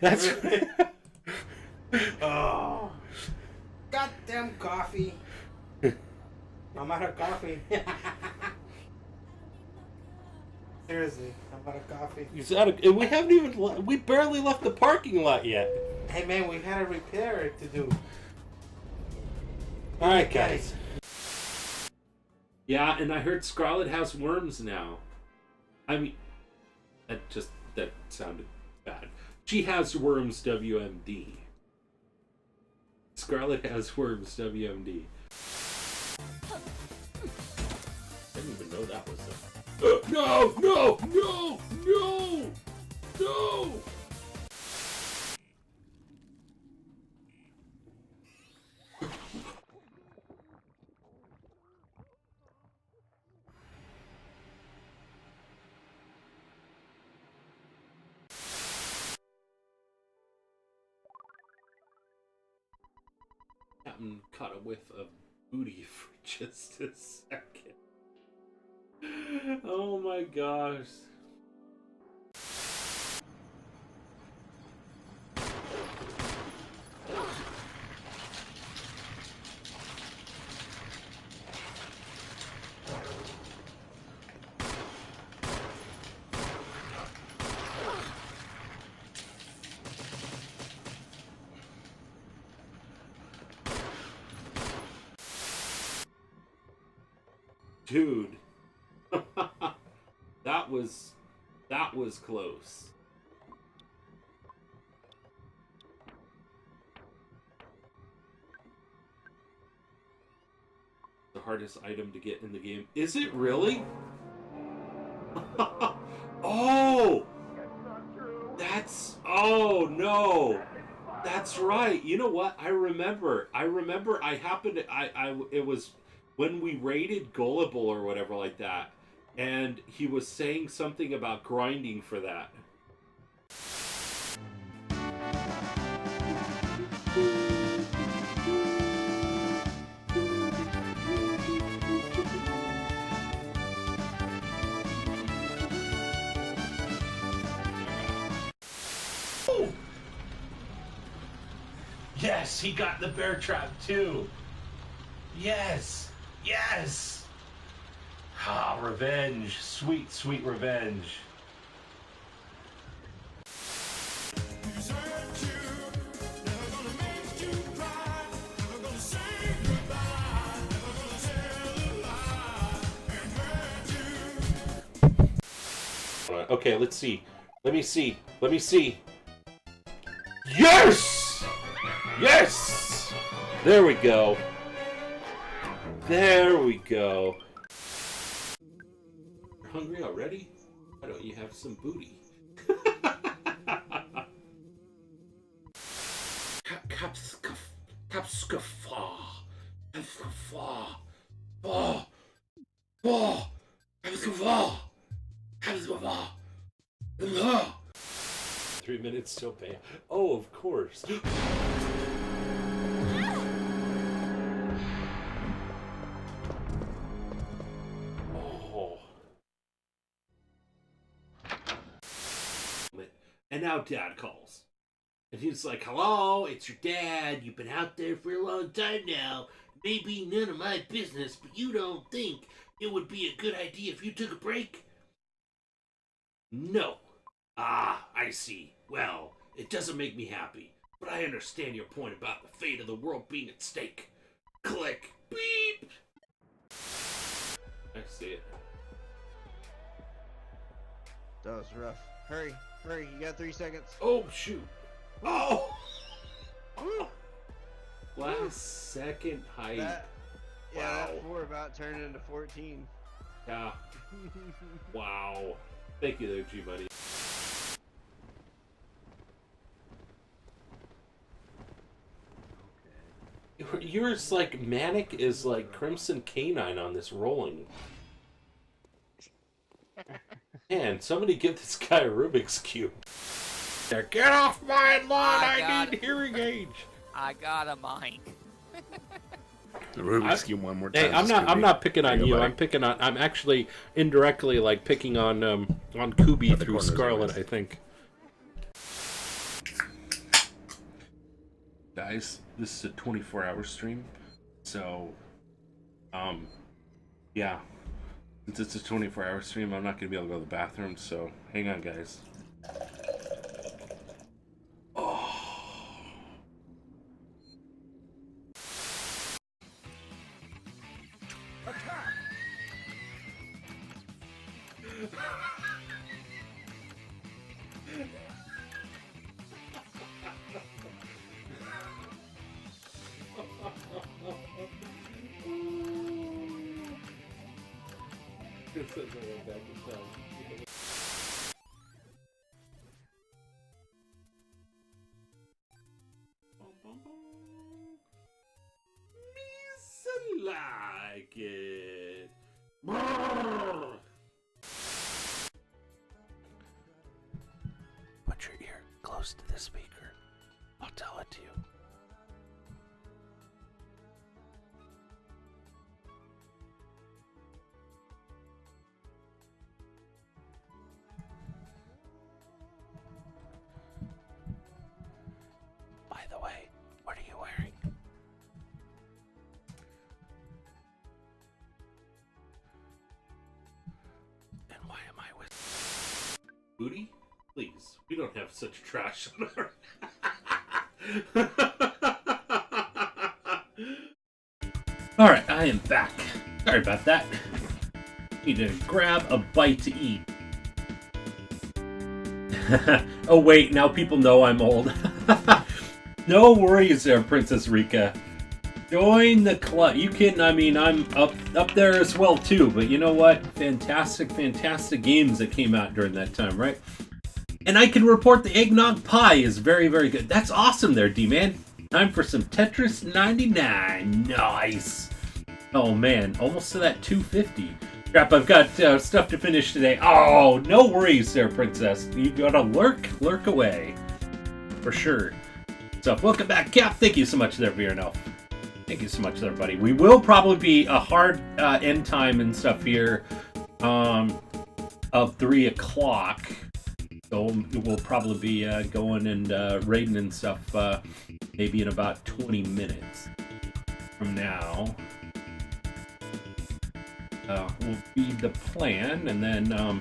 That's right. Oh, goddamn coffee! I'm out of coffee. Seriously, I'm out of coffee. And we haven't even. We barely left the parking lot yet. Hey man, we had a repair to do. All right, guys. Yeah, and I heard Scarlett has worms now. I mean, that sounded bad. She has worms, WMD. Scarlett has worms, WMD. I didn't even know that was a... No! No! No! No! No! Captain caught a whiff of booty for just a second. Oh my gosh. Dude. That was close. The hardest item to get in the game. Is it really? Oh! Oh no! That's right. You know what? I remember I happened to, it was when we raided Gullible or whatever like that. And he was saying something about grinding for that. Yes, he got the bear trap too. Yes, yes. Ah, revenge. Sweet, sweet revenge. Okay, let's see. Let me see. Yes! Yes! There we go. There we go. You're hungry already? Why don't you have some booty? Three minutes till pay. Oh, of course. Oh. And now Dad calls. And he's like, hello, it's your dad. You've been out there for a long time now. Maybe none of my business, but you don't think it would be a good idea if you took a break? No. Ah, I see. Well, it doesn't make me happy, but I understand your point about the fate of the world being at stake. Click. Beep. I see it. That was rough. Hurry, you got 3 seconds. Oh, shoot. Oh! Last second height. That, yeah, Wow. that 4 about turned into 14. Yeah. Wow. Thank you there, G-Buddy. Yours, like, manic is like Crimson Canine on this rolling. Man, somebody give this guy a Rubik's Cube. There, get off my lawn! I need hearing aids. I got a mic. The Rubik's Cube one more time. Hey, I'm not picking on you. I'm actually indirectly like picking on Kubi through Scarlet, I think. Guys, this is a 24-hour stream, so yeah. Since it's a 24-hour stream, I'm not gonna be able to go to the bathroom. So hang on, guys. Like it. Put your ear close to the speaker. I'll tell it to you. By the way, what are you wearing? And why am I with Booty? Please, we don't have such trash on our... Alright, I am back. Sorry about that. Need to grab a bite to eat. Oh wait, now people know I'm old. No worries there, Princess Rika. Join the club. You kidding? I mean, I'm up there as well too, but you know what? Fantastic games that came out during that time, right? And I can report the eggnog pie is very, very good. That's awesome there, D-Man. Time for some Tetris 99. Nice. Oh man, almost to that 250. Crap, I've got stuff to finish today. Oh, no worries there, Princess. You gotta lurk away. For sure. So, welcome back, Cap. Thank you so much there, Vierno. Thank you so much there, buddy. We will probably be a hard end time and stuff here of 3 o'clock. So we'll probably be going and raiding and stuff maybe in about 20 minutes from now. Will be the plan, and then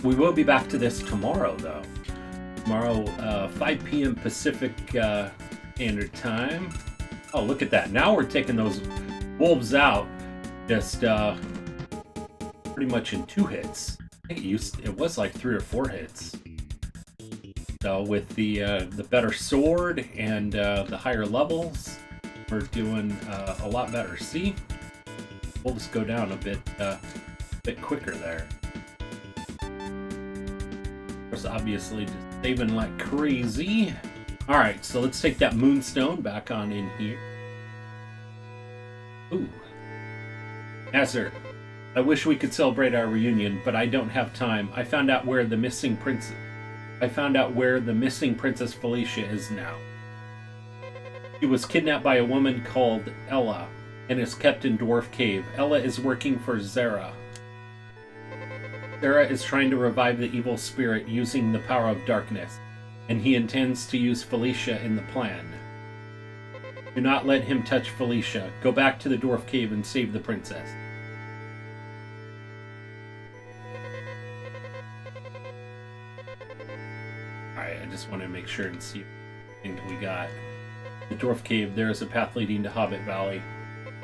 we will be back to this tomorrow, though. Tomorrow, 5 p.m. Pacific Standard Time. Oh, look at that. Now we're taking those wolves out just pretty much in 2 hits. I think it was like 3 or 4 hits. So with the better sword and the higher levels, we're doing a lot better. See? Wolves go down a bit quicker there. Of course, obviously just saving like crazy. Alright, so let's take that moonstone back on in here. Ooh. Nazar, I wish we could celebrate our reunion, but I don't have time. I found out where the missing princess Felicia is now. She was kidnapped by a woman called Ella and is kept in Dwarf Cave. Ella is working for Zara. Zara is trying to revive the evil spirit using the power of darkness, and he intends to use Felicia in the plan. Do not let him touch Felicia. Go back to the Dwarf Cave and save the princess. Alright, I just want to make sure and see what we got. The Dwarf Cave, there is a path leading to Hobbit Valley.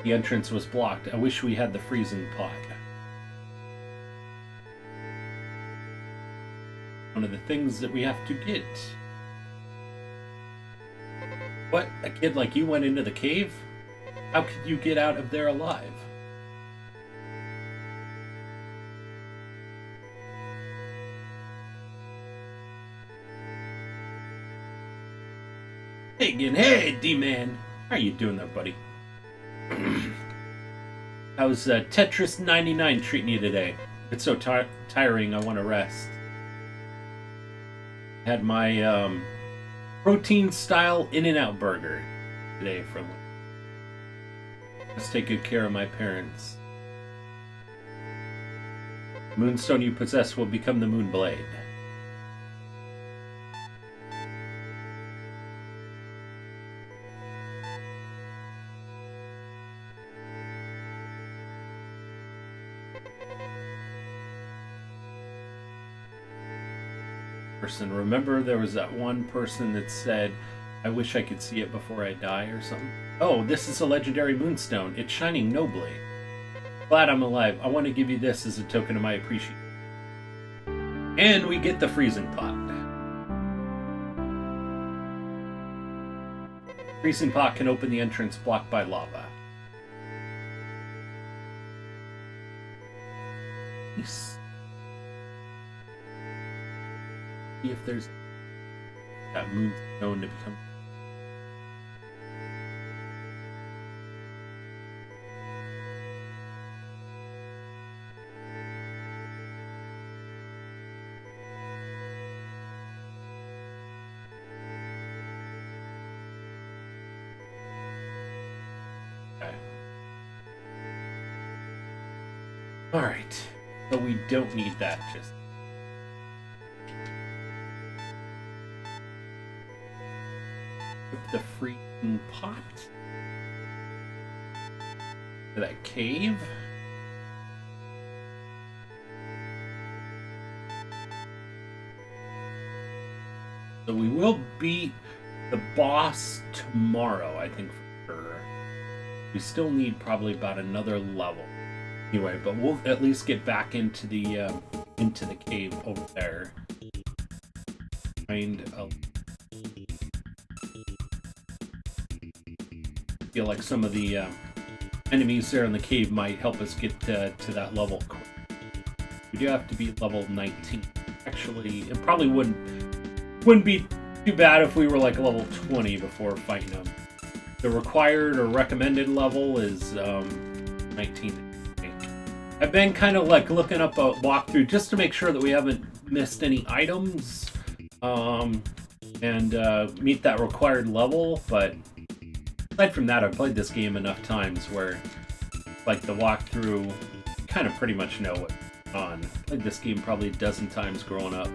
The entrance was blocked. I wish we had the freezing pot. One of the things that we have to get. What? A kid like you went into the cave? How could you get out of there alive? Hey again, hey D-Man! How are you doing there, buddy? How's Tetris 99 treating you today? It's so tiring, I want to rest. Had my protein style In-N-Out burger today for lunch. Let's take good care of my parents. The moonstone you possess will become the moon blade. Remember there was that one person that said, I wish I could see it before I die or something? Oh, this is a legendary moonstone. It's shining nobly. Glad I'm alive. I want to give you this as a token of my appreciation. And we get the freezing pot. Freezing pot can open the entrance blocked by lava. Nice. See if there's that moonstone to become. Okay. All right, but we don't need that just. The freaking pot to that cave. So we will beat the boss tomorrow, I think, for sure. We still need probably about another level. Anyway, but we'll at least get back into the cave over there. Find a. Feel like some of the enemies there in the cave might help us get to that level. We do have to be level 19. Actually, it probably wouldn't be too bad if we were like level 20 before fighting them. The required or recommended level is 19. I think. I've been kind of like looking up a walkthrough just to make sure that we haven't missed any items and meet that required level, but aside from that, I've played this game enough times where, like, the walkthrough, kind of pretty much know what's on. I played this game probably a dozen times growing up.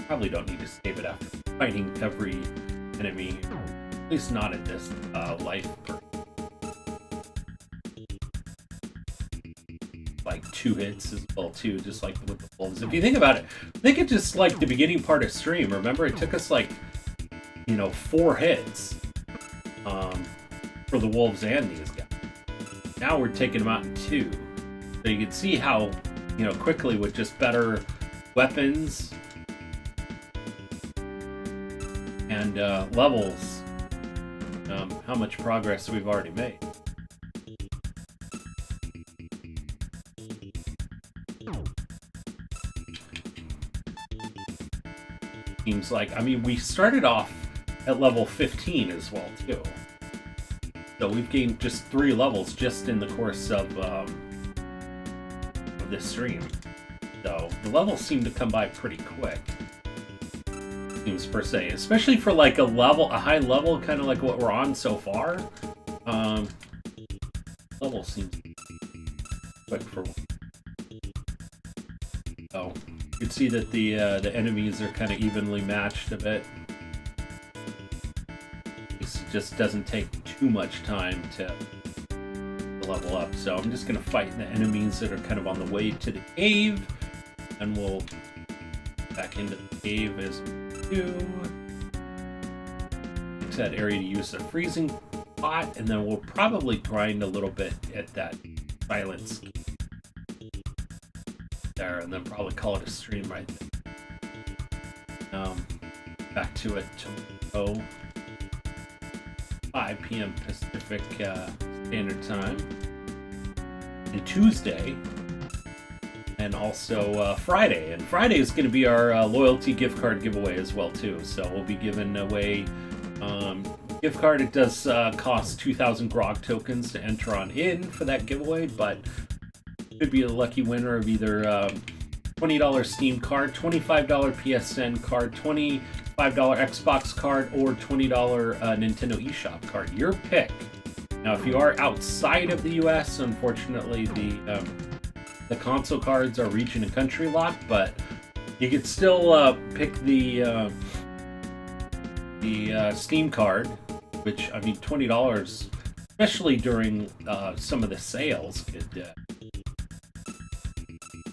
Probably don't need to save it after fighting every enemy, at least not at this life. Like 2 hits as well too, just like with the wolves. If you think about it, I think it's just like the beginning part of stream. Remember, it took us like 4 hits for the wolves and these guys. Now we're taking them out in 2, so you can see how quickly with just better weapons and levels, how much progress we've already made. Seems like, I mean, we started off at level 15 as well too, so we've gained just 3 levels just in the course of this stream. So the levels seem to come by pretty quick, seems per se, especially for like a high level, kind of like what we're on so far. Level seems quick for. Oh. You can see that the enemies are kind of evenly matched a bit. This just doesn't take too much time to level up. So I'm just going to fight the enemies that are kind of on the way to the cave. And we'll back into the cave as we do. Into that area to use the freezing pot. And then we'll probably grind a little bit at that silence there, and then probably call it a stream right there. Back to it tomorrow, 5 p.m. Pacific Standard Time, and Tuesday, and also Friday. And Friday is going to be our loyalty gift card giveaway as well too. So we'll be giving away Gift card, it does cost 2,000 grog tokens to enter on in for that giveaway, but could be a lucky winner of either $20 Steam card, $25 PSN card, $25 Xbox card, or $20 Nintendo eShop card. Your pick. Now, if you are outside of the US, unfortunately, the console cards are region and country locked, but you could still pick the Steam card, which, I mean, $20, especially during some of the sales, could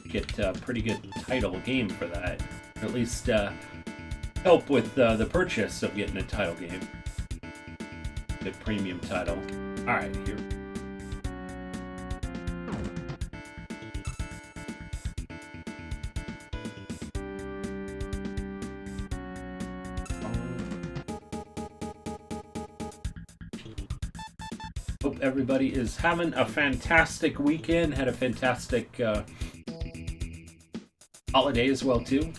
get a pretty good title game for that. Or at least help with the purchase of getting a title game. The premium title. Alright, here. Hope everybody is having a fantastic weekend. Had a fantastic holiday as well too.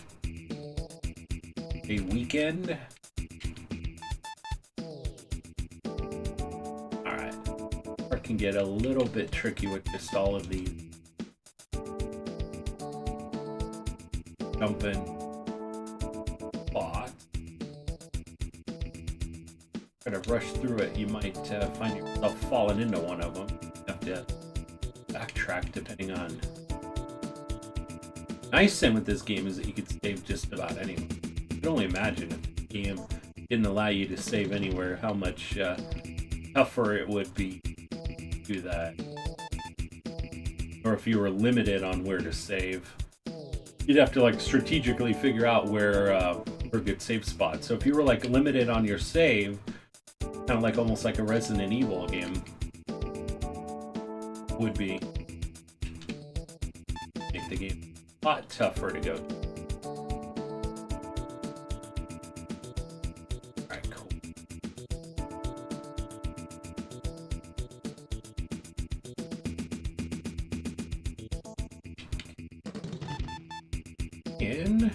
A weekend. Alright. It can get a little bit tricky with just all of these jumping spots. Try to rush through it, you might find yourself falling into one of them. You have to backtrack depending on. Nice thing with this game is that you could save just about anywhere. You can only imagine if the game didn't allow you to save anywhere, how much tougher it would be to do that. Or if you were limited on where to save, you'd have to like strategically figure out where a good save spot. So if you were like limited on your save, kind of like almost like a Resident Evil game would be, make the game a lot tougher to go. Alright, cool. In.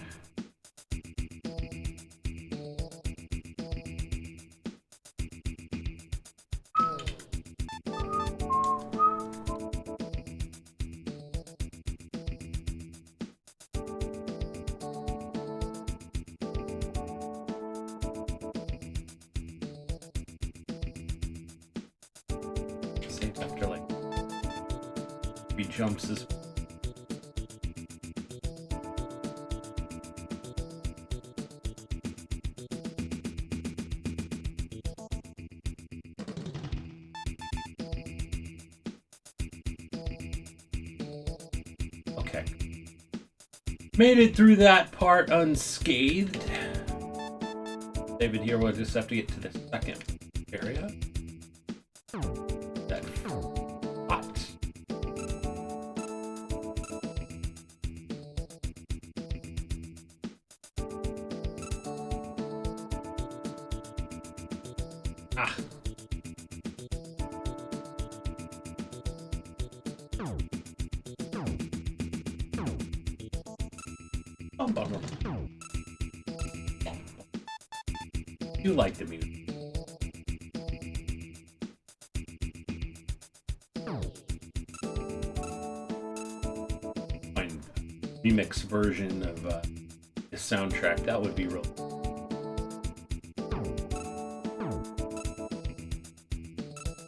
After like 3 jumps is okay. Made it through that part unscathed. David, here we'll just have to get to the second area. You like the music. Find remix version of the soundtrack, that would be real.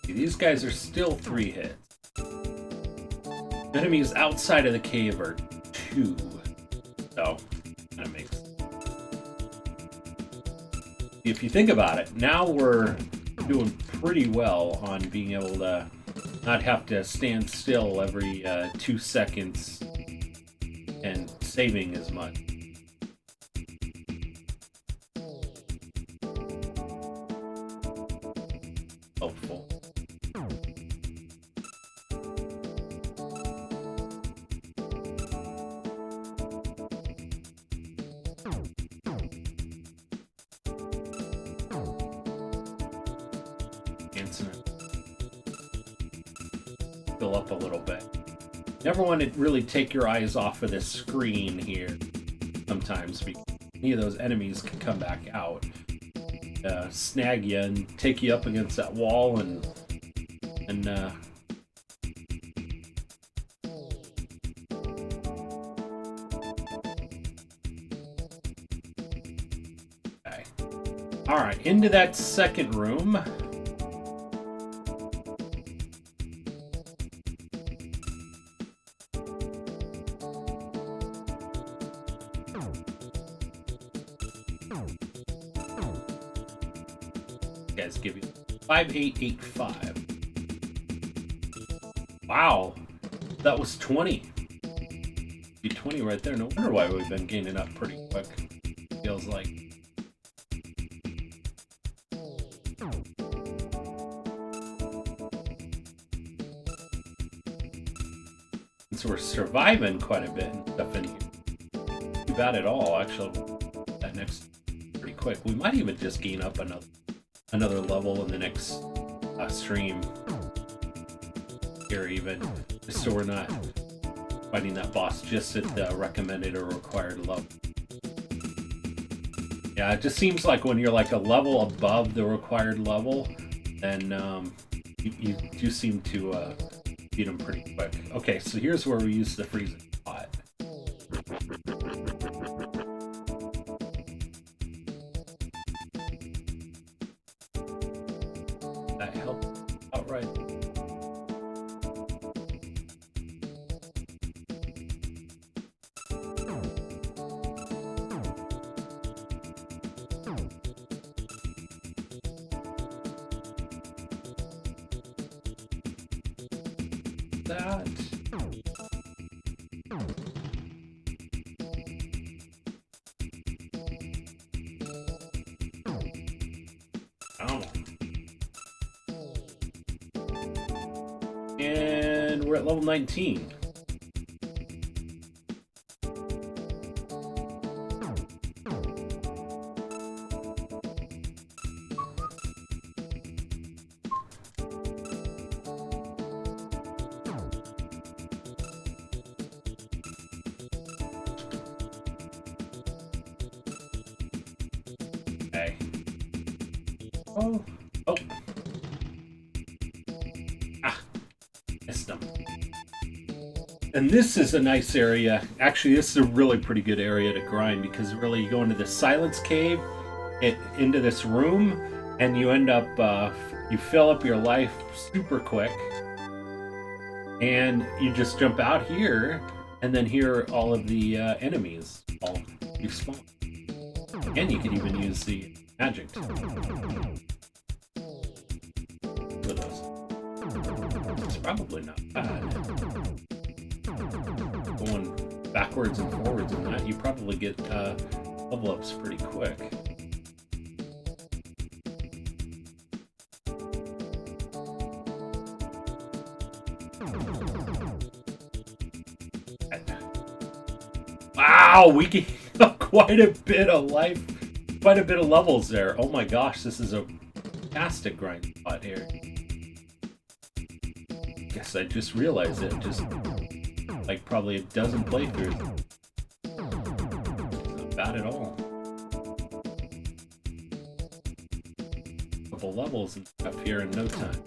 These guys are still 3 hits. Enemies outside of the cave are 2. So, kind of makes sense. If you think about it, now we're doing pretty well on being able to not have to stand still every 2 seconds and saving as much. Helpful. Fill up a little bit. Never want to really take your eyes off of this screen here sometimes, because any of those enemies can come back out. snag you and take you up against that wall and okay. All right, into that second room. Guys, give you 5885. Wow, that was 20. 20 right there. No wonder why we've been gaining up pretty quick. Feels like. So we're surviving quite a bit and stuff in here. Too bad at all, actually. That next pretty quick. We might even just gain up another level in the next stream here, even just so we're not fighting that boss just at the recommended or required level. Yeah, it just seems like when you're like a level above the required level, then you do seem to beat them pretty quick. Okay, so here's where we use the freezing pot. That helped out right. That. Oh. And we're at level 19. Okay. Oh. Missed them. And this is a nice area. Actually, this is a really pretty good area to grind because really you go into the silence cave, into this room, and you end up, you fill up your life super quick. And you just jump out here, and then here are all of the enemies all respawn. And you can even use the magic for those. It's probably not bad. Going backwards and forwards in that, you probably get level ups pretty quick. Wow, we gained quite a bit of life, quite a bit of levels there. Oh my gosh, this is a fantastic grind spot here. Guess I just realized it. Just like probably a dozen playthroughs. Not bad at all. Couple levels and stuff here in no time.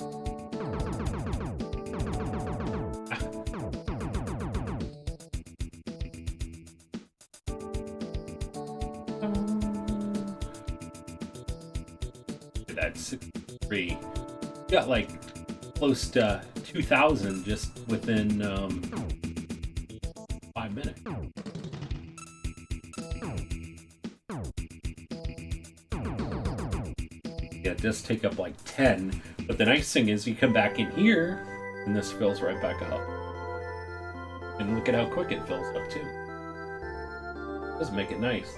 At 63, got like close to 2,000 just within 5 minutes. Yeah, it does take up like 10, but the nice thing is you come back in here and this fills right back up. And look at how quick it fills up too. It does make it nice.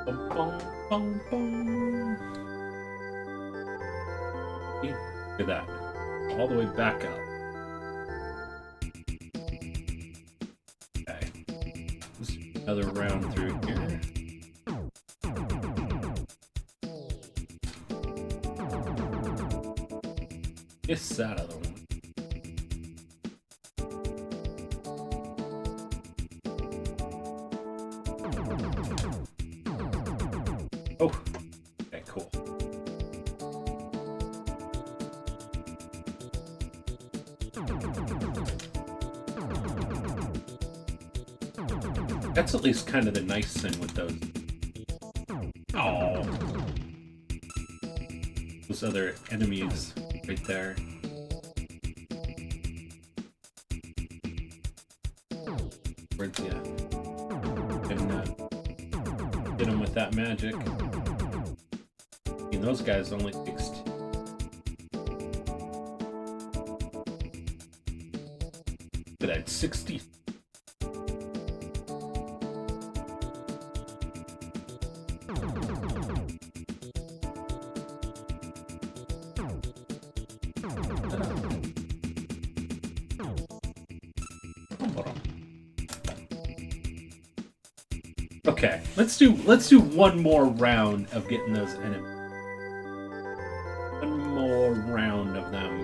Boom, boom, boom, boom. Look at that. All the way back up. Okay. Let's do another round through here. Miss that other one. Oh, okay, cool. That's at least kind of the nice thing with those. Oh. Those other enemies right there. Where's the, get them with that magic. I mean, those guys only fixed. Look at that, 60. Okay, let's do one more round of getting those enemies. One more round of them.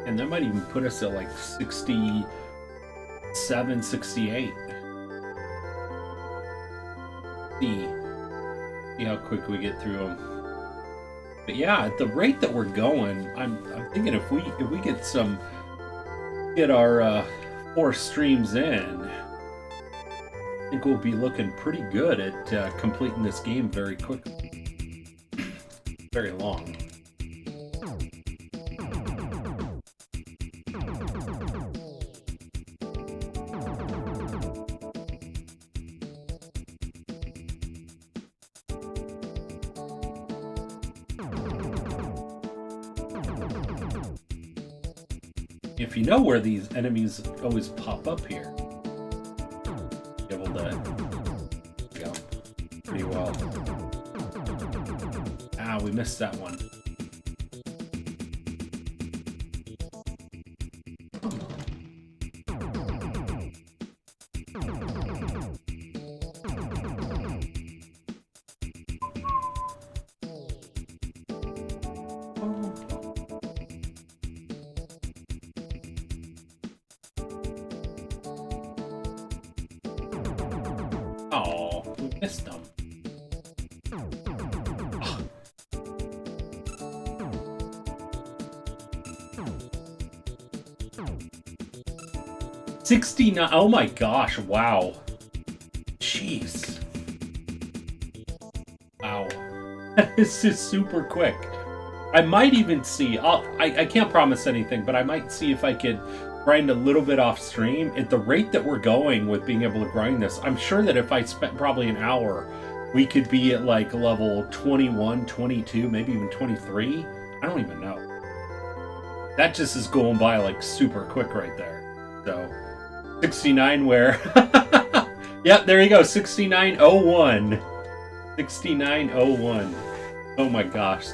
And that might even put us at like 67, 68. See how quick we get through them. But yeah, at the rate that we're going, I'm thinking if we get our 4 streams in, I think we'll be looking pretty good at completing this game very quickly. Very long. If you know where these enemies always pop up here, be able to go pretty well. Ah, we missed that one. Oh, we missed them. Oh. 69. Oh my gosh, wow. Jeez. Wow. This is super quick. I might even see, I can't promise anything, but I might see if I could grind a little bit off stream. At the rate that we're going with being able to grind this, I'm sure that if I spent probably an hour, we could be at like level 21, 22, maybe even 23. I don't even know. That just is going by like super quick right there. So 69 where yep, there you go, 6901. 6901. Oh my gosh.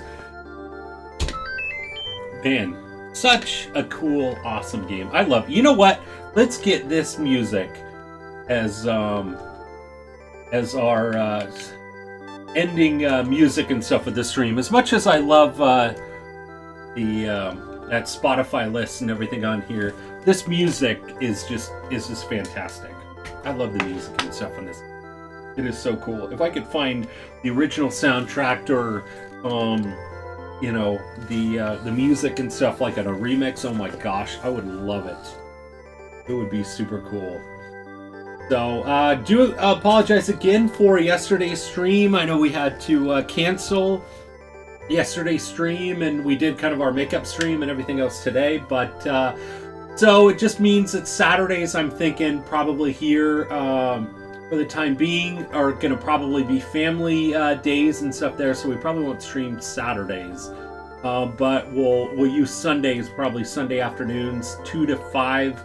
Man, such a cool, awesome game. I love it. You know what? Let's get this music as our ending music and stuff with the stream. As much as I love that Spotify list and everything on here, this music is just fantastic. I love the music and stuff on this. It is so cool. If I could find the original soundtrack or you know, the music and stuff like on a remix, oh my gosh, I would love it. It would be super cool. So, do apologize again for yesterday's stream. I know we had to cancel yesterday's stream, and we did kind of our makeup stream and everything else today, but so it just means that Saturdays, I'm thinking, probably here for the time being, are going to probably be family days and stuff there, so we probably won't stream Saturdays. But we'll use Sundays, probably Sunday afternoons, 2 to 5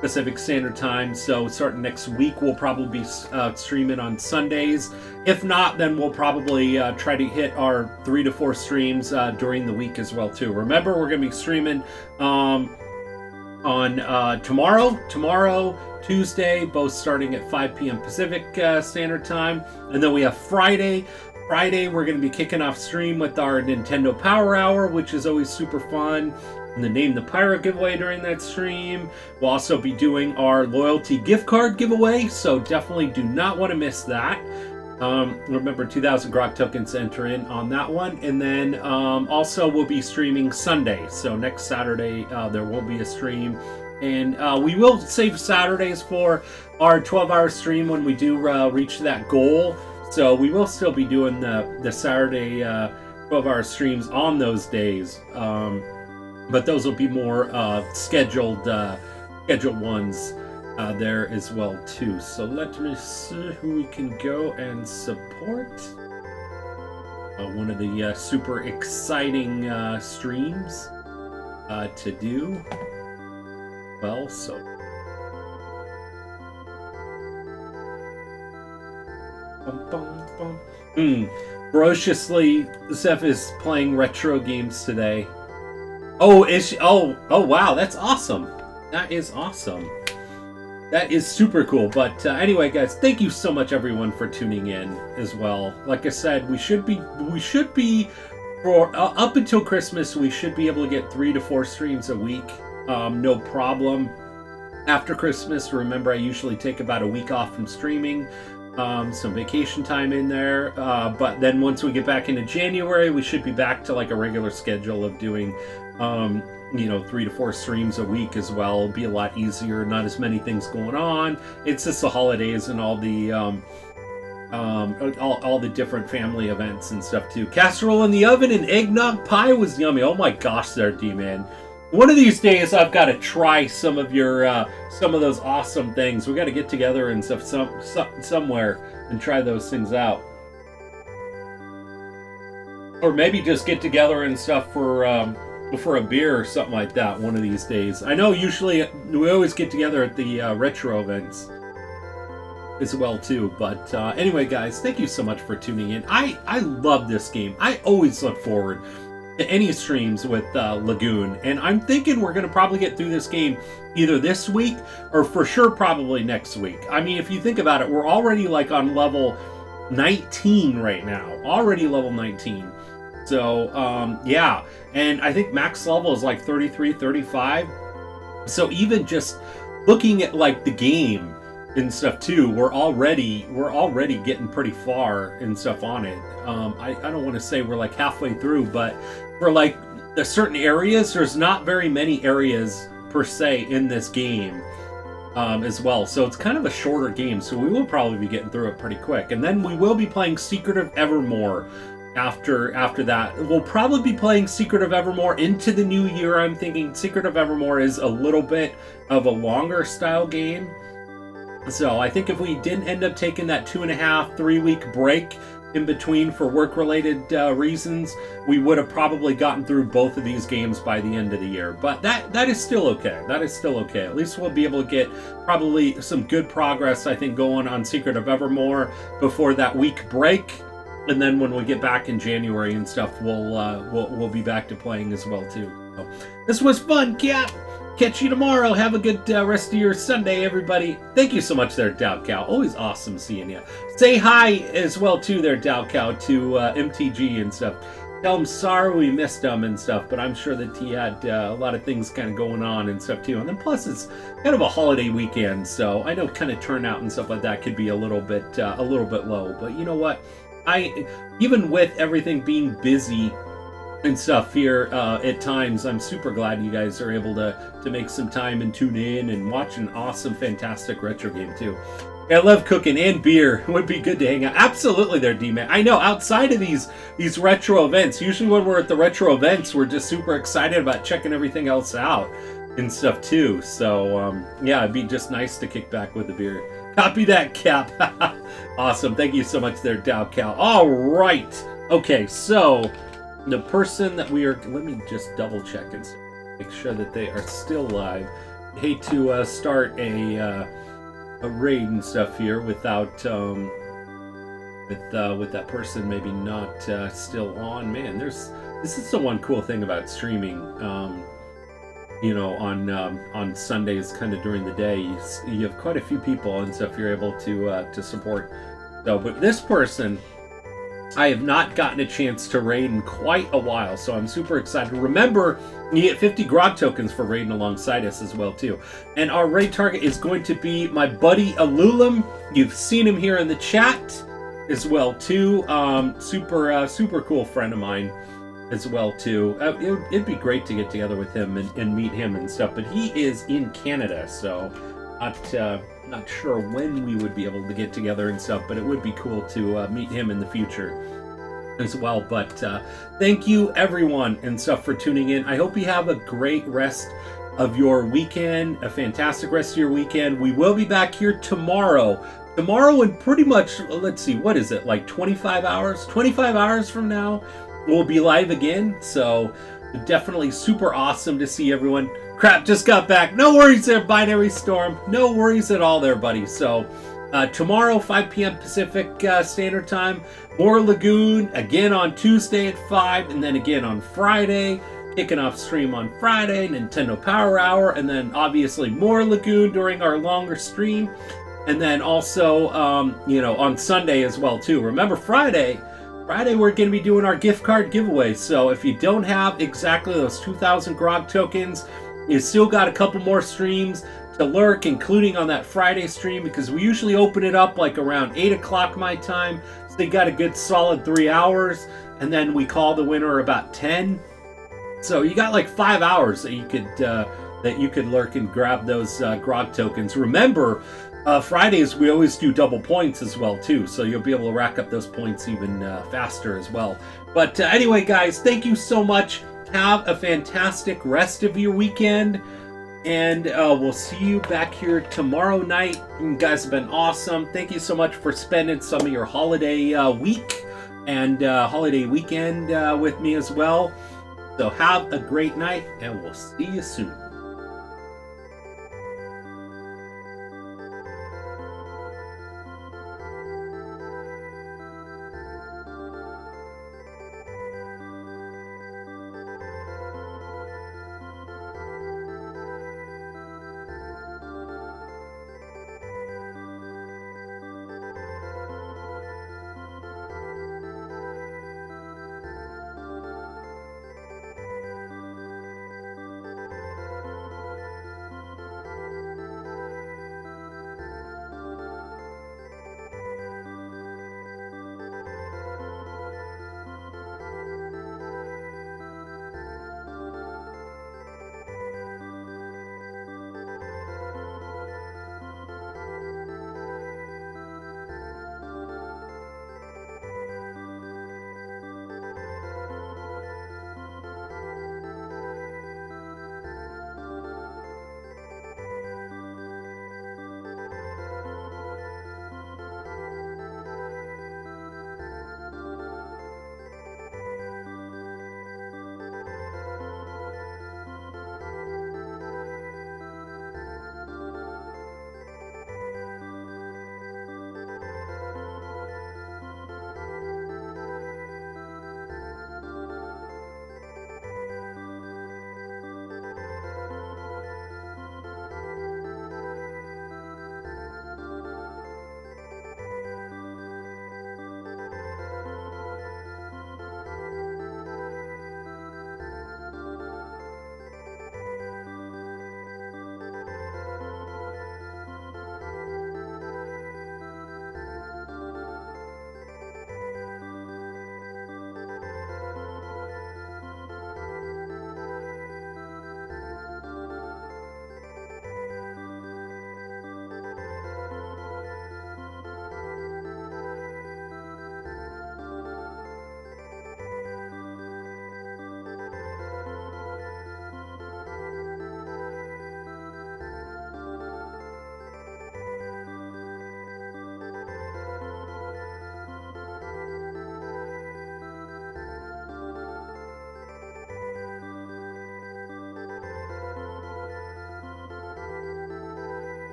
Pacific Standard Time. So starting next week, we'll probably be streaming on Sundays. If not, then we'll probably try to hit our 3 to 4 streams during the week as well too. Remember, we're going to be streaming on tomorrow, Tuesday, both starting at 5 p.m. Pacific Standard Time, and then we have Friday. We're going to be kicking off stream with our Nintendo Power Hour, which is always super fun. And the Name the Pirate giveaway during that stream. We'll also be doing our loyalty gift card giveaway, so definitely do not want to miss that. Remember, 2,000 grok tokens to enter in on that one. And then also we'll be streaming Sunday. So next Saturday there won't be a stream. And we will save Saturdays for our 12-hour stream when we do reach that goal. So we will still be doing the Saturday 12-hour streams on those days. But those will be more scheduled ones. There as well too. So let me see who we can go and support. One of the super exciting streams to do. Well, so ferociously, Zeph is playing retro games today. Oh, is she? Oh, wow, that's awesome. That is awesome. That is super cool. But anyway, guys, thank you so much, everyone, for tuning in as well. Like I said, we should be for up until Christmas, we should be able to get 3 to 4 streams a week, no problem. After Christmas, remember, I usually take about a week off from streaming, some vacation time in there. But then once we get back into January, we should be back to like a regular schedule of doing 3 to 4 streams a week as well. It'll be a lot easier, not as many things going on. It's just the holidays and all the all the different family events and stuff too. Casserole in the oven and eggnog pie was yummy. Oh my gosh, there, D-Man. One of these days, I've got to try some of those awesome things. We got to get together and stuff somewhere and try those things out, or maybe just get together and stuff for a beer or something like that one of these days. I know usually we always get together at the retro events as well too. But anyway, guys, thank you so much for tuning in. I love this game. I always look forward to any streams with Lagoon, and I'm thinking we're going to probably get through this game either this week or for sure probably next week. I mean, if you think about it, we're already like on level 19 right now. Already level 19. So, yeah. And I think max level is like 33, 35. So even just looking at like the game and stuff too, we're already getting pretty far and stuff on it. I don't want to say we're like halfway through, but for like the certain areas, there's not very many areas per se in this game as well. So it's kind of a shorter game. So we will probably be getting through it pretty quick. And then we will be playing Secret of Evermore after that. We'll probably be playing Secret of Evermore into the new year. I'm thinking Secret of Evermore is a little bit of a longer style game. So I think if we didn't end up taking that 2.5-3 week break in between for work-related reasons, we would have probably gotten through both of these games by the end of the year. But that is still okay. That is still okay. At least we'll be able to get probably some good progress, I think, going on Secret of Evermore before that week break. And then when we get back in January and stuff, we'll be back to playing as well too. So, this was fun, Cap. Catch you tomorrow. Have a good rest of your Sunday, everybody. Thank you so much there, Dow Cow. Always awesome seeing you. Say hi as well too there, Dow Cow, to MTG and stuff. Tell him sorry we missed him and stuff, but I'm sure that he had a lot of things kind of going on and stuff too. And then plus it's kind of a holiday weekend, so I know kind of turnout and stuff like that could be a little bit low. But you know what? Even with everything being busy and stuff here at times, I'm super glad you guys are able to make some time and tune in and watch an awesome, fantastic retro game too. I love cooking and beer. It would be good to hang out. Absolutely there, D-Man. I know, outside of these retro events, usually when we're at the retro events, we're just super excited about checking everything else out and stuff too. So, yeah, it'd be just nice to kick back with the beer. Copy that, Cap. Awesome. Thank you so much there, Dow Cal. All right. Okay, so the person that we are... Let me just double check and make sure that they are still live. I hate to start a raid and stuff here without with that person maybe not still on. Man, this is the one cool thing about streaming. You know, on Sundays, kind of during the day, you have quite a few people and stuff you're able to support. So, but this person, I have not gotten a chance to raid in quite a while, so I'm super excited. Remember, you get 50 grog tokens for raiding alongside us as well too. And our raid target is going to be my buddy Alulim. You've seen him here in the chat. as well too. Super cool friend of mine as well too. It'd be great to get together with him and meet him and stuff. But he is in Canada, so not sure when we would be able to get together and stuff. But it would be cool to meet him in the future as well. But thank you everyone and stuff for tuning in. I hope you have a great rest of your weekend, a fantastic rest of your weekend. We will be back here tomorrow and pretty much, let's see, what is it, like 25 hours from now we'll be live again. So definitely super awesome to see everyone. Crap, just got back. No worries there, Binary Storm. No worries at all there, buddy. So tomorrow 5 p.m. Pacific Standard Time, more Lagoon again on Tuesday at 5, and then again on Friday, kicking off stream on Friday, Nintendo Power Hour, and then obviously more Lagoon during our longer stream. And then also, on Sunday as well, too. Remember, Friday, we're going to be doing our gift card giveaway. So if you don't have exactly those 2,000 Grog tokens, you still got a couple more streams to lurk, including on that Friday stream, because we usually open it up like around 8 o'clock my time. So they got a good solid 3 hours. And then we call the winner about 10. So you got like 5 hours that you could lurk and grab those Grog tokens. Remember, Fridays we always do double points as well too, so you'll be able to rack up those points even faster as well. But anyway, guys, thank you so much. Have a fantastic rest of your weekend, and we'll see you back here tomorrow night. You guys have been awesome. Thank you so much for spending some of your holiday week and holiday weekend with me as well. So have a great night, and we'll see you soon.